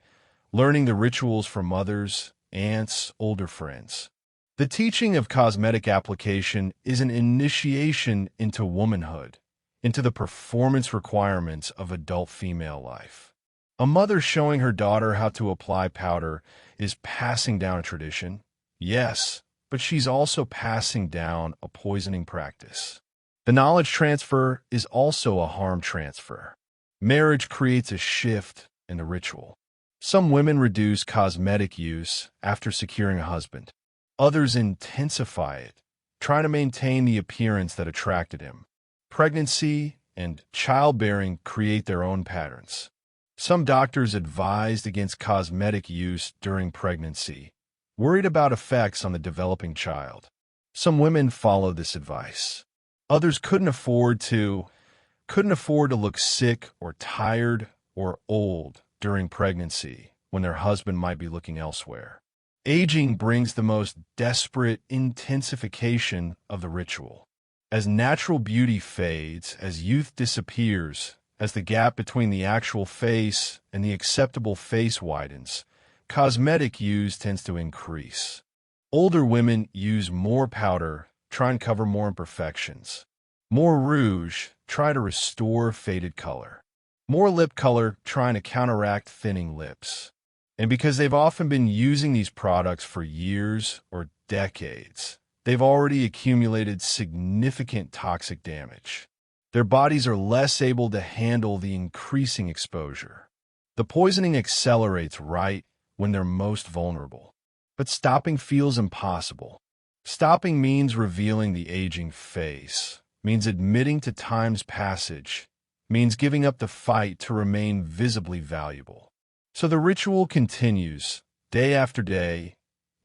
learning the rituals from mothers, aunts, older friends. The teaching of cosmetic application is an initiation into womanhood, into the performance requirements of adult female life. A mother showing her daughter how to apply powder is passing down a tradition, yes, but she's also passing down a poisoning practice. The knowledge transfer is also a harm transfer. Marriage creates a shift in the ritual. Some women reduce cosmetic use after securing a husband. Others intensify it, trying to maintain the appearance that attracted him. Pregnancy and childbearing create their own patterns. Some doctors advised against cosmetic use during pregnancy, worried about effects on the developing child. Some women follow this advice. Others couldn't afford to look sick or tired or old during pregnancy when their husband might be looking elsewhere. Aging brings the most desperate intensification of the ritual. As natural beauty fades, as youth disappears, as the gap between the actual face and the acceptable face widens, cosmetic use tends to increase. Older women use more powder, try and cover more imperfections. More rouge, try to restore faded color. More lip color, trying to counteract thinning lips. And because they've often been using these products for years or decades, they've already accumulated significant toxic damage. Their bodies are less able to handle the increasing exposure. The poisoning accelerates right when they're most vulnerable. But stopping feels impossible. Stopping means revealing the aging face, means admitting to time's passage, means giving up the fight to remain visibly valuable. So the ritual continues, day after day,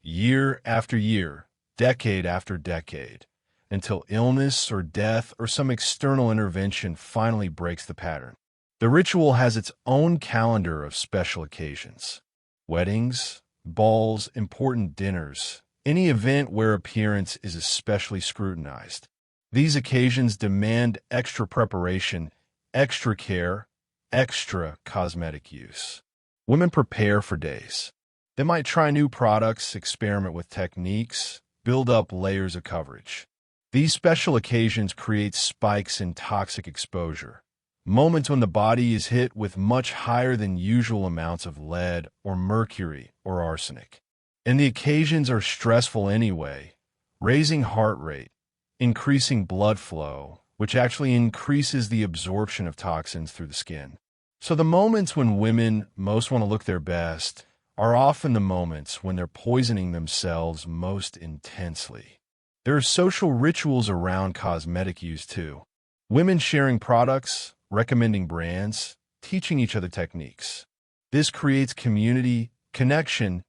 year after year, decade after decade, until illness or death or some external intervention finally breaks the pattern. The ritual has its own calendar of special occasions. Weddings, balls, important dinners, any event where appearance is especially scrutinized. These occasions demand extra preparation, extra care, extra cosmetic use. Women prepare for days. They might try new products, experiment with techniques, build up layers of coverage. These special occasions create spikes in toxic exposure, moments when the body is hit with much higher than usual amounts of lead or mercury or arsenic. And the occasions are stressful anyway, raising heart rate, increasing blood flow, which actually increases the absorption of toxins through the skin. So the moments when women most want to look their best are often the moments when they're poisoning themselves most intensely. There are social rituals around cosmetic use too. Women sharing products, recommending brands, teaching each other techniques. This creates community, connection,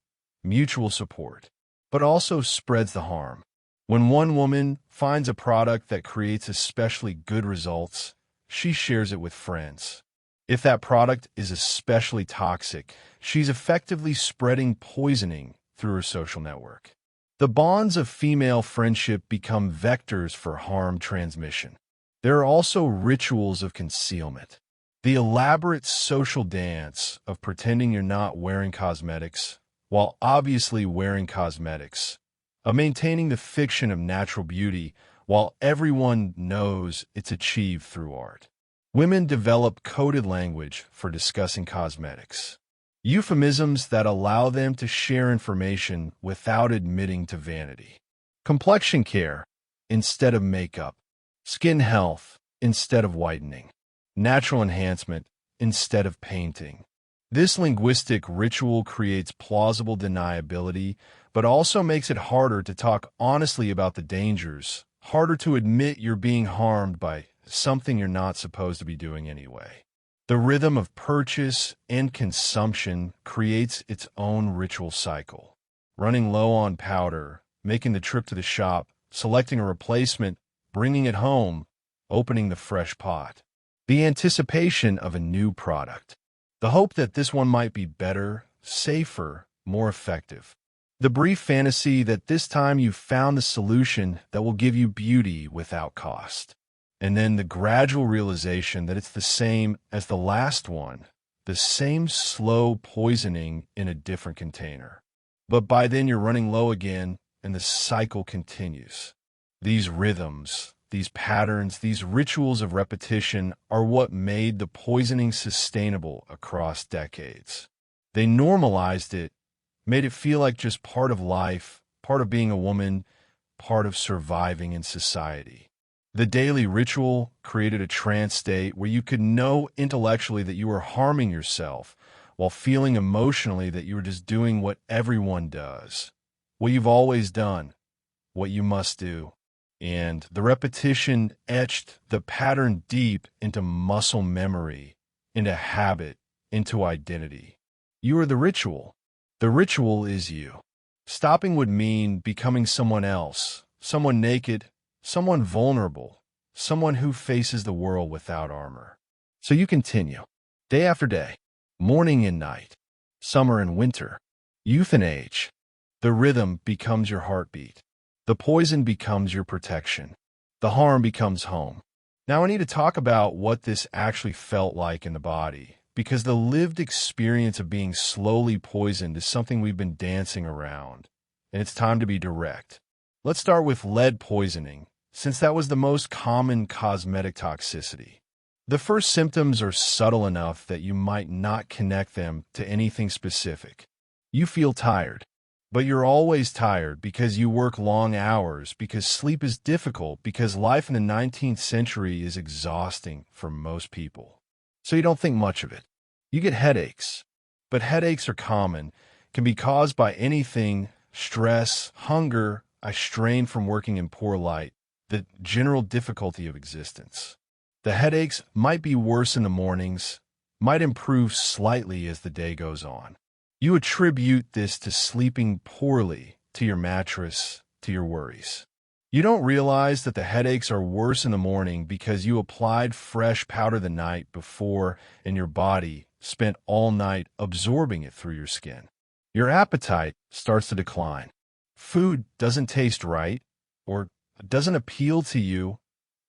mutual support, but also spreads the harm. When one woman finds a product that creates especially good results, she shares it with friends. If that product is especially toxic, she's effectively spreading poisoning through her social network. The bonds of female friendship become vectors for harm transmission. There are also rituals of concealment. The elaborate social dance of pretending you're not wearing cosmetics, while obviously wearing cosmetics, of maintaining the fiction of natural beauty while everyone knows it's achieved through art. Women develop coded language for discussing cosmetics, euphemisms that allow them to share information without admitting to vanity. Complexion care instead of makeup, skin health instead of whitening, natural enhancement instead of painting. This linguistic ritual creates plausible deniability, but also makes it harder to talk honestly about the dangers, harder to admit you're being harmed by something you're not supposed to be doing anyway. The rhythm of purchase and consumption creates its own ritual cycle. Running low on powder, making the trip to the shop, selecting a replacement, bringing it home, opening the fresh pot. The anticipation of a new product. The hope that this one might be better, safer, more effective. The brief fantasy that this time you've found the solution that will give you beauty without cost. And then the gradual realization that it's the same as the last one, the same slow poisoning in a different container. But by then you're running low again, and the cycle continues. These rhythms, these patterns, these rituals of repetition are what made the poisoning sustainable across decades. They normalized it, made it feel like just part of life, part of being a woman, part of surviving in society. The daily ritual created a trance state where you could know intellectually that you were harming yourself while feeling emotionally that you were just doing what everyone does, what you've always done, what you must do. And the repetition etched the pattern deep into muscle memory, into habit, into identity. You are the ritual. The ritual is you. Stopping would mean becoming someone else, someone naked, someone vulnerable, someone who faces the world without armor. So you continue, day after day, morning and night, summer and winter, youth and age. The rhythm becomes your heartbeat. The poison becomes your protection. The harm becomes home. Now I need to talk about what this actually felt like in the body, because the lived experience of being slowly poisoned is something we've been dancing around, and it's time to be direct. Let's start with lead poisoning, since that was the most common cosmetic toxicity. The first symptoms are subtle enough that you might not connect them to anything specific. You feel tired, but you're always tired because you work long hours, because sleep is difficult, because life in the 19th century is exhausting for most people. So you don't think much of it. You get headaches, but headaches are common, can be caused by anything: stress, hunger, a strain from working in poor light, the general difficulty of existence. The headaches might be worse in the mornings, might improve slightly as the day goes on. You attribute this to sleeping poorly, to your mattress, to your worries. You don't realize that the headaches are worse in the morning because you applied fresh powder the night before and your body spent all night absorbing it through your skin. Your appetite starts to decline. Food doesn't taste right, or doesn't appeal to you,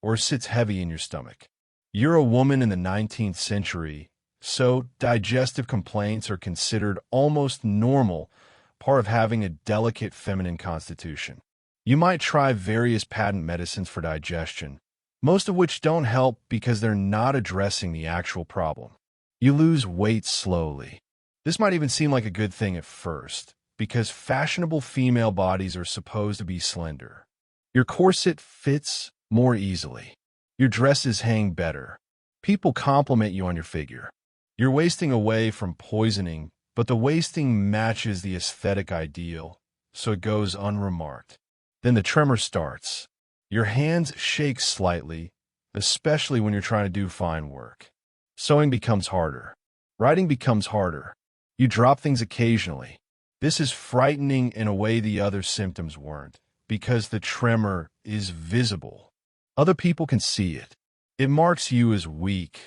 or sits heavy in your stomach. You're a woman in the 19th century, so digestive complaints are considered almost normal, part of having a delicate feminine constitution. You might try various patent medicines for digestion, most of which don't help because they're not addressing the actual problem. You lose weight slowly. This might even seem like a good thing at first, because fashionable female bodies are supposed to be slender. Your corset fits more easily. Your dresses hang better. People compliment you on your figure. You're wasting away from poisoning, but the wasting matches the aesthetic ideal, so it goes unremarked. Then the tremor starts. Your hands shake slightly, especially when you're trying to do fine work. Sewing becomes harder. Writing becomes harder. You drop things occasionally. This is frightening in a way the other symptoms weren't, because the tremor is visible. Other people can see it. It marks you as weak,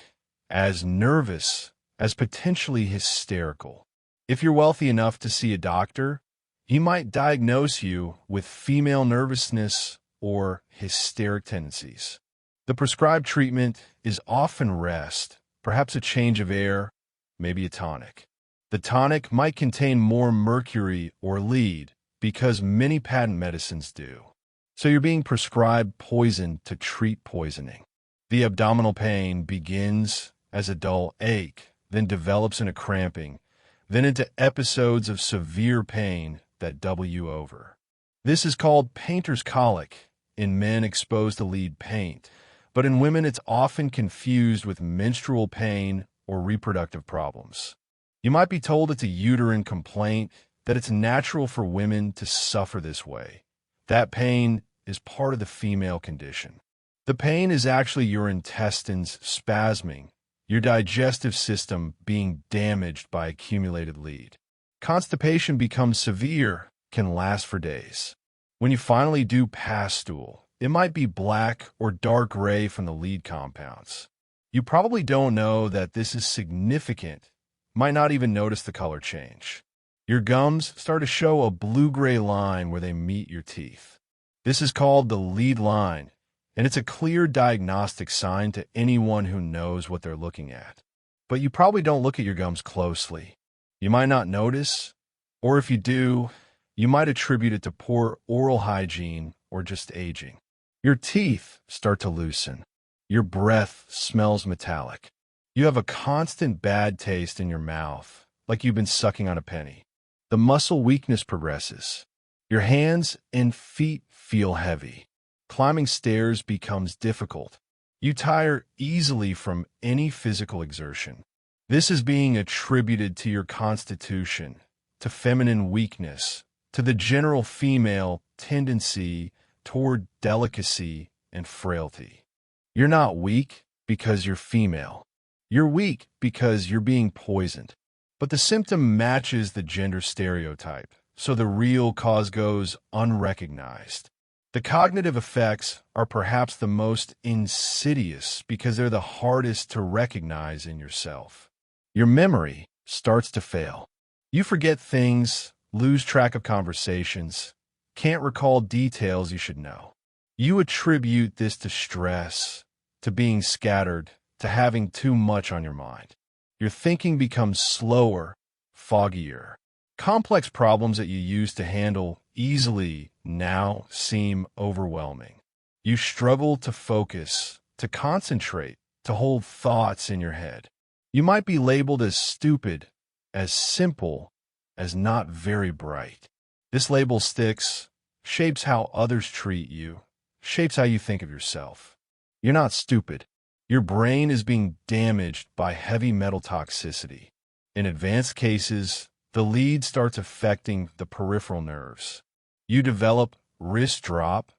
as nervous, as potentially hysterical. If you're wealthy enough to see a doctor, he might diagnose you with female nervousness or hysteric tendencies. The prescribed treatment is often rest, perhaps a change of air, maybe a tonic. The tonic might contain more mercury or lead, because many patent medicines do. So you're being prescribed poison to treat poisoning. The abdominal pain begins as a dull ache, then develops into cramping, then into episodes of severe pain that double you over. This is called painter's colic in men exposed to lead paint, but in women it's often confused with menstrual pain or reproductive problems. You might be told it's a uterine complaint, that it's natural for women to suffer this way. That pain is part of the female condition. The pain is actually your intestines spasming, your digestive system being damaged by accumulated lead. Constipation becomes severe, can last for days. When you finally do pass stool, it might be black or dark gray from the lead compounds. You probably don't know that this is significant, might not even notice the color change. Your gums start to show a blue-gray line where they meet your teeth. This is called the lead line, and it's a clear diagnostic sign to anyone who knows what they're looking at. But you probably don't look at your gums closely. You might not notice, or if you do, you might attribute it to poor oral hygiene or just aging. Your teeth start to loosen. Your breath smells metallic. You have a constant bad taste in your mouth, like you've been sucking on a penny. The muscle weakness progresses. Your hands and feet feel heavy. Climbing stairs becomes difficult. You tire easily from any physical exertion. This is being attributed to your constitution, to feminine weakness, to the general female tendency toward delicacy and frailty. You're not weak because you're female. You're weak because you're being poisoned. But the symptom matches the gender stereotype, so the real cause goes unrecognized. The cognitive effects are perhaps the most insidious because they're the hardest to recognize in yourself. Your memory starts to fail. You forget things, lose track of conversations, can't recall details you should know. You attribute this to stress, to being scattered, to having too much on your mind. Your thinking becomes slower, foggier. Complex problems that you used to handle easily now seem overwhelming. You struggle to focus, to concentrate, to hold thoughts in your head. You might be labeled as stupid, as simple, as not very bright. This label sticks, shapes how others treat you, shapes how you think of yourself. You're not stupid. Your brain is being damaged by heavy metal toxicity. In advanced cases, the lead starts affecting the peripheral nerves. You develop wrist drop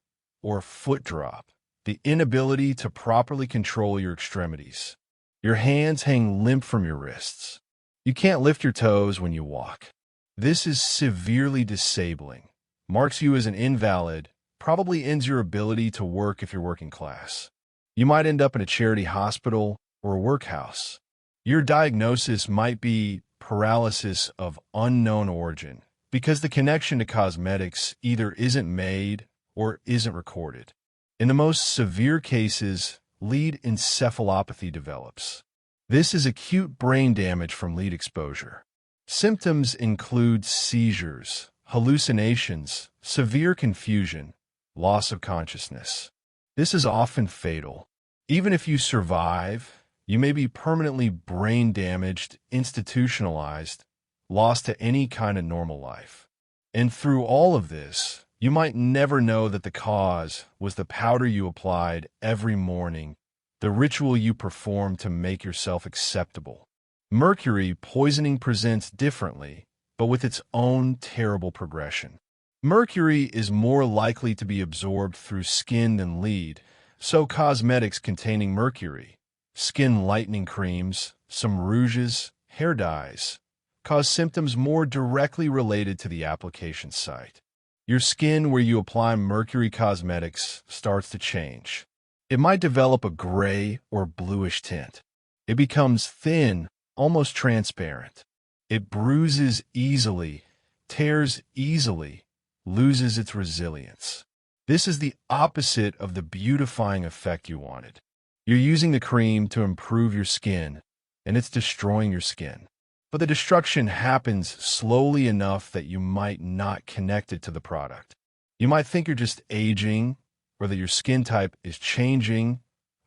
or foot drop, the inability to properly control your extremities. Your hands hang limp from your wrists. You can't lift your toes when you walk. This is severely disabling, marks you as an invalid, probably ends your ability to work if you're working class. You might end up in a charity hospital or a workhouse. Your diagnosis might be paralysis of unknown origin because the connection to cosmetics either isn't made or isn't recorded. In the most severe cases, lead encephalopathy develops. This is acute brain damage from lead exposure. Symptoms include seizures, hallucinations, severe confusion, loss of consciousness. This is often fatal. Even if you survive, you may be permanently brain damaged, institutionalized, lost to any kind of normal life. And through all of this, you might never know that the cause was the powder you applied every morning, the ritual you performed to make yourself acceptable. Mercury poisoning presents differently, but with its own terrible progression. Mercury is more likely to be absorbed through skin than lead, so cosmetics containing mercury, skin lightening creams, some rouges, hair dyes, cause symptoms more directly related to the application site. Your skin where you apply mercury cosmetics starts to change. It might develop a gray or bluish tint. It becomes thin, almost transparent. It bruises easily, tears easily, loses its resilience. This is the opposite of the beautifying effect you wanted. You're using the cream to improve your skin, and it's destroying your skin. But the destruction happens slowly enough that you might not connect it to the product. You might think you're just aging, or that your skin type is changing,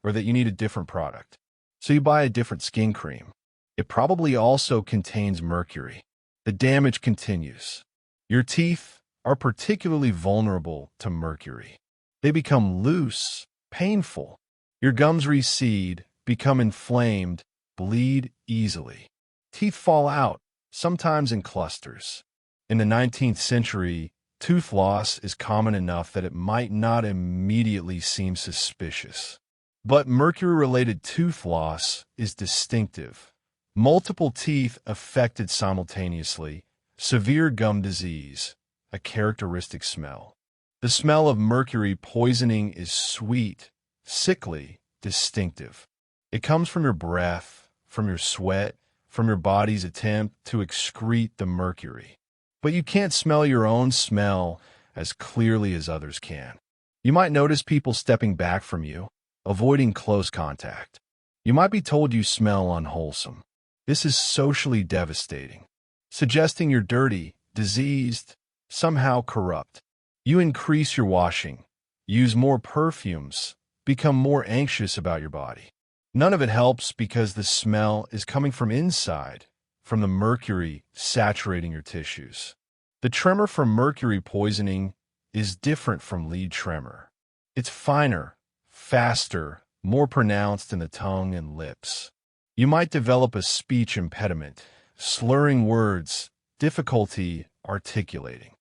or that you need a different product. So you buy a different skin cream. It probably also contains mercury. The damage continues. Your teeth are particularly vulnerable to mercury. They become loose, painful. Your gums recede, become inflamed, bleed easily. Teeth fall out, sometimes in clusters. In the 19th century, tooth loss is common enough that it might not immediately seem suspicious. But mercury-related tooth loss is distinctive. Multiple teeth affected simultaneously, severe gum disease, a characteristic smell. The smell of mercury poisoning is sweet, sickly, distinctive. It comes from your breath, from your sweat, from your body's attempt to excrete the mercury. But you can't smell your own smell as clearly as others can. You might notice people stepping back from you, avoiding close contact. You might be told you smell unwholesome. This is socially devastating, suggesting you're dirty, diseased, somehow corrupt. You increase your washing, use more perfumes, become more anxious about your body. None of it helps because the smell is coming from inside, from the mercury saturating your tissues. The tremor from mercury poisoning is different from lead tremor. It's finer, faster, more pronounced in the tongue and lips. You might develop a speech impediment, slurring words, difficulty articulating.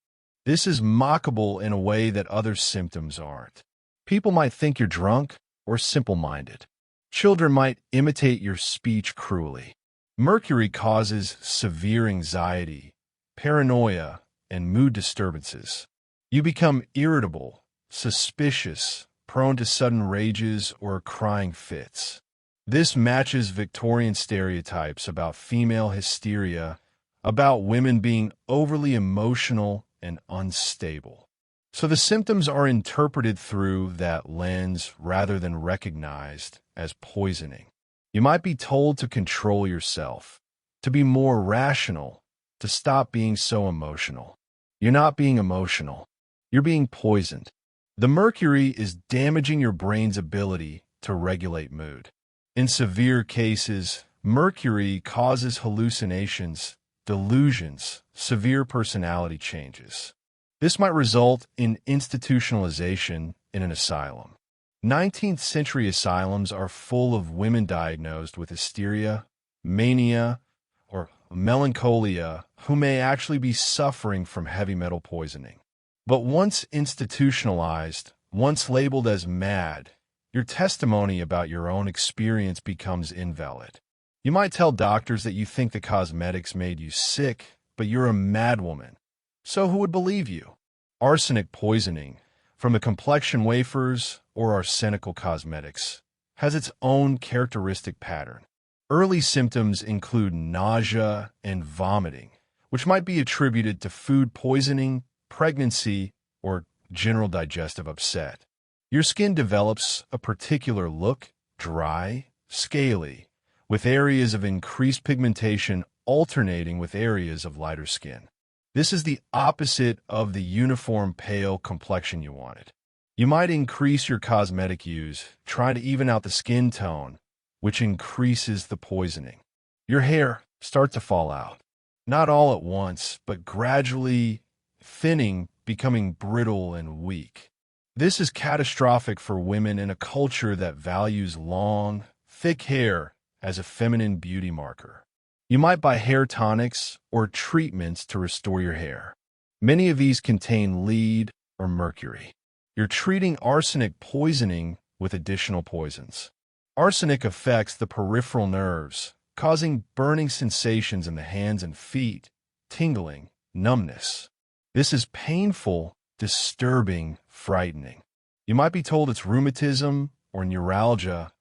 This is mockable in a way that other symptoms aren't. People might think you're drunk or simple-minded. Children might imitate your speech cruelly. Mercury causes severe anxiety, paranoia, and mood disturbances. You become irritable, suspicious, prone to sudden rages or crying fits. This matches Victorian stereotypes about female hysteria, about women being overly emotional and unstable. So the symptoms are interpreted through that lens rather than recognized as poisoning. You might be told to control yourself, to be more rational, to stop being so emotional. You're not being emotional. You're being poisoned. The mercury is damaging your brain's ability to regulate mood. In severe cases, mercury causes hallucinations, delusions, severe personality changes. This might result in institutionalization in an asylum. 19th century asylums are full of women diagnosed with hysteria, mania, or melancholia who may actually be suffering from heavy metal poisoning. But once institutionalized, once labeled as mad, your testimony about your own experience becomes invalid. You might tell doctors that you think the cosmetics made you sick, but you're a madwoman. So who would believe you? Arsenic poisoning, from the complexion wafers or arsenical cosmetics, has its own characteristic pattern. Early symptoms include nausea and vomiting, which might be attributed to food poisoning, pregnancy, or general digestive upset. Your skin develops a particular look, dry, scaly, with areas of increased pigmentation alternating with areas of lighter skin. This is the opposite of the uniform pale complexion you wanted. You might increase your cosmetic use, trying to even out the skin tone, which increases the poisoning. Your hair starts to fall out. Not all at once, but gradually thinning, becoming brittle and weak. This is catastrophic for women in a culture that values long, thick hair as a feminine beauty marker. You might buy hair tonics or treatments to restore your hair. Many of these contain lead or mercury. You're treating arsenic poisoning with additional poisons. Arsenic affects the peripheral nerves, causing burning sensations in the hands and feet, tingling, numbness. This is painful, disturbing, frightening. You might be told it's rheumatism or neuralgia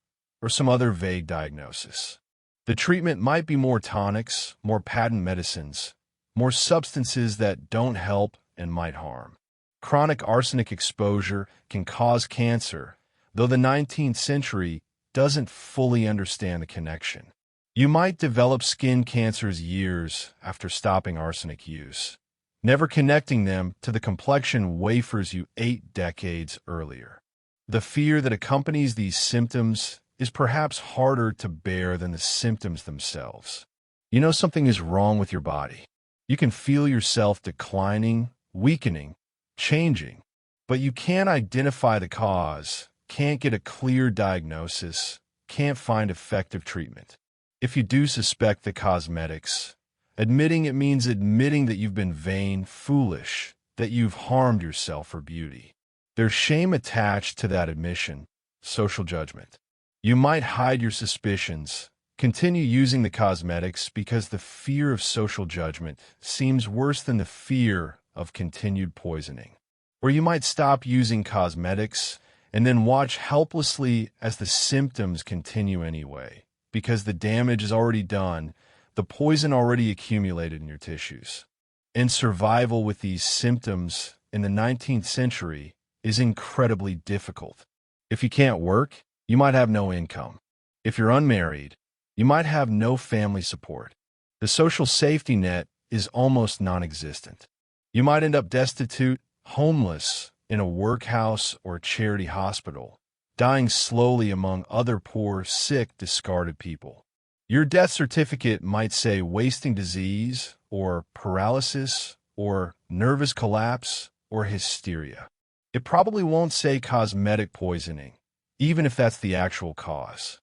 or some other vague diagnosis. The treatment might be more tonics, more patent medicines, more substances that don't help and might harm. Chronic arsenic exposure can cause cancer, though the 19th century doesn't fully understand the connection. You might develop skin cancers years after stopping arsenic use, never connecting them to the complexion wafers you ate decades earlier. The fear that accompanies these symptoms is perhaps harder to bear than the symptoms themselves. You know something is wrong with your body. You can feel yourself declining, weakening, changing, but you can't identify the cause, can't get a clear diagnosis, can't find effective treatment. If you do suspect the cosmetics, admitting it means admitting that you've been vain, foolish, that you've harmed yourself for beauty. There's shame attached to that admission, social judgment. You might hide your suspicions, continue using the cosmetics because the fear of social judgment seems worse than the fear of continued poisoning. Or you might stop using cosmetics and then watch helplessly as the symptoms continue anyway, because the damage is already done, the poison already accumulated in your tissues. And survival with these symptoms in the 19th century is incredibly difficult. If you can't work, you might have no income. If you're unmarried, you might have no family support. The social safety net is almost non-existent. You might end up destitute, homeless, in a workhouse or charity hospital, dying slowly among other poor, sick, discarded people. Your death certificate might say wasting disease, or paralysis, or nervous collapse, or hysteria. It probably won't say cosmetic poisoning, even if that's the actual cause.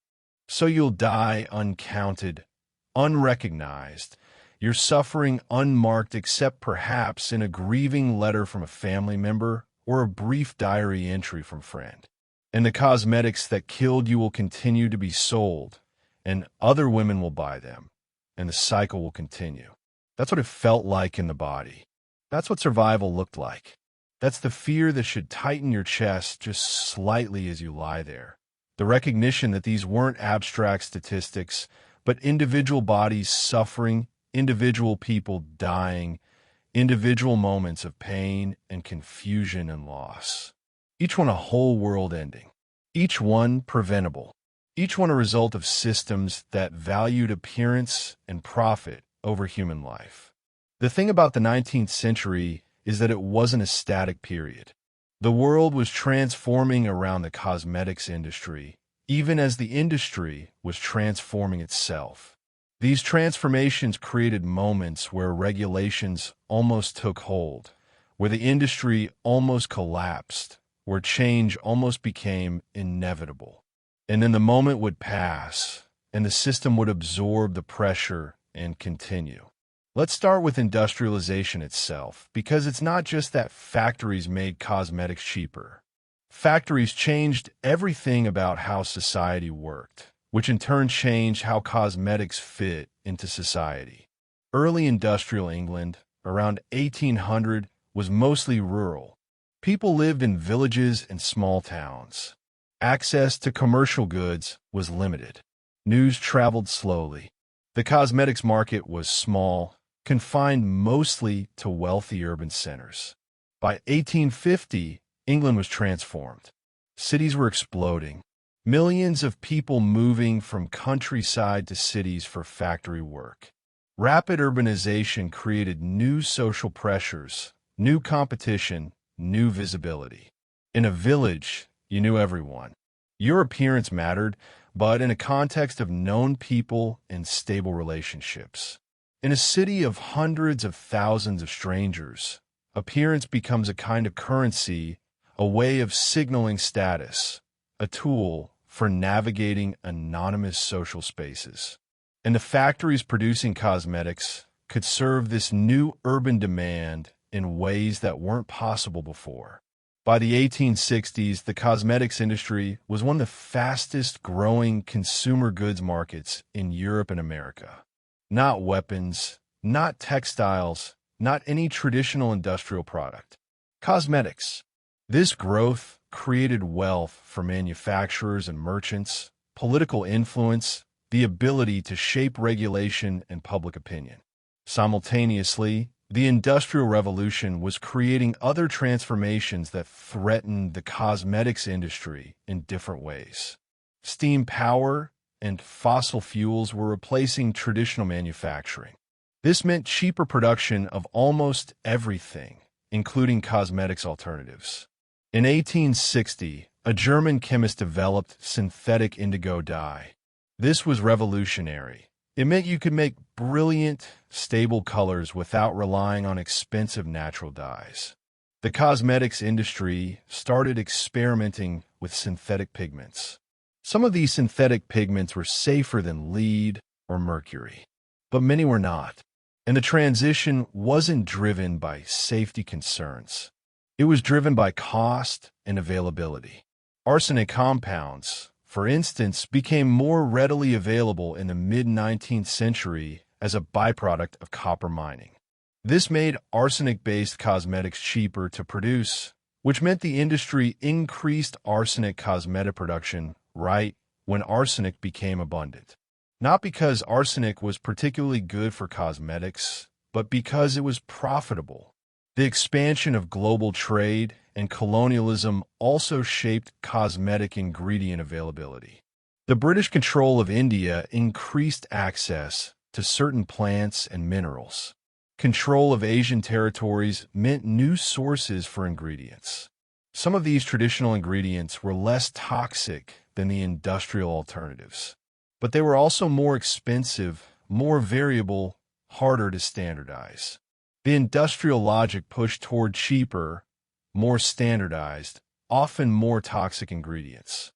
So you'll die uncounted, unrecognized, your suffering unmarked except perhaps in a grieving letter from a family member or a brief diary entry from a friend. And the cosmetics that killed you will continue to be sold, and other women will buy them, and the cycle will continue. That's what it felt like in the body. That's what survival looked like. That's the fear that should tighten your chest just slightly as you lie there. The recognition that these weren't abstract statistics, but individual bodies suffering, individual people dying, individual moments of pain and confusion and loss. Each one a whole world ending. Each one preventable. Each one a result of systems that valued appearance and profit over human life. The thing about the 19th century is that it wasn't a static period. The world was transforming around the cosmetics industry, even as the industry was transforming itself. These transformations created moments where regulations almost took hold, where the industry almost collapsed, where change almost became inevitable. And then the moment would pass, and the system would absorb the pressure and continue. Let's start with industrialization itself, because it's not just that factories made cosmetics cheaper. Factories changed everything about how society worked, which in turn changed how cosmetics fit into society. Early industrial England, around 1800, was mostly rural. People lived in villages and small towns. Access to commercial goods was limited. News traveled slowly. The cosmetics market was small, confined mostly to wealthy urban centers. By 1850, England was transformed. Cities were exploding. Millions of people moving from countryside to cities for factory work. Rapid urbanization created new social pressures, new competition, new visibility. In a village, you knew everyone. Your appearance mattered, but in a context of known people and stable relationships. In a city of hundreds of thousands of strangers, appearance becomes a kind of currency, a way of signaling status, a tool for navigating anonymous social spaces. And the factories producing cosmetics could serve this new urban demand in ways that weren't possible before. By the 1860s, the cosmetics industry was one of the fastest growing consumer goods markets in Europe and America. Not weapons, not textiles, not any traditional industrial product. Cosmetics. This growth created wealth for manufacturers and merchants, political influence, the ability to shape regulation and public opinion. Simultaneously, the Industrial Revolution was creating other transformations that threatened the cosmetics industry in different ways. Steam power and fossil fuels were replacing traditional manufacturing. This meant cheaper production of almost everything, including cosmetics alternatives. In 1860, a German chemist developed synthetic indigo dye. This was revolutionary. It meant you could make brilliant, stable colors without relying on expensive natural dyes. The cosmetics industry started experimenting with synthetic pigments. Some of these synthetic pigments were safer than lead or mercury, but many were not. And the transition wasn't driven by safety concerns. It was driven by cost and availability. Arsenic compounds, for instance, became more readily available in the mid-19th century as a byproduct of copper mining. This made arsenic-based cosmetics cheaper to produce, which meant the industry increased arsenic cosmetic production right when arsenic became abundant. Not because arsenic was particularly good for cosmetics, but because it was profitable. The expansion of global trade and colonialism also shaped cosmetic ingredient availability. The British control of India increased access to certain plants and minerals. Control of Asian territories meant new sources for ingredients. Some of these traditional ingredients were less toxic than the industrial alternatives, but they were also more expensive, more variable, harder to standardize. The industrial logic pushed toward cheaper, more standardized, often more toxic ingredients.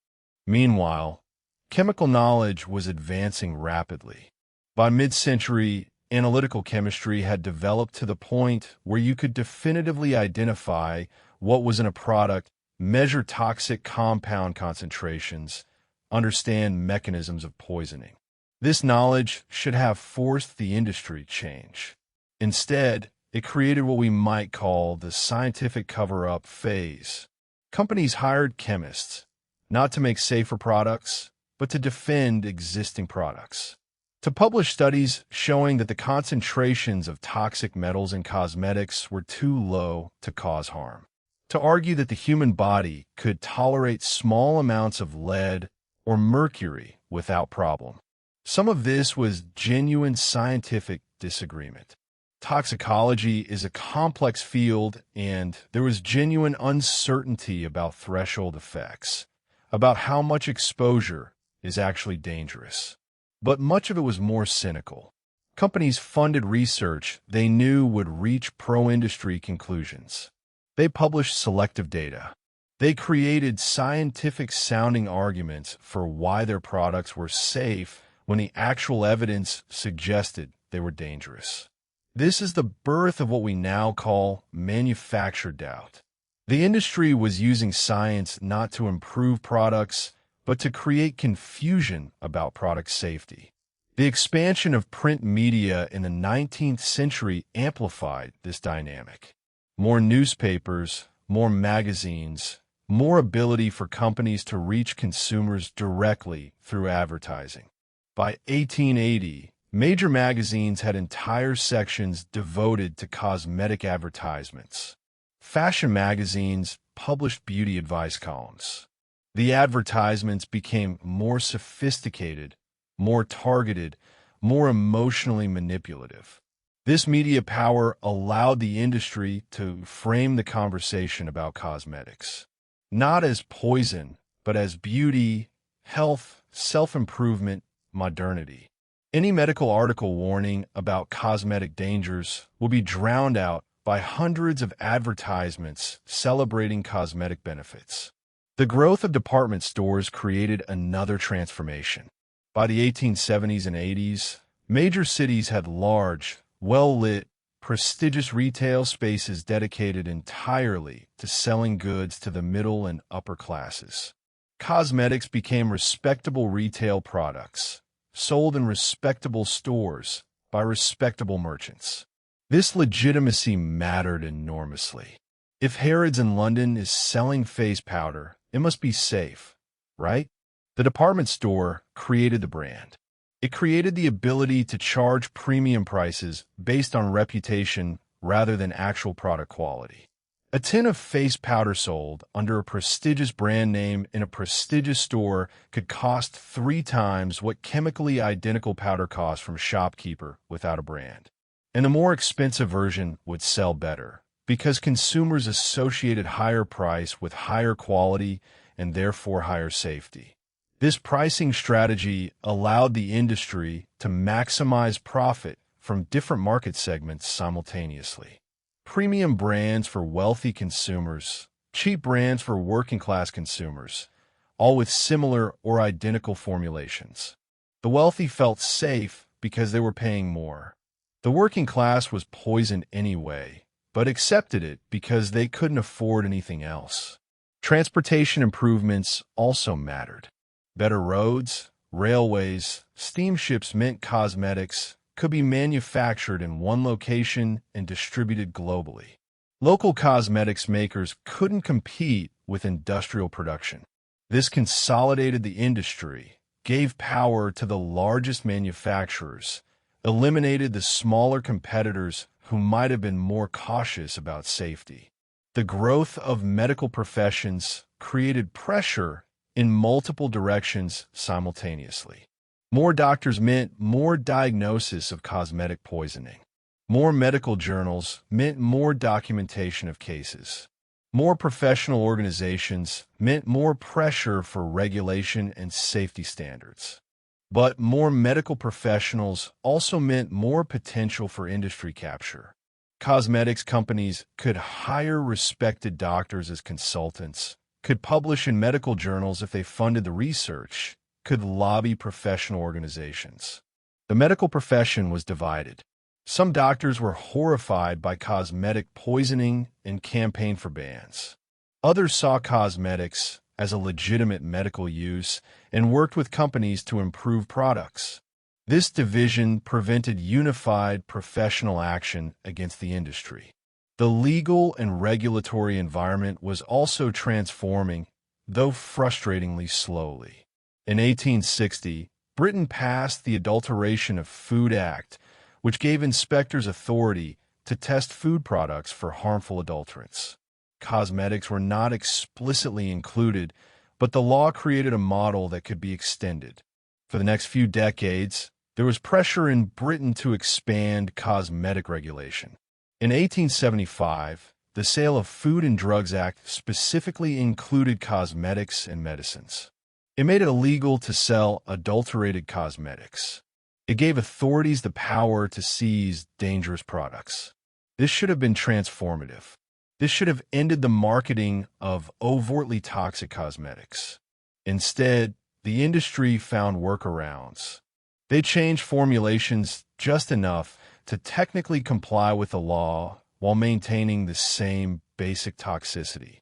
Meanwhile, chemical knowledge was advancing rapidly. By mid-century, analytical chemistry had developed to the point where you could definitively identify what was in a product, measure toxic compound concentrations, understand mechanisms of poisoning. This knowledge should have forced the industry change. Instead, it created what we might call the scientific cover-up phase. Companies hired chemists, not to make safer products, but to defend existing products, to to publish studies showing that the concentrations of toxic metals in cosmetics were too low to cause harm, to argue that the human body could tolerate small amounts of lead or mercury without problem. Some of this was genuine scientific disagreement. Toxicology is a complex field, and there was genuine uncertainty about threshold effects, about how much exposure is actually dangerous. But much of it was more cynical. Companies funded research they knew would reach pro-industry conclusions. They published selective data. They created scientific-sounding arguments for why their products were safe when the actual evidence suggested they were dangerous. This is the birth of what we now call manufactured doubt. The industry was using science not to improve products, but to create confusion about product safety. The expansion of print media in the 19th century amplified this dynamic. More newspapers, more magazines, more ability for companies to reach consumers directly through advertising. By 1880, major magazines had entire sections devoted to cosmetic advertisements. Fashion magazines published beauty advice columns. The advertisements became more sophisticated, more targeted, more emotionally manipulative. This media power allowed the industry to frame the conversation about cosmetics, not as poison, but as beauty, health, self-improvement, modernity. Any medical article warning about cosmetic dangers will be drowned out by hundreds of advertisements celebrating cosmetic benefits. The growth of department stores created another transformation. By the 1870s and 80s, major cities had large, well-lit, prestigious retail spaces dedicated entirely to selling goods to the middle and upper classes. Cosmetics became respectable retail products, sold in respectable stores by respectable merchants. This legitimacy mattered enormously. If Harrods in London is selling face powder, it must be safe, right? The department store created the brand. It created the ability to charge premium prices based on reputation rather than actual product quality. A tin of face powder sold under a prestigious brand name in a prestigious store could cost 3 times what chemically identical powder costs from a shopkeeper without a brand. And the more expensive version would sell better, because consumers associated higher price with higher quality and therefore higher safety. This pricing strategy allowed the industry to maximize profit from different market segments simultaneously. Premium brands for wealthy consumers, cheap brands for working-class consumers, all with similar or identical formulations. The wealthy felt safe because they were paying more. The working class was poisoned anyway, but accepted it because they couldn't afford anything else. Transportation improvements also mattered. Better roads, railways, steamships meant cosmetics could be manufactured in one location and distributed globally. Local cosmetics makers couldn't compete with industrial production. This consolidated the industry, gave power to the largest manufacturers, eliminated the smaller competitors who might have been more cautious about safety. The growth of medical professions created pressure in multiple directions simultaneously. More doctors meant more diagnosis of cosmetic poisoning. More medical journals meant more documentation of cases. More professional organizations meant more pressure for regulation and safety standards. But more medical professionals also meant more potential for industry capture. Cosmetics companies could hire respected doctors as consultants, could publish in medical journals if they funded the research, could lobby professional organizations. The medical profession was divided. Some doctors were horrified by cosmetic poisoning and campaigned for bans. Others saw cosmetics as a legitimate medical use and worked with companies to improve products. This division prevented unified professional action against the industry. The legal and regulatory environment was also transforming, though frustratingly slowly. In 1860, Britain passed the Adulteration of Food Act, which gave inspectors authority to test food products for harmful adulterants. Cosmetics were not explicitly included, but the law created a model that could be extended. For the next few decades, there was pressure in Britain to expand cosmetic regulation. In 1875, the Sale of Food and Drugs Act specifically included cosmetics and medicines. It made it illegal to sell adulterated cosmetics. It gave authorities the power to seize dangerous products. This should have been transformative. This should have ended the marketing of overtly toxic cosmetics. Instead, the industry found workarounds. They changed formulations just enough to technically comply with the law while maintaining the same basic toxicity.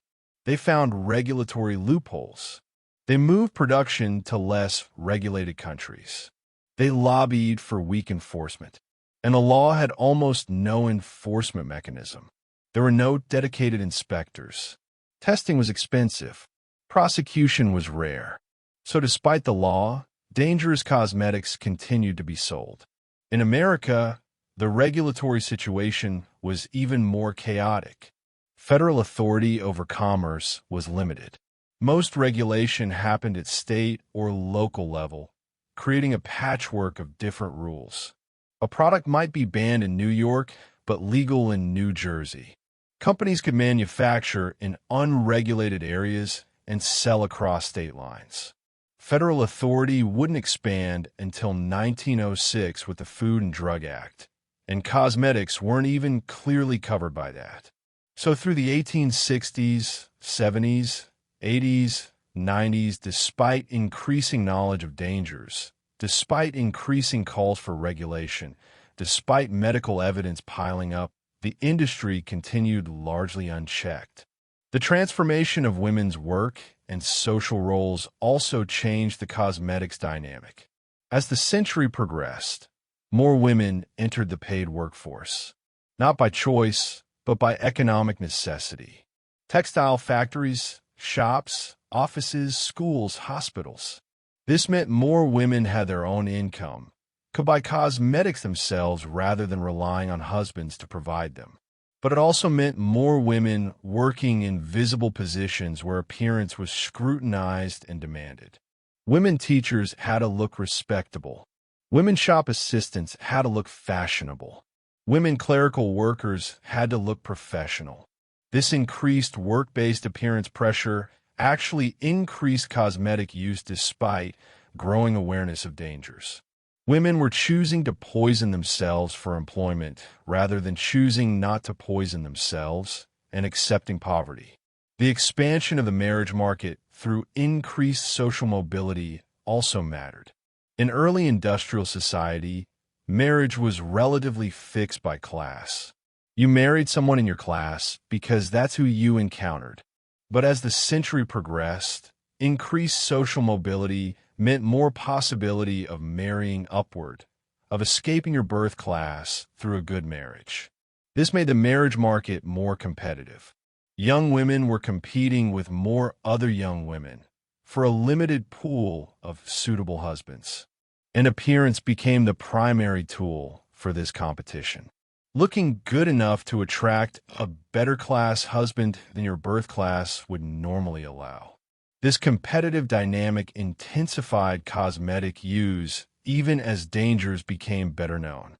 They found regulatory loopholes. They moved production to less regulated countries. They lobbied for weak enforcement. And the law had almost no enforcement mechanism. There were no dedicated inspectors. Testing was expensive. Prosecution was rare. So despite the law, dangerous cosmetics continued to be sold. In America, the regulatory situation was even more chaotic. Federal authority over commerce was limited. Most regulation happened at state or local level, creating a patchwork of different rules. A product might be banned in New York, but legal in New Jersey. Companies could manufacture in unregulated areas and sell across state lines. Federal authority wouldn't expand until 1906 with the Food and Drug Act, and cosmetics weren't even clearly covered by that. So through the 1860s, 70s, 80s, 90s, despite increasing knowledge of dangers, despite increasing calls for regulation, despite medical evidence piling up, the industry continued largely unchecked. The transformation of women's work and social roles also changed the cosmetics dynamic. As the century progressed, more women entered the paid workforce, not by choice, but by economic necessity. Textile factories, shops, offices, schools, hospitals. This meant more women had their own income, could buy cosmetics themselves rather than relying on husbands to provide them. But it also meant more women working in visible positions where appearance was scrutinized and demanded. Women teachers had to look respectable. Women shop assistants had to look fashionable. Women clerical workers had to look professional. This increased work-based appearance pressure actually increased cosmetic use despite growing awareness of dangers. Women were choosing to poison themselves for employment rather than choosing not to poison themselves and accepting poverty. The expansion of the marriage market through increased social mobility also mattered. In early industrial society, marriage was relatively fixed by class. You married someone in your class because that's who you encountered. But as the century progressed, increased social mobility meant more possibility of marrying upward, of escaping your birth class through a good marriage. This made the marriage market more competitive. Young women were competing with more other young women for a limited pool of suitable husbands. And appearance became the primary tool for this competition. Looking good enough to attract a better class husband than your birth class would normally allow. This competitive dynamic intensified cosmetic use even as dangers became better known.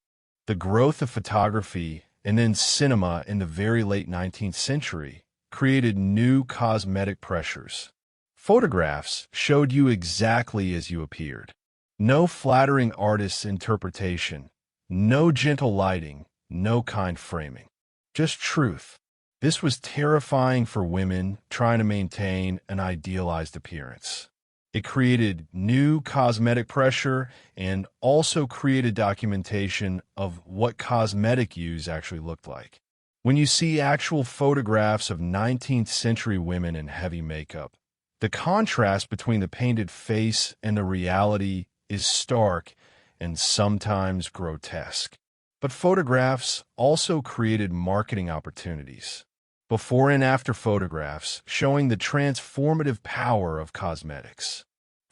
The growth of photography and then cinema in the very late 19th century created new cosmetic pressures. Photographs showed you exactly as you appeared. No flattering artist's interpretation, no gentle lighting, no kind framing. Just truth. This was terrifying for women trying to maintain an idealized appearance. It created new cosmetic pressure and also created documentation of what cosmetic use actually looked like. When you see actual photographs of 19th century women in heavy makeup, the contrast between the painted face and the reality is stark and sometimes grotesque. But photographs also created marketing opportunities. Before and after photographs showing the transformative power of cosmetics.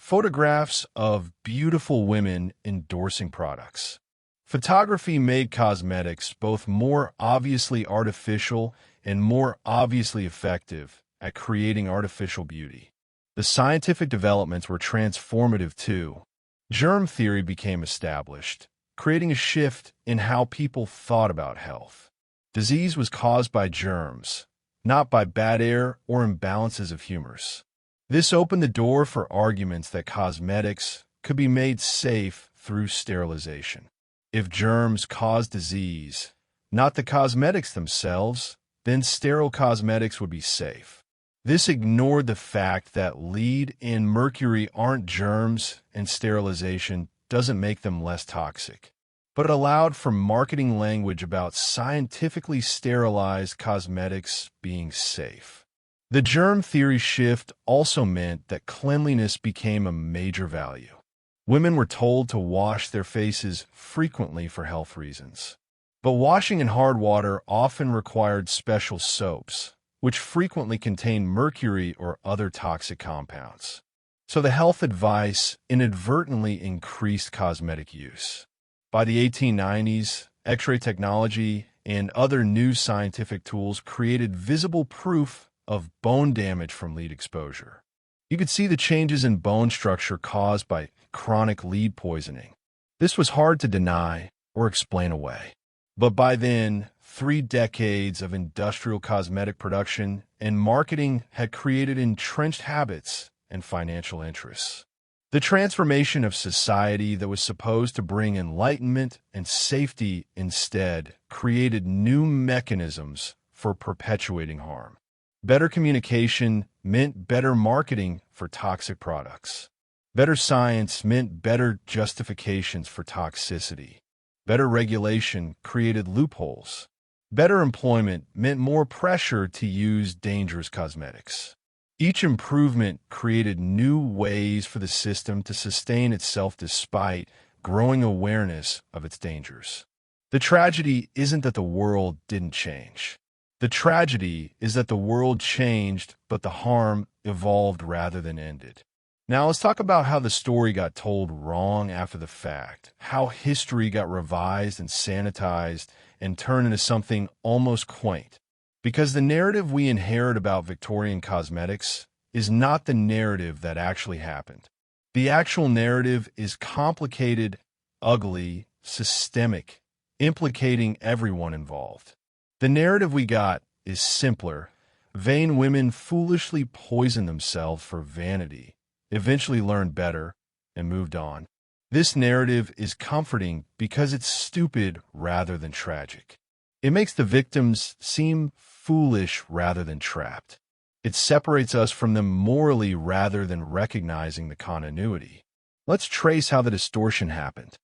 Photographs of beautiful women endorsing products. Photography made cosmetics both more obviously artificial and more obviously effective at creating artificial beauty. The scientific developments were transformative too. Germ theory became established, creating a shift in how people thought about health. Disease was caused by germs, not by bad air or imbalances of humors. This opened the door for arguments that cosmetics could be made safe through sterilization. If germs cause disease, not the cosmetics themselves, then sterile cosmetics would be safe. This ignored the fact that lead and mercury aren't germs and sterilization doesn't make them less toxic. But it allowed for marketing language about scientifically sterilized cosmetics being safe. The germ theory shift also meant that cleanliness became a major value. Women were told to wash their faces frequently for health reasons. But washing in hard water often required special soaps, which frequently contained mercury or other toxic compounds. So the health advice inadvertently increased cosmetic use. By the 1890s, X-ray technology and other new scientific tools created visible proof of bone damage from lead exposure. You could see the changes in bone structure caused by chronic lead poisoning. This was hard to deny or explain away. But by then, 3 decades of industrial cosmetic production and marketing had created entrenched habits and financial interests. The transformation of society that was supposed to bring enlightenment and safety instead created new mechanisms for perpetuating harm. Better communication meant better marketing for toxic products. Better science meant better justifications for toxicity. Better regulation created loopholes. Better employment meant more pressure to use dangerous cosmetics. Each improvement created new ways for the system to sustain itself despite growing awareness of its dangers. The tragedy isn't that the world didn't change. The tragedy is that the world changed, but the harm evolved rather than ended. Now let's talk about how the story got told wrong after the fact, how history got revised and sanitized and turned into something almost quaint. Because the narrative we inherit about Victorian cosmetics is not the narrative that actually happened. The actual narrative is complicated, ugly, systemic, implicating everyone involved. The narrative we got is simpler. Vain women foolishly poisoned themselves for vanity, eventually learned better, and moved on. This narrative is comforting because it's stupid rather than tragic. It makes the victims seem foolish rather than trapped. It separates us from them morally rather than recognizing the continuity. Let's trace how the distortion happened.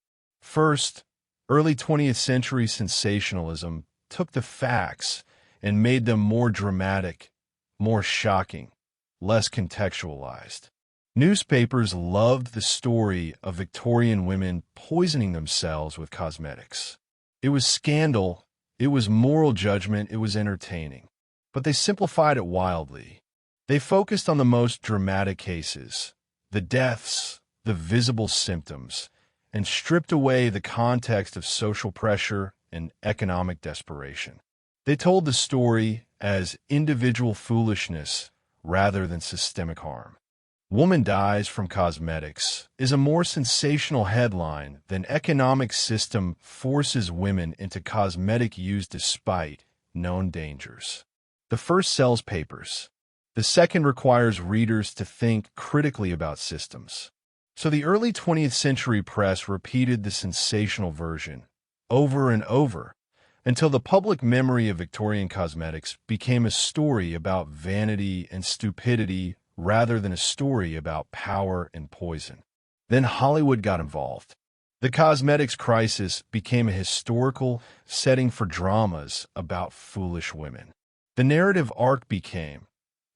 First, early 20th century sensationalism took the facts and made them more dramatic, more shocking, less contextualized. Newspapers loved the story of Victorian women poisoning themselves with cosmetics. It was scandal, it was moral judgment, it was entertaining. But they simplified it wildly. They focused on the most dramatic cases, the deaths, the visible symptoms, and stripped away the context of social pressure and economic desperation. They told the story as individual foolishness rather than systemic harm. Woman dies from cosmetics is a more sensational headline than economic system forces women into cosmetic use despite known dangers. The first sells papers. The second requires readers to think critically about systems. So the early 20th century press repeated the sensational version over and over until the public memory of Victorian cosmetics became a story about vanity and stupidity rather than a story about power and poison. Then Hollywood got involved. The cosmetics crisis became a historical setting for dramas about foolish women. The narrative arc became,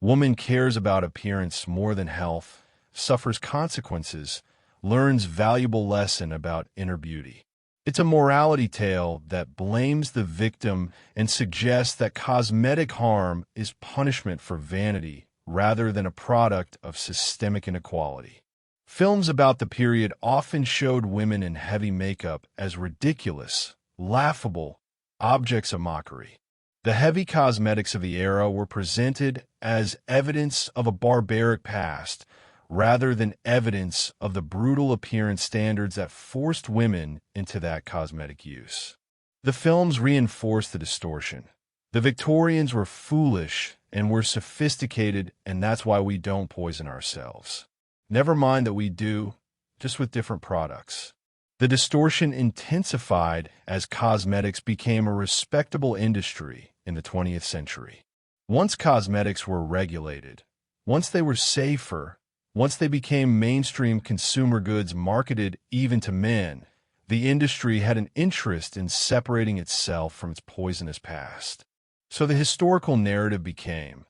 woman cares about appearance more than health, suffers consequences, learns valuable lesson about inner beauty. It's a morality tale that blames the victim and suggests that cosmetic harm is punishment for vanity rather than a product of systemic inequality. Films about the period often showed women in heavy makeup as ridiculous, laughable, objects of mockery. The heavy cosmetics of the era were presented as evidence of a barbaric past, rather than evidence of the brutal appearance standards that forced women into that cosmetic use. The films reinforced the distortion. The Victorians were foolish and were sophisticated, and that's why we don't poison ourselves. Never mind that we do, just with different products. The distortion intensified as cosmetics became a respectable industry in the 20th century. Once cosmetics were regulated, once they were safer, once they became mainstream consumer goods marketed even to men, the industry had an interest in separating itself from its poisonous past. So the historical narrative became,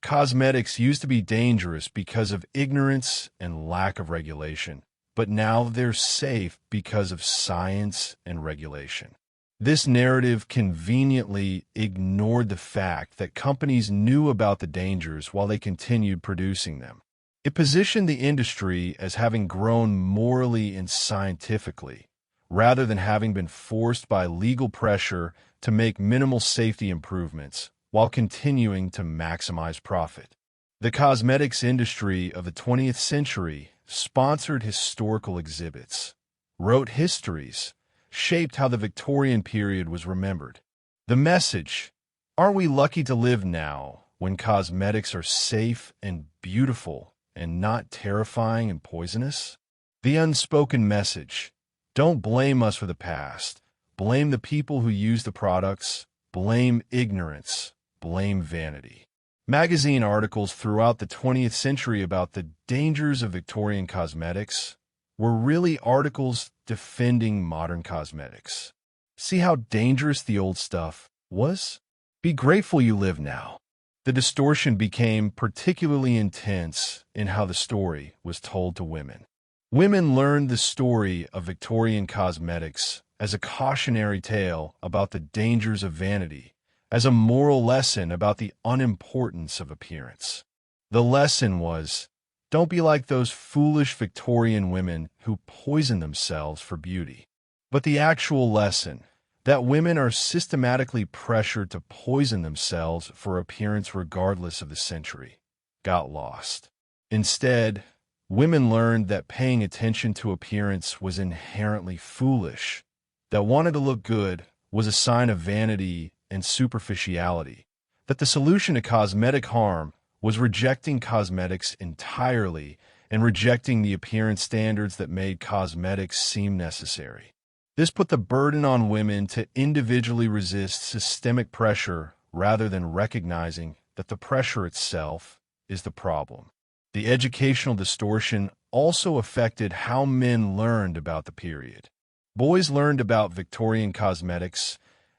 cosmetics used to be dangerous because of ignorance and lack of regulation, but now they're safe because of science and regulation. This narrative conveniently ignored the fact that companies knew about the dangers while they continued producing them. It positioned the industry as having grown morally and scientifically, rather than having been forced by legal pressure to make minimal safety improvements while continuing to maximize profit. The cosmetics industry of the 20th century sponsored historical exhibits, wrote histories, shaped how the Victorian period was remembered. The message, aren't we lucky to live now when cosmetics are safe and beautiful and not terrifying and poisonous? The unspoken message, don't blame us for the past. Blame the people who use the products. Blame ignorance. Blame vanity. Magazine articles throughout the 20th century about the dangers of Victorian cosmetics were really articles defending modern cosmetics. See how dangerous the old stuff was? Be grateful you live now. The distortion became particularly intense in how the story was told to women. Women learned the story of Victorian cosmetics as a cautionary tale about the dangers of vanity, as a moral lesson about the unimportance of appearance. The lesson was, don't be like those foolish Victorian women who poison themselves for beauty. But the actual lesson, that women are systematically pressured to poison themselves for appearance regardless of the century, got lost. Instead, women learned that paying attention to appearance was inherently foolish, that wanting to look good was a sign of vanity and superficiality, that the solution to cosmetic harm was rejecting cosmetics entirely and rejecting the appearance standards that made cosmetics seem necessary. This put the burden on women to individually resist systemic pressure rather than recognizing that the pressure itself is the problem. The educational distortion also affected how men learned about the period. Boys learned about Victorian cosmetics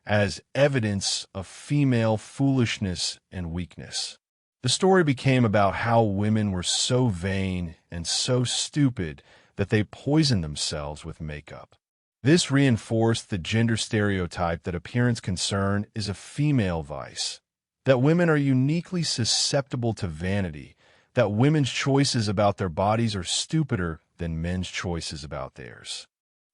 as evidence of female foolishness and weakness. The story became about how women were so vain and so stupid that they poisoned themselves with makeup. This reinforced the gender stereotype that appearance concern is a female vice, that women are uniquely susceptible to vanity, that women's choices about their bodies are stupider than men's choices about theirs.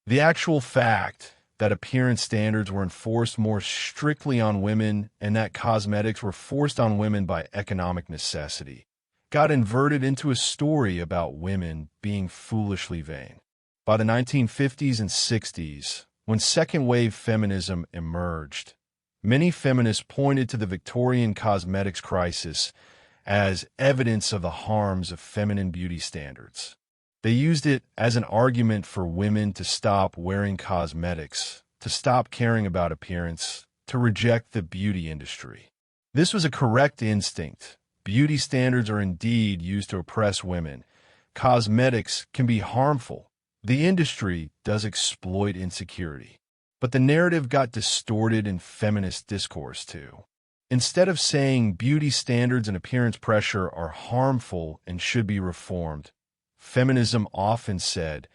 The actual fact that appearance standards were enforced more strictly on women and that cosmetics were forced on women by economic necessity got inverted into a story about women being foolishly vain. By the 1950s and 60s, when second-wave feminism emerged, many feminists pointed to the Victorian cosmetics crisis as evidence of the harms of feminine beauty standards. They used it as an argument for women to stop wearing cosmetics, to stop caring about appearance, to reject the beauty industry. This was a correct instinct. Beauty standards are indeed used to oppress women. Cosmetics can be harmful. The industry does exploit insecurity. But the narrative got distorted in feminist discourse too. Instead of saying beauty standards and appearance pressure are harmful and should be reformed, feminism often said,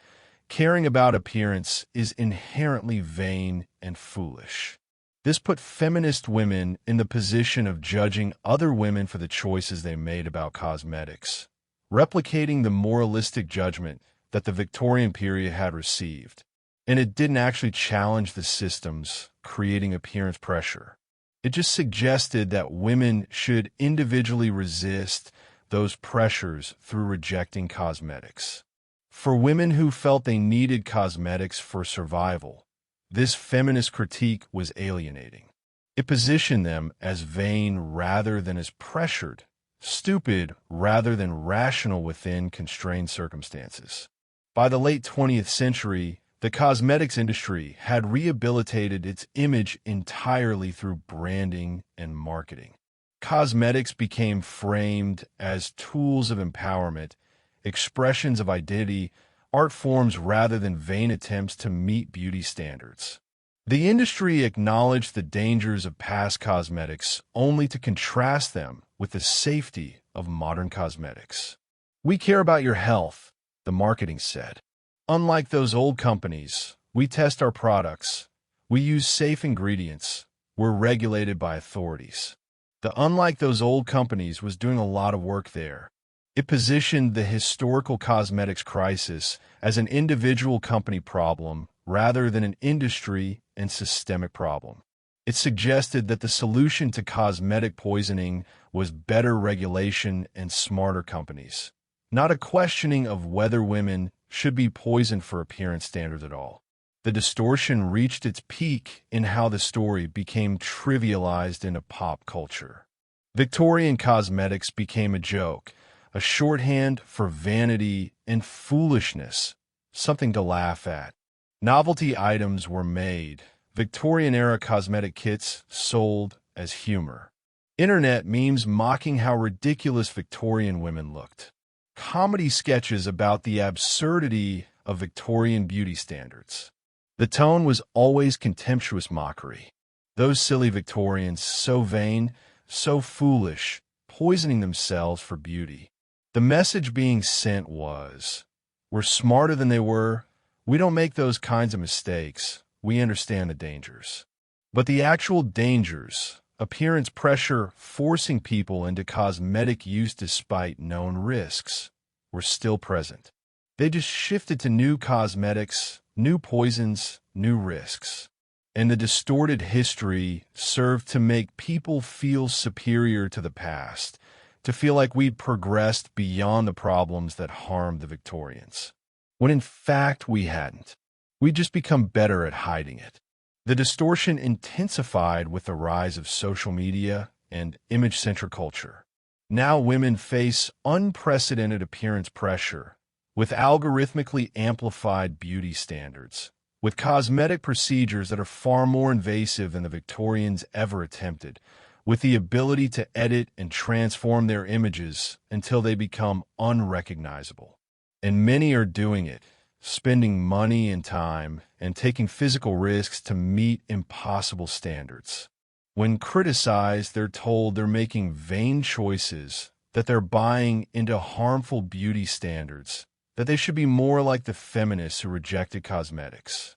caring about appearance is inherently vain and foolish. This put feminist women in the position of judging other women for the choices they made about cosmetics, replicating the moralistic judgment that the Victorian period had received. And it didn't actually challenge the systems creating appearance pressure. It just suggested that women should individually resist those pressures through rejecting cosmetics. For women who felt they needed cosmetics for survival, this feminist critique was alienating. It positioned them as vain rather than as pressured, stupid rather than rational within constrained circumstances. By the late 20th century, the cosmetics industry had rehabilitated its image entirely through branding and marketing. Cosmetics became framed as tools of empowerment, expressions of identity, art forms rather than vain attempts to meet beauty standards. The industry acknowledged the dangers of past cosmetics only to contrast them with the safety of modern cosmetics. "We care about your health," the marketing said. "Unlike those old companies, we test our products. We use safe ingredients. We're regulated by authorities." The "unlike those old companies" was doing a lot of work there. It positioned the historical cosmetics crisis as an individual company problem rather than an industry and systemic problem. It suggested that the solution to cosmetic poisoning was better regulation and smarter companies, not a questioning of whether women should be poisoned for appearance standards at all. The distortion reached its peak in how the story became trivialized into pop culture. Victorian cosmetics became a joke, a shorthand for vanity and foolishness, something to laugh at. Novelty items were made. Victorian-era cosmetic kits sold as humor. Internet memes mocking how ridiculous Victorian women looked. Comedy sketches about the absurdity of Victorian beauty standards. The tone was always contemptuous mockery. Those silly Victorians, so vain, so foolish, poisoning themselves for beauty. The message being sent was, we're smarter than they were. We don't make those kinds of mistakes. We understand the dangers. But the actual dangers, appearance pressure forcing people into cosmetic use despite known risks, were still present. They just shifted to new cosmetics, new poisons, new risks. And the distorted history served to make people feel superior to the past, to feel like we'd progressed beyond the problems that harmed the Victorians, when in fact we hadn't. We'd just become better at hiding it. The distortion intensified with the rise of social media and image-centric culture. Now women face unprecedented appearance pressure, with algorithmically amplified beauty standards, with cosmetic procedures that are far more invasive than the Victorians ever attempted, with the ability to edit and transform their images until they become unrecognizable. And many are doing it, spending money and time and taking physical risks to meet impossible standards. When criticized, they're told they're making vain choices, that they're buying into harmful beauty standards, that they should be more like the feminists who rejected cosmetics.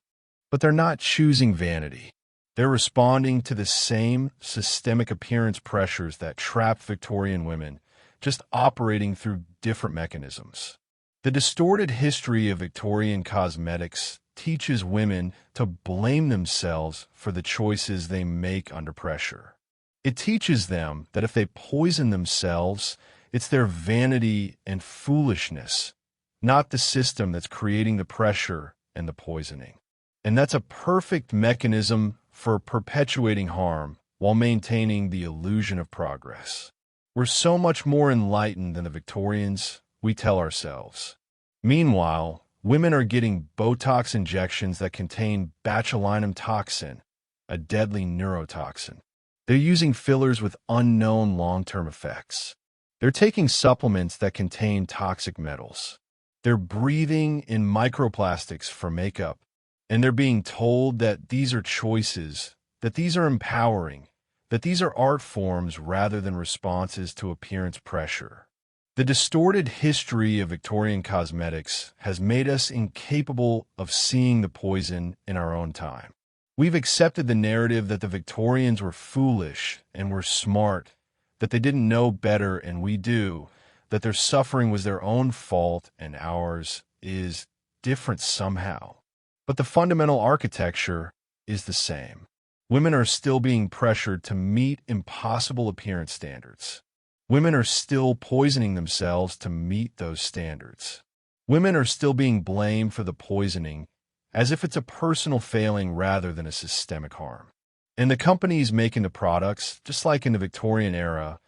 But they're not choosing vanity. They're responding to the same systemic appearance pressures that trapped Victorian women, just operating through different mechanisms. The distorted history of Victorian cosmetics teaches women to blame themselves for the choices they make under pressure. It teaches them that if they poison themselves, it's their vanity and foolishness, not the system that's creating the pressure and the poisoning. And that's a perfect mechanism for perpetuating harm while maintaining the illusion of progress. We're so much more enlightened than the Victorians, we tell ourselves. Meanwhile, women are getting Botox injections that contain botulinum toxin, a deadly neurotoxin. They're using fillers with unknown long-term effects. They're taking supplements that contain toxic metals. They're breathing in microplastics for makeup, and they're being told that these are choices, that these are empowering, that these are art forms rather than responses to appearance pressure. The distorted history of Victorian cosmetics has made us incapable of seeing the poison in our own time. We've accepted the narrative that the Victorians were foolish and were smart, that they didn't know better and we do, that their suffering was their own fault and ours is different somehow. But the fundamental architecture is the same. Women are still being pressured to meet impossible appearance standards. Women are still poisoning themselves to meet those standards. Women are still being blamed for the poisoning as if it's a personal failing rather than a systemic harm. And the companies making the products, just like in the Victorian era,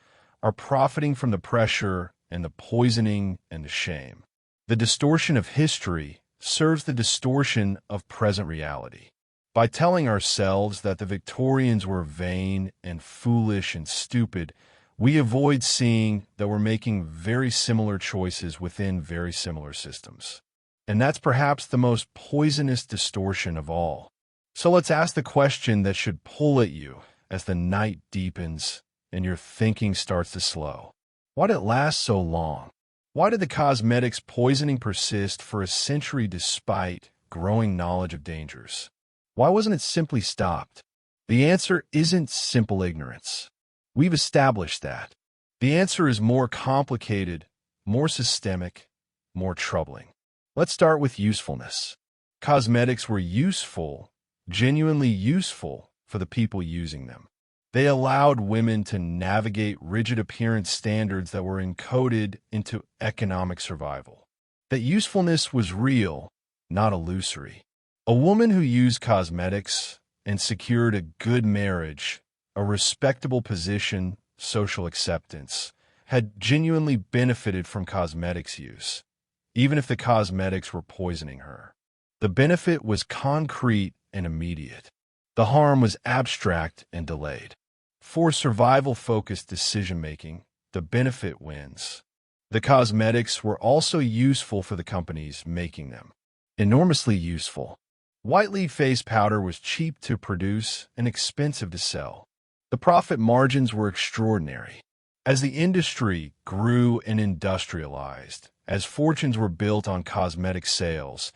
are profiting from the pressure and the poisoning and the shame. The distortion of history serves the distortion of present reality. By telling ourselves that the Victorians were vain and foolish and stupid, we avoid seeing that we're making very similar choices within very similar systems. And that's perhaps the most poisonous distortion of all. So let's ask the question that should pull at you as the night deepens and your thinking starts to slow. Why did it last so long? Why did the cosmetics poisoning persist for a century despite growing knowledge of dangers? Why wasn't it simply stopped? The answer isn't simple ignorance. We've established that. The answer is more complicated, more systemic, more troubling. Let's start with usefulness. Cosmetics were useful, genuinely useful for the people using them. They allowed women to navigate rigid appearance standards that were encoded into economic survival. That usefulness was real, not illusory. A woman who used cosmetics and secured a good marriage, a respectable position, social acceptance, had genuinely benefited from cosmetics use, even if the cosmetics were poisoning her. The benefit was concrete and immediate. The harm was abstract and delayed. For survival-focused decision-making, the benefit wins. The cosmetics were also useful for the companies making them. Enormously useful. White leaf face powder was cheap to produce and expensive to sell. The profit margins were extraordinary. As the industry grew and industrialized, as fortunes were built on cosmetic sales,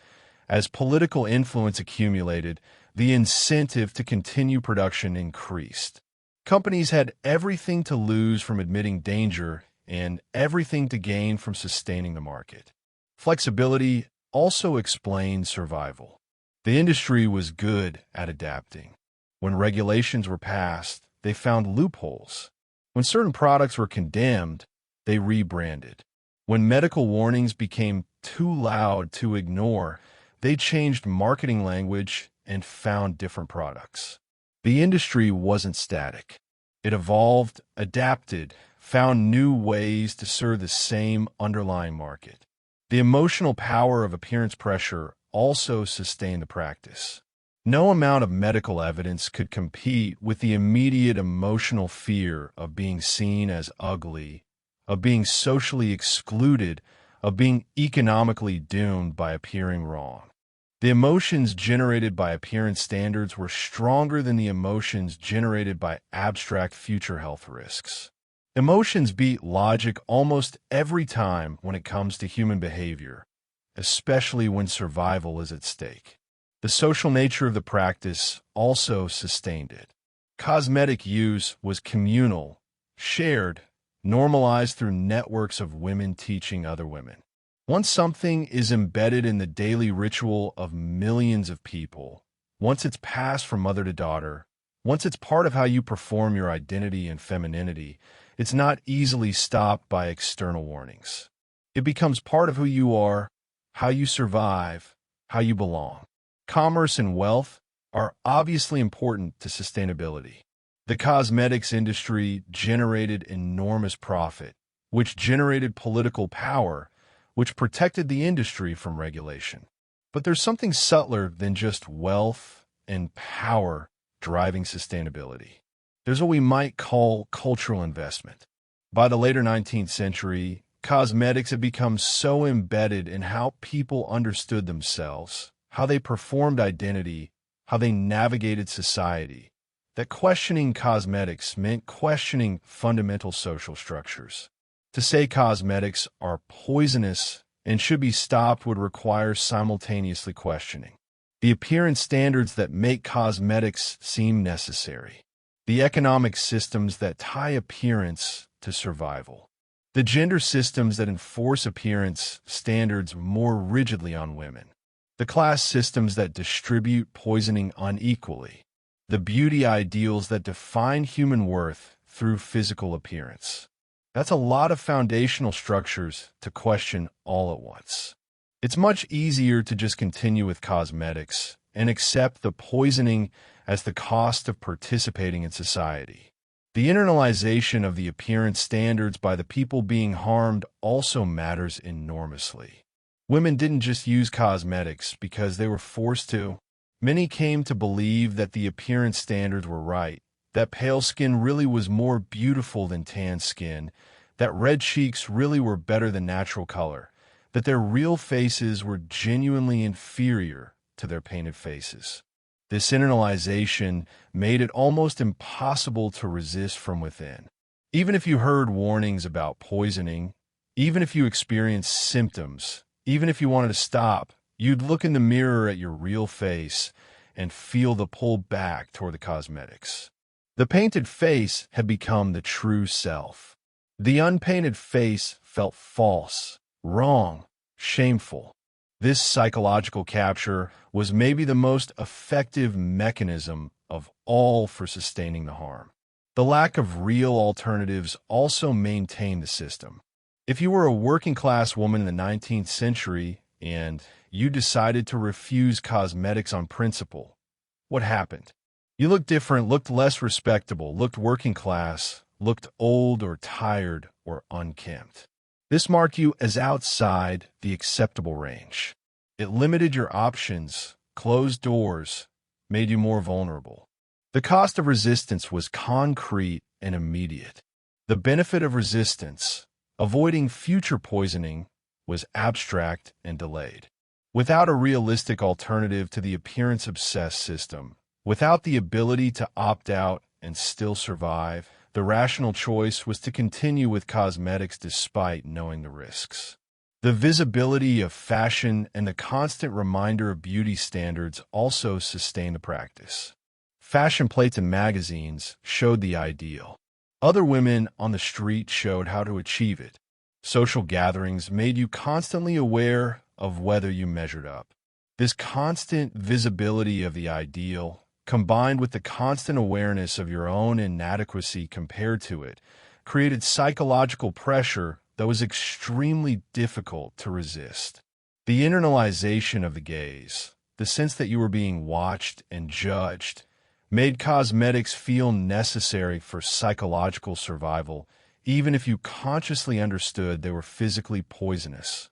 as political influence accumulated, the incentive to continue production increased. Companies had everything to lose from admitting danger and everything to gain from sustaining the market. Flexibility also explained survival. The industry was good at adapting. When regulations were passed, they found loopholes. When certain products were condemned, they rebranded. When medical warnings became too loud to ignore, they changed marketing language and found different products. The industry wasn't static. It evolved, adapted, found new ways to serve the same underlying market. The emotional power of appearance pressure also sustained the practice. No amount of medical evidence could compete with the immediate emotional fear of being seen as ugly, of being socially excluded, of being economically doomed by appearing wrong. The emotions generated by appearance standards were stronger than the emotions generated by abstract future health risks. Emotions beat logic almost every time when it comes to human behavior, especially when survival is at stake. The social nature of the practice also sustained it. Cosmetic use was communal, shared, normalized through networks of women teaching other women. Once something is embedded in the daily ritual of millions of people, once it's passed from mother to daughter, once it's part of how you perform your identity and femininity, it's not easily stopped by external warnings. It becomes part of who you are, how you survive, how you belong. Commerce and wealth are obviously important to sustainability. The cosmetics industry generated enormous profit, which generated political power, which protected the industry from regulation. But there's something subtler than just wealth and power driving sustainability. There's what we might call cultural investment. By the later 19th century, cosmetics had become so embedded in how people understood themselves, how they performed identity, how they navigated society, that questioning cosmetics meant questioning fundamental social structures. To say cosmetics are poisonous and should be stopped would require simultaneously questioning the appearance standards that make cosmetics seem necessary, the economic systems that tie appearance to survival, the gender systems that enforce appearance standards more rigidly on women, the class systems that distribute poisoning unequally, the beauty ideals that define human worth through physical appearance. That's a lot of foundational structures to question all at once. It's much easier to just continue with cosmetics and accept the poisoning as the cost of participating in society. The internalization of the appearance standards by the people being harmed also matters enormously. Women didn't just use cosmetics because they were forced to. Many came to believe that the appearance standards were right, that pale skin really was more beautiful than tan skin, that red cheeks really were better than natural color, that their real faces were genuinely inferior to their painted faces. This internalization made it almost impossible to resist from within. Even if you heard warnings about poisoning, even if you experienced symptoms, even if you wanted to stop, you'd look in the mirror at your real face and feel the pull back toward the cosmetics. The painted face had become the true self. The unpainted face felt false, wrong, shameful. This psychological capture was maybe the most effective mechanism of all for sustaining the harm. The lack of real alternatives also maintained the system. If you were a working-class woman in the 19th century and you decided to refuse cosmetics on principle, what happened? You looked different, looked less respectable, looked working class, looked old or tired or unkempt. This marked you as outside the acceptable range. It limited your options, closed doors, made you more vulnerable. The cost of resistance was concrete and immediate. The benefit of resistance, avoiding future poisoning, was abstract and delayed. Without a realistic alternative to the appearance-obsessed system, without the ability to opt out and still survive, the rational choice was to continue with cosmetics despite knowing the risks. The visibility of fashion and the constant reminder of beauty standards also sustained the practice. Fashion plates and magazines showed the ideal. Other women on the street showed how to achieve it. Social gatherings made you constantly aware of whether you measured up. This constant visibility of the ideal, combined with the constant awareness of your own inadequacy compared to it, created psychological pressure that was extremely difficult to resist. The internalization of the gaze, the sense that you were being watched and judged, made cosmetics feel necessary for psychological survival, even if you consciously understood they were physically poisonous.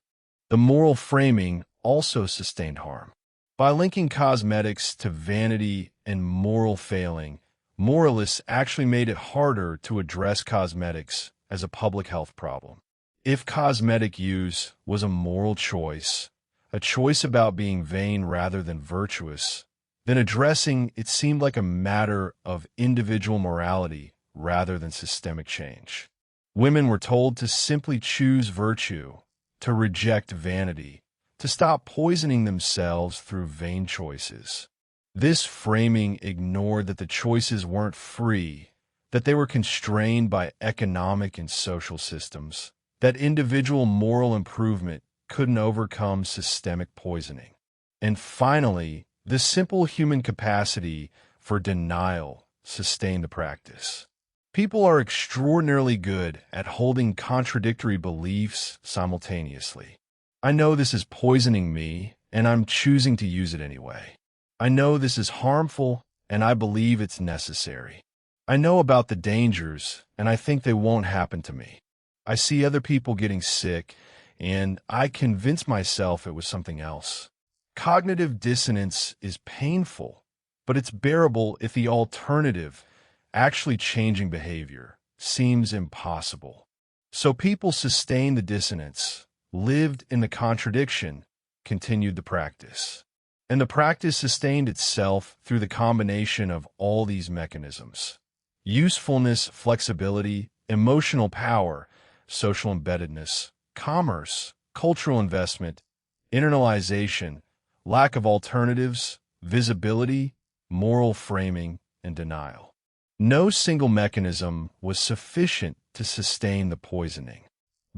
The moral framing also sustained harm. By linking cosmetics to vanity and moral failing, moralists actually made it harder to address cosmetics as a public health problem. If cosmetic use was a moral choice, a choice about being vain rather than virtuous, then addressing it seemed like a matter of individual morality rather than systemic change. Women were told to simply choose virtue, to reject vanity, to stop poisoning themselves through vain choices. This framing ignored that the choices weren't free, that they were constrained by economic and social systems, that individual moral improvement couldn't overcome systemic poisoning. And finally, the simple human capacity for denial sustained the practice. People are extraordinarily good at holding contradictory beliefs simultaneously. I know this is poisoning me, and I'm choosing to use it anyway. I know this is harmful, and I believe it's necessary. I know about the dangers, and I think they won't happen to me. I see other people getting sick, and I convince myself it was something else. Cognitive dissonance is painful, but it's bearable if the alternative, actually changing behavior, seems impossible. So people sustained the dissonance, lived in the contradiction, continued the practice. And the practice sustained itself through the combination of all these mechanisms: usefulness, flexibility, emotional power, social embeddedness, commerce, cultural investment, internalization, lack of alternatives, visibility, moral framing, and denial. No single mechanism was sufficient to sustain the poisoning.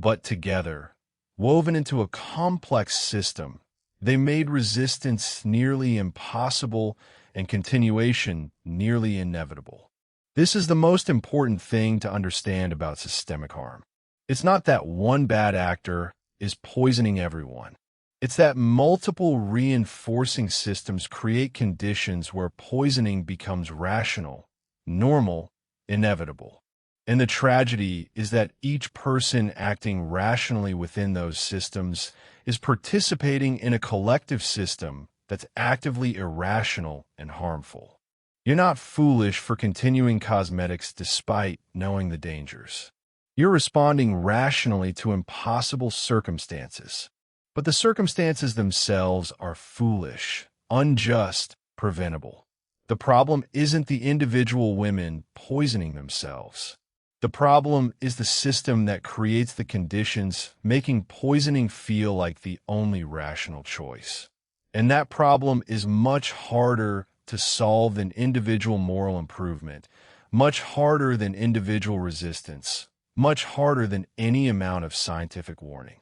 but together, woven into a complex system, they made resistance nearly impossible and continuation nearly inevitable. This is the most important thing to understand about systemic harm. It's not that one bad actor is poisoning everyone. It's that multiple reinforcing systems create conditions where poisoning becomes rational, normal, inevitable. And the tragedy is that each person acting rationally within those systems is participating in a collective system that's actively irrational and harmful. You're not foolish for continuing cosmetics despite knowing the dangers. You're responding rationally to impossible circumstances. But the circumstances themselves are foolish, unjust, preventable. The problem isn't the individual women poisoning themselves. The problem is the system that creates the conditions making poisoning feel like the only rational choice. And that problem is much harder to solve than individual moral improvement, much harder than individual resistance, much harder than any amount of scientific warning.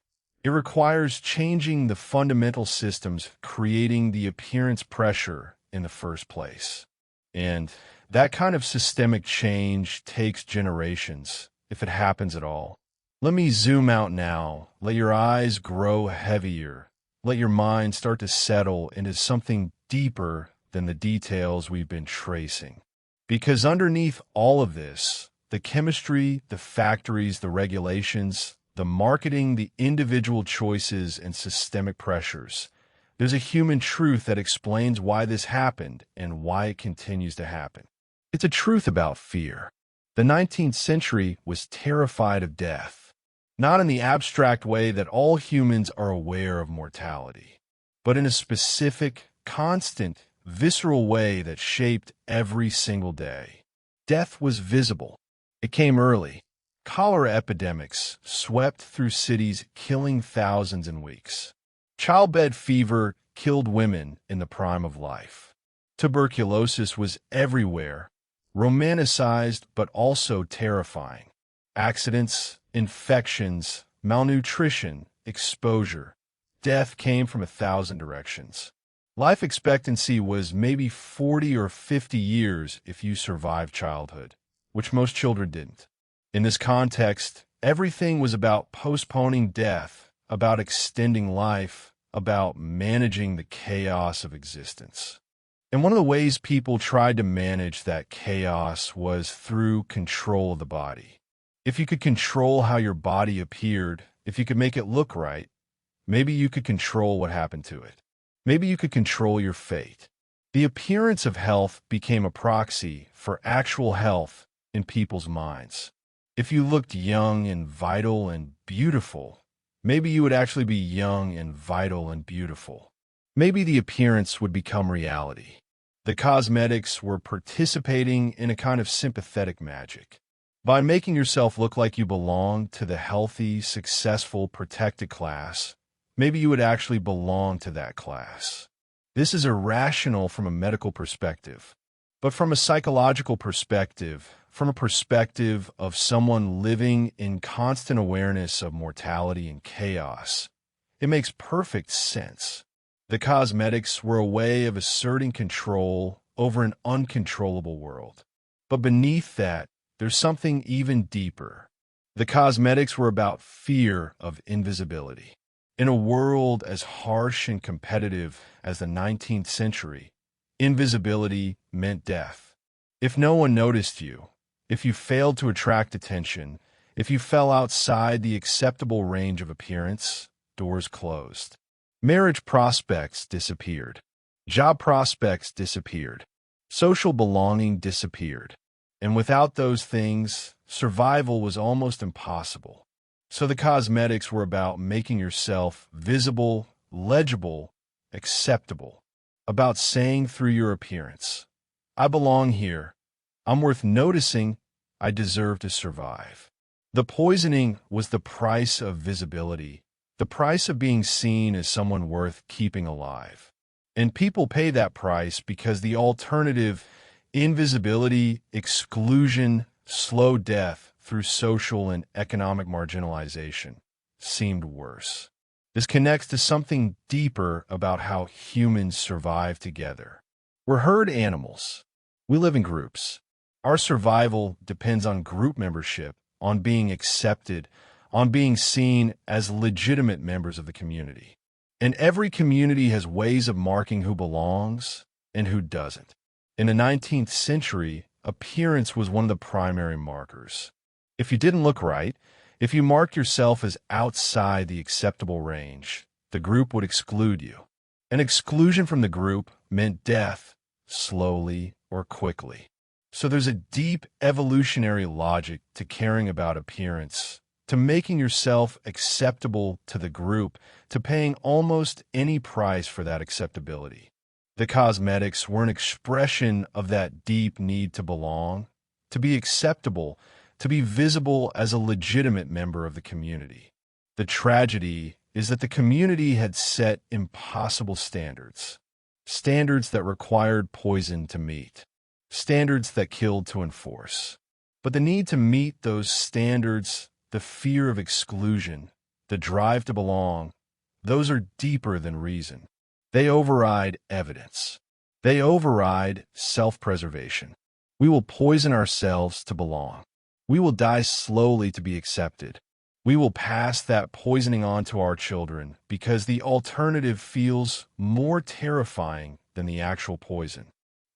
It requires changing the fundamental systems creating the appearance pressure in the first place. And that kind of systemic change takes generations, if it happens at all. Let me zoom out now. Let your eyes grow heavier. Let your mind start to settle into something deeper than the details we've been tracing. Because underneath all of this, the chemistry, the factories, the regulations, the marketing, the individual choices, and systemic pressures, there's a human truth that explains why this happened and why it continues to happen. It's a truth about fear. The 19th century was terrified of death, not in the abstract way that all humans are aware of mortality, but in a specific, constant, visceral way that shaped every single day. Death was visible. It came early. Cholera epidemics swept through cities, killing thousands in weeks. Childbed fever killed women in the prime of life. Tuberculosis was everywhere, romanticized but also terrifying. Accidents, infections, malnutrition, exposure. Death came from 1,000 directions. Life expectancy was maybe 40 or 50 years if you survived childhood, which most children didn't. In this context, everything was about postponing death, about extending life, about managing the chaos of existence. And one of the ways people tried to manage that chaos was through control of the body. If you could control how your body appeared, if you could make it look right, maybe you could control what happened to it. Maybe you could control your fate. The appearance of health became a proxy for actual health in people's minds. If you looked young and vital and beautiful, maybe you would actually be young and vital and beautiful. Maybe the appearance would become reality. The cosmetics were participating in a kind of sympathetic magic. By making yourself look like you belong to the healthy, successful, protected class, maybe you would actually belong to that class. This is irrational from a medical perspective, but from a psychological perspective, from a perspective of someone living in constant awareness of mortality and chaos, it makes perfect sense. The cosmetics were a way of asserting control over an uncontrollable world. But beneath that, there's something even deeper. The cosmetics were about fear of invisibility. In a world as harsh and competitive as the 19th century, invisibility meant death. If no one noticed you, if you failed to attract attention, if you fell outside the acceptable range of appearance, doors closed. Marriage prospects disappeared. Job prospects disappeared. Social belonging disappeared. And without those things, survival was almost impossible. So the cosmetics were about making yourself visible, legible, acceptable, about saying through your appearance, I belong here. I'm worth noticing. I deserve to survive. The poisoning was the price of visibility, the price of being seen as someone worth keeping alive. And people pay that price because the alternative, invisibility, exclusion, slow death through social and economic marginalization. seemed worse. This connects to something deeper about how humans survive together. We're herd animals. We live in groups. Our survival depends on group membership, on being accepted, on being seen as legitimate members of the community. And every community has ways of marking who belongs and who doesn't. In the 19th century, appearance was one of the primary markers. If you didn't look right, if you marked yourself as outside the acceptable range, the group would exclude you. An exclusion from the group meant death, slowly or quickly. So there's a deep evolutionary logic to caring about appearance, to making yourself acceptable to the group, to paying almost any price for that acceptability. The cosmetics were an expression of that deep need to belong, to be acceptable, to be visible as a legitimate member of the community. The tragedy is that the community had set impossible standards, standards that required poison to meet, standards that killed to enforce. But the need to meet those standards, the fear of exclusion, the drive to belong, those are deeper than reason. They override evidence. They override self-preservation. We will poison ourselves to belong. We will die slowly to be accepted. We will pass that poisoning on to our children because the alternative feels more terrifying than the actual poison.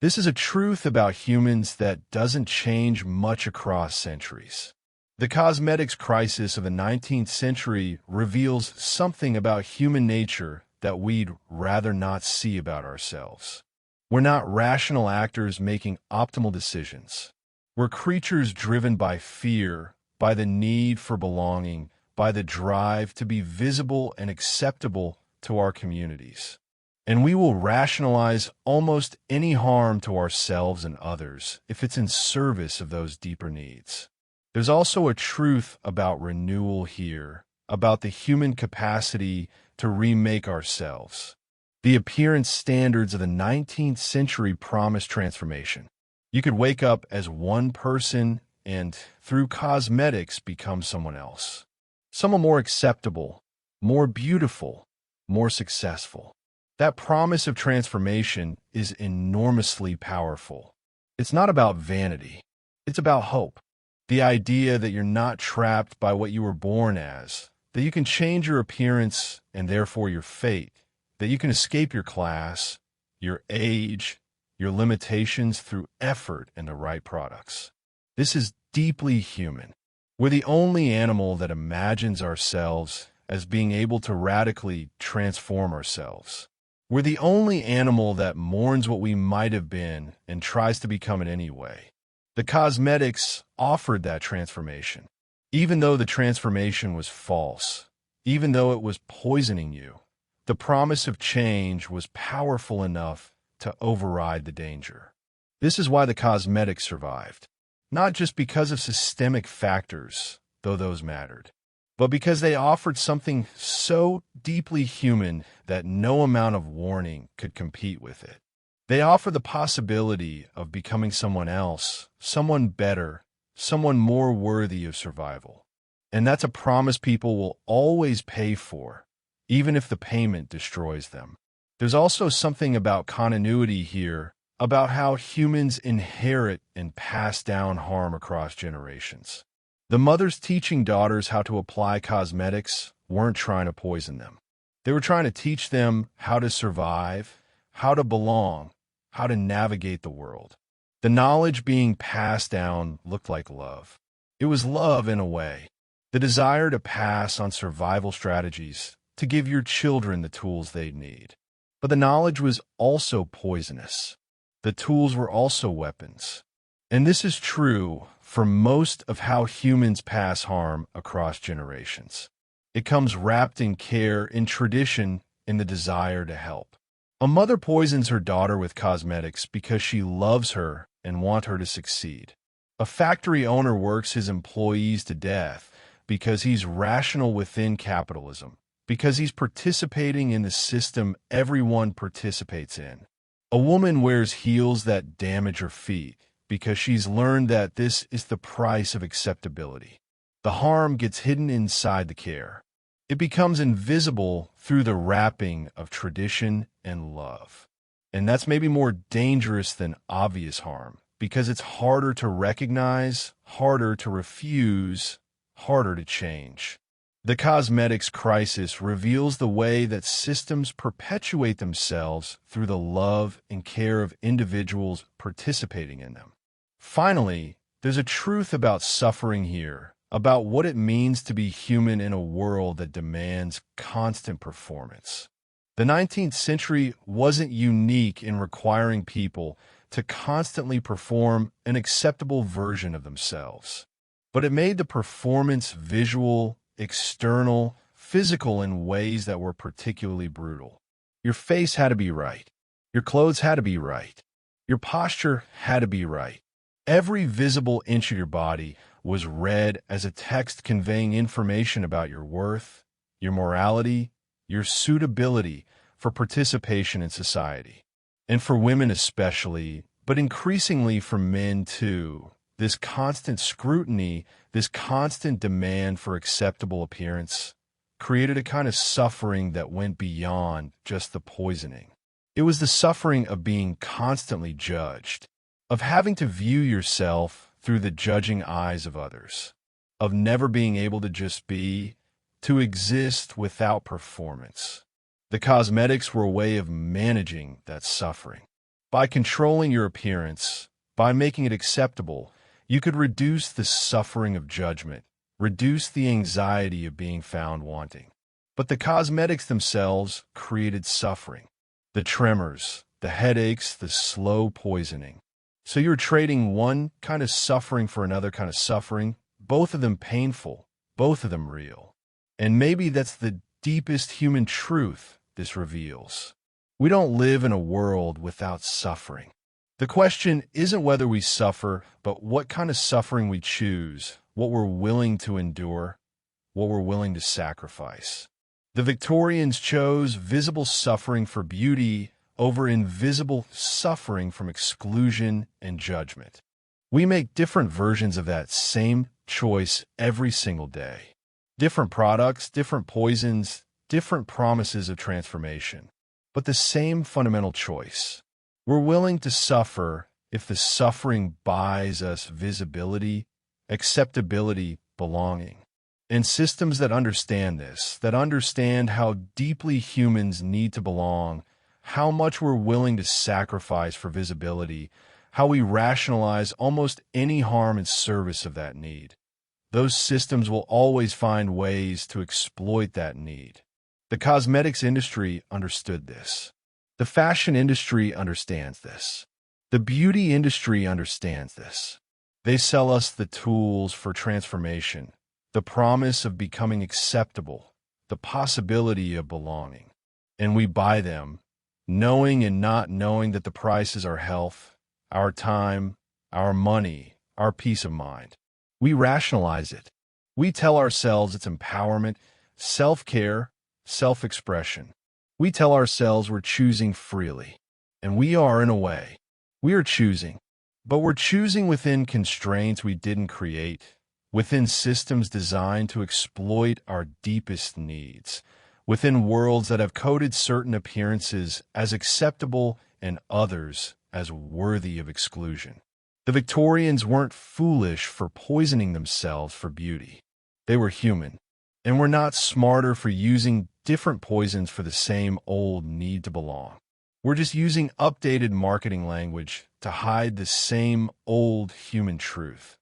This is a truth about humans that doesn't change much across centuries. The cosmetics crisis of the 19th century reveals something about human nature that we'd rather not see about ourselves. We're not rational actors making optimal decisions. We're creatures driven by fear, by the need for belonging, by the drive to be visible and acceptable to our communities. And we will rationalize almost any harm to ourselves and others if it's in service of those deeper needs. There's also a truth about renewal here, about the human capacity to remake ourselves. The appearance standards of the 19th century promised transformation. You could wake up as one person and, through cosmetics, become someone else. Someone more acceptable, more beautiful, more successful. That promise of transformation is enormously powerful. It's not about vanity. It's about hope. The idea that you're not trapped by what you were born as, that you can change your appearance and therefore your fate, that you can escape your class, your age, your limitations through effort and the right products. This is deeply human. We're the only animal that imagines ourselves as being able to radically transform ourselves. We're the only animal that mourns what we might have been and tries to become it anyway. The cosmetics offered that transformation. Even though the transformation was false, even though it was poisoning you, the promise of change was powerful enough to override the danger. This is why the cosmetics survived. Not just because of systemic factors, though those mattered, but because they offered something so deeply human that no amount of warning could compete with it. They offer the possibility of becoming someone else, someone better, someone more worthy of survival. And that's a promise people will always pay for, even if the payment destroys them. There's also something about continuity here, about how humans inherit and pass down harm across generations. The mothers teaching daughters how to apply cosmetics weren't trying to poison them. They were trying to teach them how to survive, how to belong, how to navigate the world. The knowledge being passed down looked like love. It was love in a way. The desire to pass on survival strategies, to give your children the tools they'd need. But the knowledge was also poisonous. The tools were also weapons. And this is true for most of how humans pass harm across generations. It comes wrapped in care, in tradition, in the desire to help. A mother poisons her daughter with cosmetics because she loves her and wants her to succeed. A factory owner works his employees to death because he's rational within capitalism, because he's participating in the system everyone participates in. A woman wears heels that damage her feet because she's learned that this is the price of acceptability. The harm gets hidden inside the care. It becomes invisible through the wrapping of tradition and love. And that's maybe more dangerous than obvious harm, because it's harder to recognize, harder to refuse, harder to change. The cosmetics crisis reveals the way that systems perpetuate themselves through the love and care of individuals participating in them. Finally, there's a truth about suffering here, about what it means to be human in a world that demands constant performance. The 19th century wasn't unique in requiring people to constantly perform an acceptable version of themselves, but it made the performance visual, external, physical in ways that were particularly brutal. Your face had to be right. Your clothes had to be right. Your posture had to be right. Every visible inch of your body was read as a text conveying information about your worth, your morality, your suitability for participation in society. And for women especially, but increasingly for men too, this constant scrutiny, this constant demand for acceptable appearance, created a kind of suffering that went beyond just the poisoning. It was the suffering of being constantly judged, of having to view yourself through the judging eyes of others, of never being able to just be, to exist without performance. The cosmetics were a way of managing that suffering. By controlling your appearance, by making it acceptable, you could reduce the suffering of judgment, reduce the anxiety of being found wanting. But the cosmetics themselves created suffering. The tremors, the headaches, the slow poisoning. So you're trading one kind of suffering for another kind of suffering, both of them painful, both of them real. And maybe that's the deepest human truth this reveals. We don't live in a world without suffering. The question isn't whether we suffer, but what kind of suffering we choose, what we're willing to endure, what we're willing to sacrifice. The Victorians chose visible suffering for beauty over invisible suffering from exclusion and judgment. We make different versions of that same choice every single day. Different products, different poisons, different promises of transformation, but the same fundamental choice. We're willing to suffer if the suffering buys us visibility, acceptability, belonging. And systems that understand this, that understand how deeply humans need to belong, how much we're willing to sacrifice for visibility, how we rationalize almost any harm in service of that need. Those systems will always find ways to exploit that need. The cosmetics industry understood this. The fashion industry understands this. The beauty industry understands this. They sell us the tools for transformation, the promise of becoming acceptable, the possibility of belonging. And we buy them, knowing and not knowing that the price is our health, our time, our money, our peace of mind. We rationalize it. We tell ourselves it's empowerment, self-care, self-expression. We tell ourselves we're choosing freely. And we are in a way. We are choosing. But we're choosing within constraints we didn't create, within systems designed to exploit our deepest needs, within worlds that have coded certain appearances as acceptable and others as worthy of exclusion. The Victorians weren't foolish for poisoning themselves for beauty. They were human, and we're not smarter for using different poisons for the same old need to belong. We're just using updated marketing language to hide the same old human truth.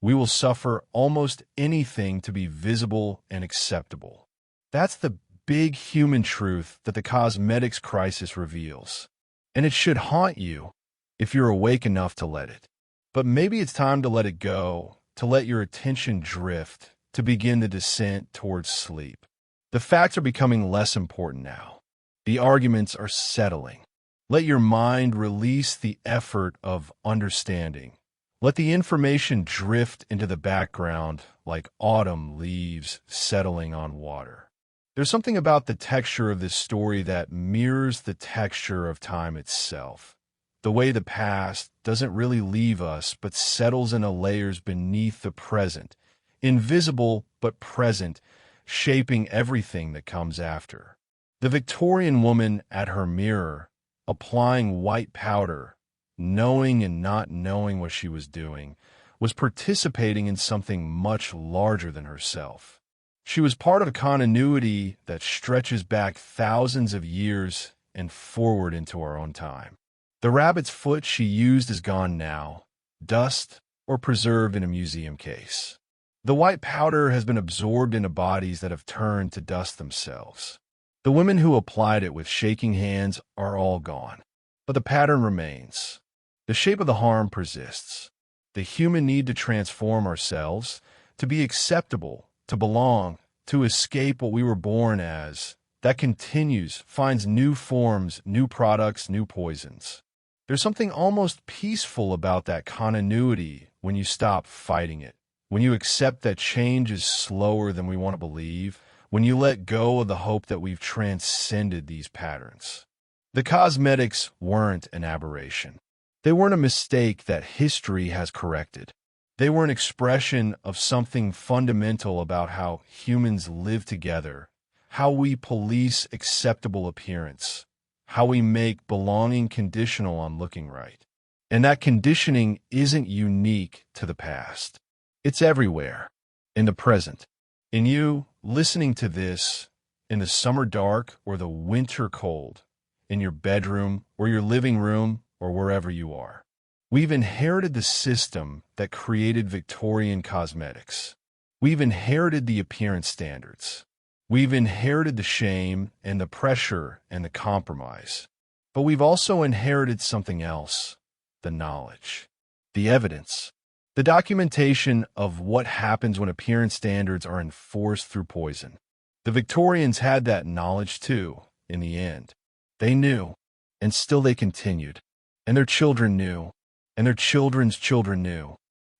We will suffer almost anything to be visible and acceptable. That's the big human truth that the cosmetics crisis reveals. And it should haunt you if you're awake enough to let it. But maybe it's time to let it go, to let your attention drift, to begin the descent towards sleep. The facts are becoming less important now. The arguments are settling. Let your mind release the effort of understanding. Let the information drift into the background like autumn leaves settling on water. There's something about the texture of this story that mirrors the texture of time itself. The way the past doesn't really leave us but settles into layers beneath the present, invisible but present, shaping everything that comes after. The Victorian woman at her mirror, applying white powder, knowing and not knowing what she was doing, was participating in something much larger than herself. She was part of a continuity that stretches back thousands of years and forward into our own time. The rabbit's foot she used is gone now, dust or preserved in a museum case. The white powder has been absorbed into bodies that have turned to dust themselves. The women who applied it with shaking hands are all gone, but the pattern remains. The shape of the harm persists. The human need to transform ourselves, to be acceptable, to belong, to escape what we were born as, that continues, finds new forms, new products, new poisons. There's something almost peaceful about that continuity when you stop fighting it, when you accept that change is slower than we want to believe, when you let go of the hope that we've transcended these patterns. The cosmetics weren't an aberration. They weren't a mistake that history has corrected. They were an expression of something fundamental about how humans live together, how we police acceptable appearance, how we make belonging conditional on looking right. And that conditioning isn't unique to the past. It's everywhere, in the present. In you, listening to this, in the summer dark or the winter cold, in your bedroom or your living room or wherever you are. We've inherited the system that created Victorian cosmetics. We've inherited the appearance standards. We've inherited the shame and the pressure and the compromise. But we've also inherited something else, the knowledge, the evidence, the documentation of what happens when appearance standards are enforced through poison. The Victorians had that knowledge too, in the end. They knew, and still they continued. And their children knew, and their children's children knew.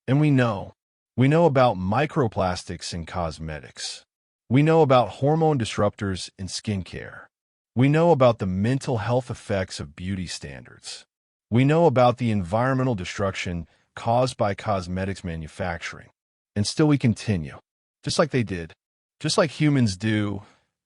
And we know. We know about microplastics in cosmetics. We know about hormone disruptors in skincare. We know about the mental health effects of beauty standards. We know about the environmental destruction caused by cosmetics manufacturing. And still we continue, just like they did, just like humans do,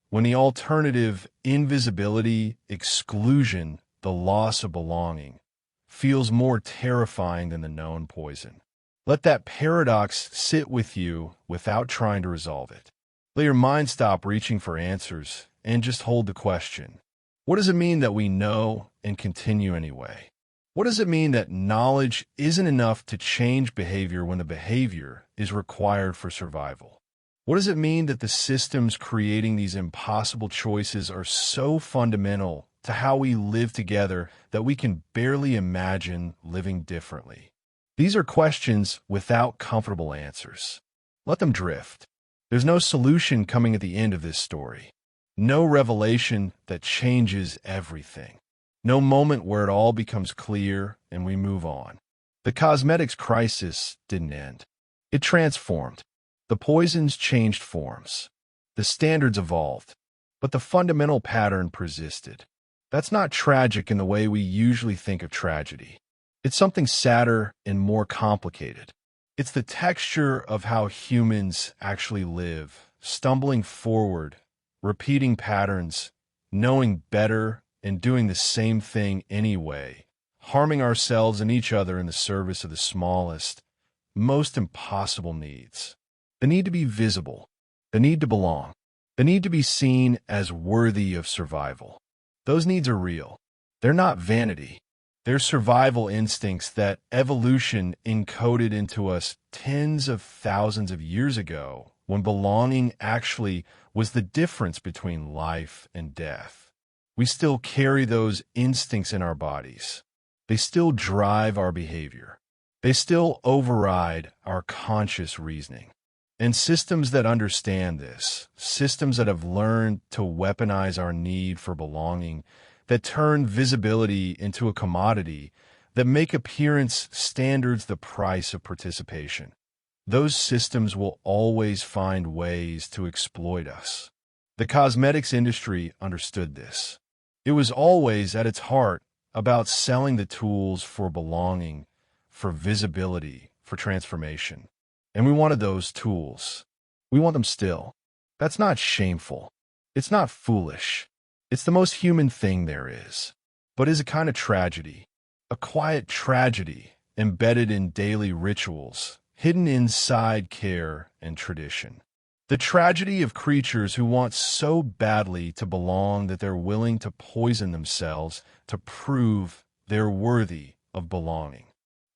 when the alternative, invisibility, exclusion, the loss of belonging, feels more terrifying than the known poison. Let that paradox sit with you without trying to resolve it. Let your mind stop reaching for answers and just hold the question. What does it mean that we know and continue anyway? What does it mean that knowledge isn't enough to change behavior when the behavior is required for survival? What does it mean that the systems creating these impossible choices are so fundamental to how we live together that we can barely imagine living differently? These are questions without comfortable answers. Let them drift. There's no solution coming at the end of this story. No revelation that changes everything. No moment where it all becomes clear and we move on. The cosmetics crisis didn't end. It transformed. The poisons changed forms. The standards evolved. But the fundamental pattern persisted. That's not tragic in the way we usually think of tragedy. It's something sadder and more complicated. It's the texture of how humans actually live, stumbling forward, repeating patterns, knowing better, and doing the same thing anyway, harming ourselves and each other in the service of the smallest, most impossible needs. The need to be visible, the need to belong, the need to be seen as worthy of survival. Those needs are real. They're not vanity. They're survival instincts that evolution encoded into us tens of thousands of years ago, when belonging actually was the difference between life and death. We still carry those instincts in our bodies. They still drive our behavior. They still override our conscious reasoning. And systems that understand this, systems that have learned to weaponize our need for belonging, that turn visibility into a commodity, that make appearance standards the price of participation. Those systems will always find ways to exploit us. The cosmetics industry understood this. It was always, at its heart, about selling the tools for belonging, for visibility, for transformation. And we wanted those tools. We want them still. That's not shameful. It's not foolish. It's the most human thing there is. But is a kind of tragedy, a quiet tragedy embedded in daily rituals, hidden inside care and tradition. The tragedy of creatures who want so badly to belong that they're willing to poison themselves to prove they're worthy of belonging.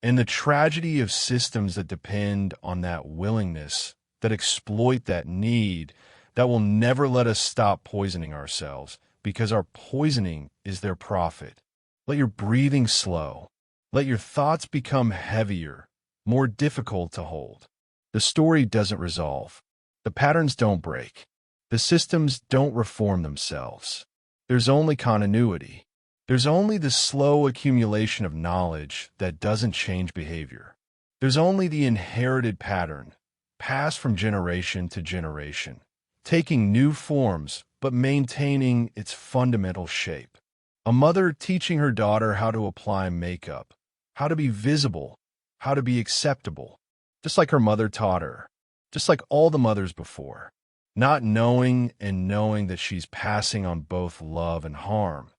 And the tragedy of systems that depend on that willingness, that exploit that need, that will never let us stop poisoning ourselves because our poisoning is their profit. Let your breathing slow. Let your thoughts become heavier, more difficult to hold. The story doesn't resolve. The patterns don't break. The systems don't reform themselves. There's only continuity. There's only the slow accumulation of knowledge that doesn't change behavior. There's only the inherited pattern, passed from generation to generation, taking new forms but maintaining its fundamental shape. A mother teaching her daughter how to apply makeup, how to be visible, how to be acceptable, just like her mother taught her, just like all the mothers before, not knowing and knowing that she's passing on both love and harm,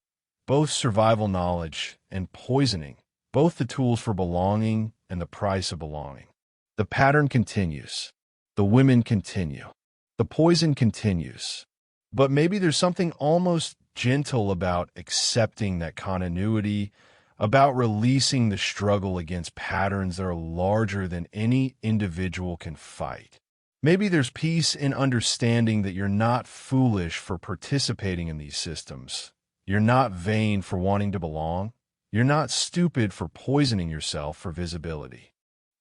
both survival knowledge and poisoning, both the tools for belonging and the price of belonging. The pattern continues. The women continue. The poison continues. But maybe there's something almost gentle about accepting that continuity, about releasing the struggle against patterns that are larger than any individual can fight. Maybe there's peace in understanding that you're not foolish for participating in these systems. You're not vain for wanting to belong. You're not stupid for poisoning yourself for visibility.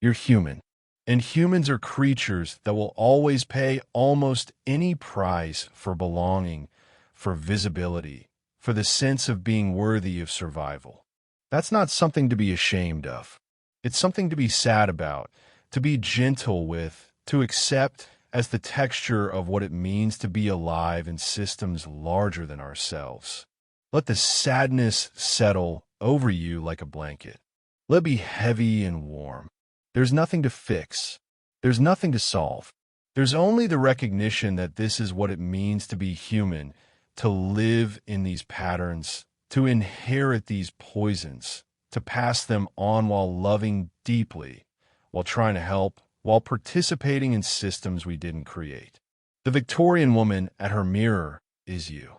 You're human. And humans are creatures that will always pay almost any price for belonging, for visibility, for the sense of being worthy of survival. That's not something to be ashamed of. It's something to be sad about, to be gentle with, to accept as the texture of what it means to be alive in systems larger than ourselves. Let the sadness settle over you like a blanket. Let it be heavy and warm. There's nothing to fix. There's nothing to solve. There's only the recognition that this is what it means to be human, to live in these patterns, to inherit these poisons, to pass them on while loving deeply, while trying to help, while participating in systems we didn't create. The Victorian woman at her mirror is you.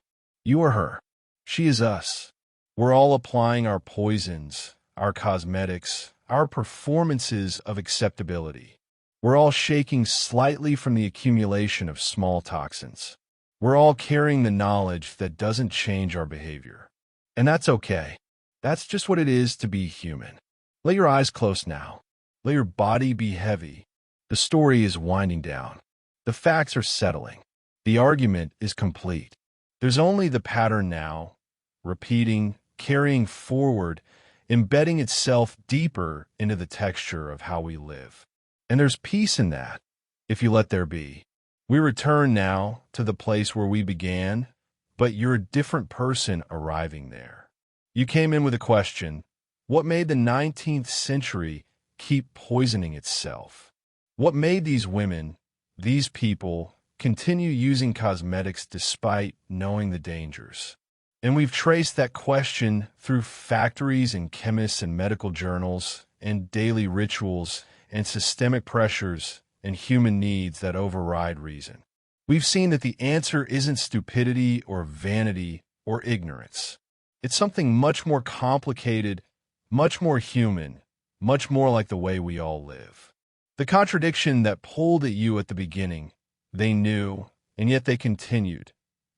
You are her. She is us. We're all applying our poisons, our cosmetics, our performances of acceptability. We're all shaking slightly from the accumulation of small toxins. We're all carrying the knowledge that doesn't change our behavior. And that's okay. That's just what it is to be human. Let your eyes close now. Let your body be heavy. The story is winding down. The facts are settling. The argument is complete. There's only the pattern now, repeating, carrying forward, embedding itself deeper into the texture of how we live. And there's peace in that, if you let there be. We return now to the place where we began, but you're a different person arriving there. You came in with a question: what made the 19th century keep poisoning itself? What made these women, these people, continue using cosmetics despite knowing the dangers? And we've traced that question through factories and chemists and medical journals and daily rituals and systemic pressures and human needs that override reason. We've seen that the answer isn't stupidity or vanity or ignorance. It's something much more complicated, much more human, much more like the way we all live. The contradiction that pulled at you at the beginning, they knew, and yet they continued,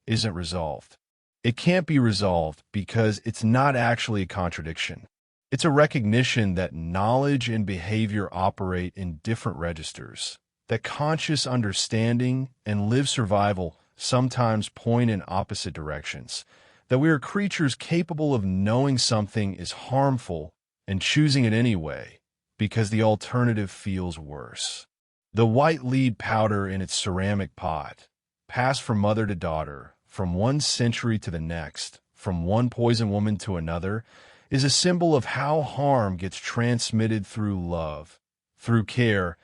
isn't resolved. It can't be resolved because it's not actually a contradiction. It's a recognition that knowledge and behavior operate in different registers, that conscious understanding and lived survival sometimes point in opposite directions, that we are creatures capable of knowing something is harmful and choosing it anyway because the alternative feels worse. The white lead powder in its ceramic pot, passed from mother to daughter, from one century to the next, from one poison woman to another, is a symbol of how harm gets transmitted through love, through care,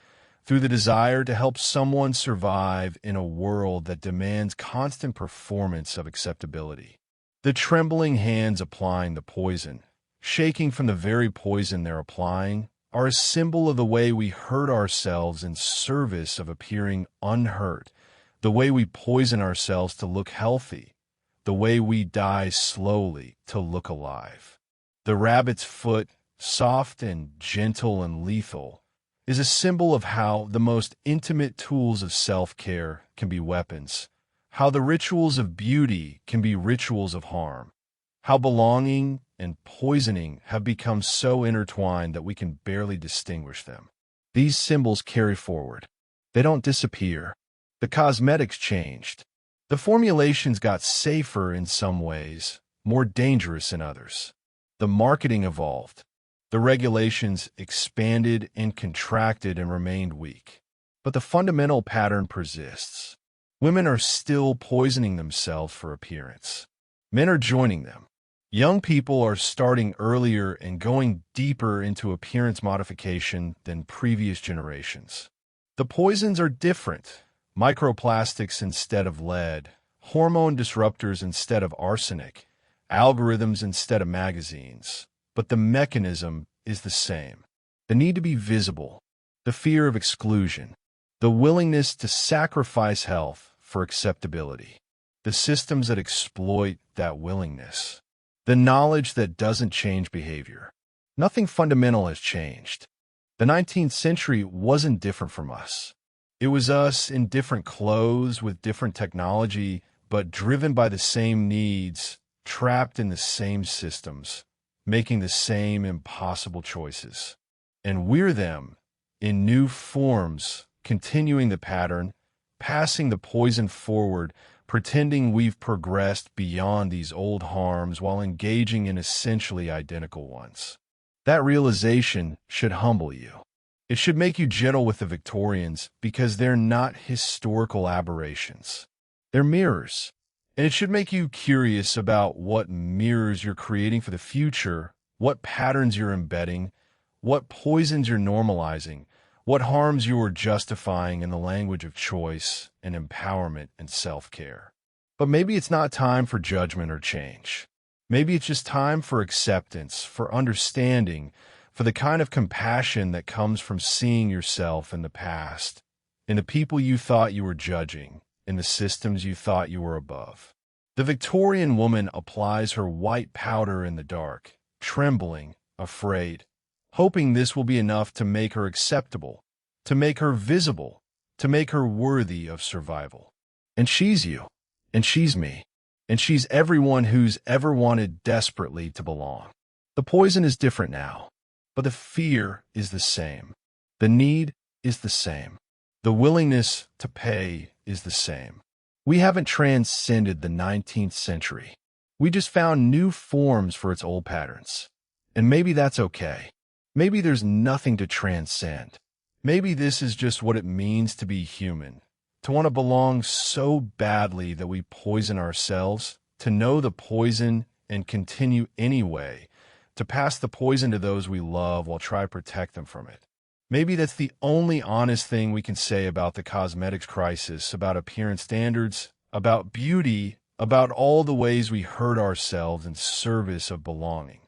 through the desire to help someone survive in a world that demands constant performance of acceptability. The trembling hands applying the poison, shaking from the very poison they're applying, are a symbol of the way we hurt ourselves in service of appearing unhurt, the way we poison ourselves to look healthy, the way we die slowly to look alive. The rabbit's foot, soft and gentle and lethal, is a symbol of how the most intimate tools of self-care can be weapons, how the rituals of beauty can be rituals of harm, how belonging and poisoning have become so intertwined that we can barely distinguish them. These symbols carry forward. They don't disappear. The cosmetics changed. The formulations got safer in some ways, more dangerous in others. The marketing evolved. The regulations expanded and contracted and remained weak. But the fundamental pattern persists. Women are still poisoning themselves for appearance. Men are joining them. Young people are starting earlier and going deeper into appearance modification than previous generations. The poisons are different. Microplastics instead of lead, hormone disruptors instead of arsenic, algorithms instead of magazines. But the mechanism is the same. The need to be visible, the fear of exclusion, the willingness to sacrifice health for acceptability, the systems that exploit that willingness. The knowledge that doesn't change behavior. Nothing fundamental has changed. The 19th century wasn't different from us. It was us in different clothes with different technology, but driven by the same needs, trapped in the same systems, making the same impossible choices. And we're them, in new forms, continuing the pattern, passing the poison forward, pretending we've progressed beyond these old harms while engaging in essentially identical ones. That realization should humble you. It should make you gentle with the Victorians because they're not historical aberrations. They're mirrors. And it should make you curious about what mirrors you're creating for the future, what patterns you're embedding, what poisons you're normalizing, what harms you are justifying in the language of choice and empowerment and self-care. But maybe it's not time for judgment or change. Maybe it's just time for acceptance, for understanding, for the kind of compassion that comes from seeing yourself in the past, in the people you thought you were judging, in the systems you thought you were above. The Victorian woman applies her white powder in the dark, trembling, afraid, hoping this will be enough to make her acceptable, to make her visible, to make her worthy of survival. And she's you, and she's me, and she's everyone who's ever wanted desperately to belong. The poison is different now, but the fear is the same. The need is the same. The willingness to pay is the same. We haven't transcended the 19th century. We just found new forms for its old patterns. And maybe that's okay. Maybe there's nothing to transcend. Maybe this is just what it means to be human, to want to belong so badly that we poison ourselves, to know the poison and continue anyway, to pass the poison to those we love while trying to protect them from it. Maybe that's the only honest thing we can say about the cosmetics crisis, about appearance standards, about beauty, about all the ways we hurt ourselves in service of belonging.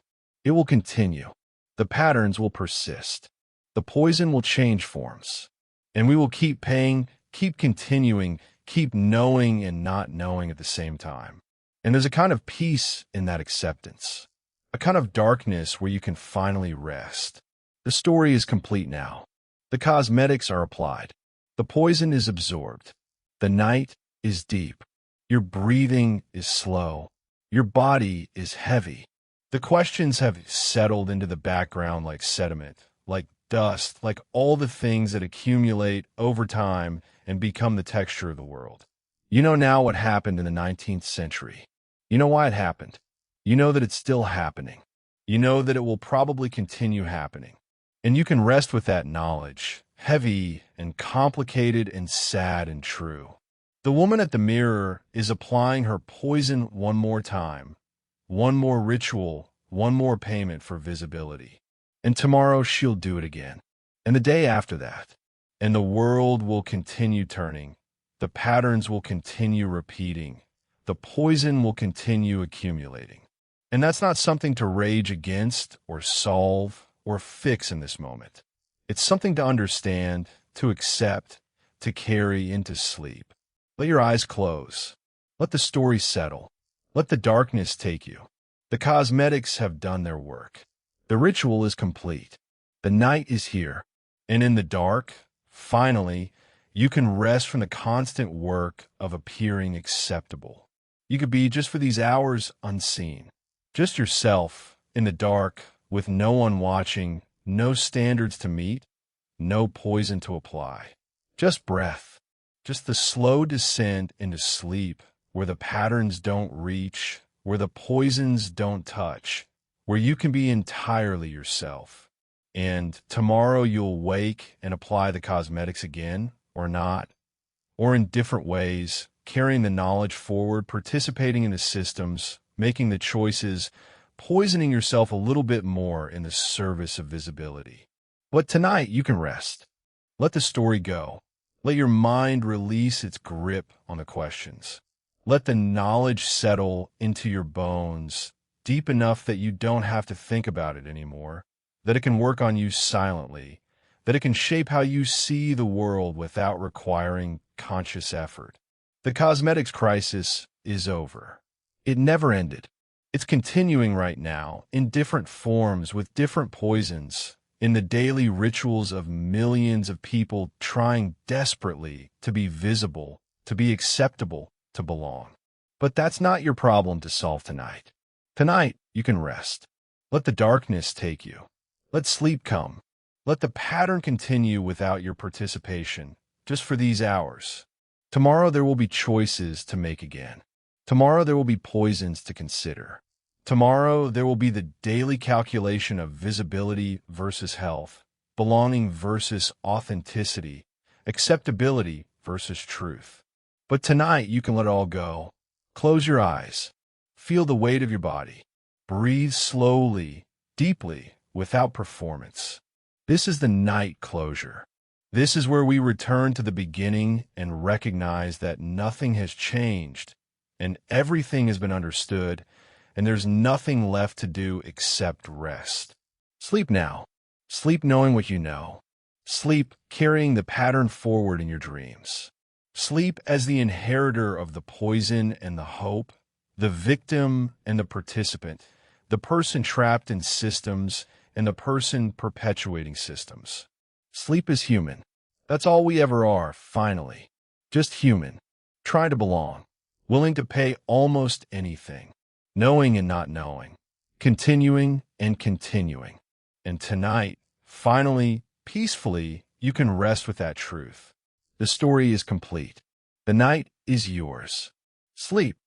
It will continue. The patterns will persist. The poison will change forms. And we will keep paying, keep continuing, keep knowing and not knowing at the same time. And there's a kind of peace in that acceptance, a kind of darkness where you can finally rest. The story is complete now. The cosmetics are applied. The poison is absorbed. The night is deep. Your breathing is slow. Your body is heavy. The questions have settled into the background like sediment, like dust, like all the things that accumulate over time and become the texture of the world. You know now what happened in the 19th century. You know why it happened. You know that it's still happening. You know that it will probably continue happening. And you can rest with that knowledge, heavy and complicated and sad and true. The woman at the mirror is applying her poison one more time, one more ritual, one more payment for visibility. And tomorrow she'll do it again. And the day after that. and the world will continue turning. The patterns will continue repeating. The poison will continue accumulating. And that's not something to rage against or solve or fix in this moment. It's something to understand, to accept, to carry into sleep. Let your eyes close. Let the story settle. Let the darkness take you. The cosmetics have done their work. The ritual is complete. The night is here. And in the dark, finally, you can rest from the constant work of appearing acceptable. You could be, just for these hours, unseen. Just yourself, in the dark, with no one watching, no standards to meet, no poison to apply. Just breath. Just the slow descent into sleep, where the patterns don't reach, where the poisons don't touch, where you can be entirely yourself. And tomorrow you'll wake and apply the cosmetics again, or not, or in different ways, carrying the knowledge forward, participating in the systems, making the choices, poisoning yourself a little bit more in the service of visibility. But tonight you can rest. Let the story go. Let your mind release its grip on the questions. Let the knowledge settle into your bones, deep enough that you don't have to think about it anymore, that it can work on you silently, that it can shape how you see the world without requiring conscious effort. The cosmetics crisis is over. It never ended. It's continuing right now, in different forms, with different poisons, in the daily rituals of millions of people trying desperately to be visible, to be acceptable, to belong. But that's not your problem to solve tonight. Tonight, you can rest. Let the darkness take you. Let sleep come. Let the pattern continue without your participation, just for these hours. Tomorrow there will be choices to make again. Tomorrow there will be poisons to consider. Tomorrow there will be the daily calculation of visibility versus health, belonging versus authenticity, acceptability versus truth. But tonight you can let it all go. Close your eyes. Feel the weight of your body. Breathe slowly, deeply, without performance. This is the night closure. This is where we return to the beginning and recognize that nothing has changed and everything has been understood, and there's nothing left to do except rest. Sleep now. Sleep knowing what you know. Sleep carrying the pattern forward in your dreams. Sleep as the inheritor of the poison and the hope, the victim and the participant, the person trapped in systems and the person perpetuating systems. Sleep is human. That's all we ever are, finally. Just human. Trying to belong. Willing to pay almost anything. Knowing and not knowing. Continuing and continuing. And tonight, finally, peacefully, you can rest with that truth. The story is complete. The night is yours. Sleep.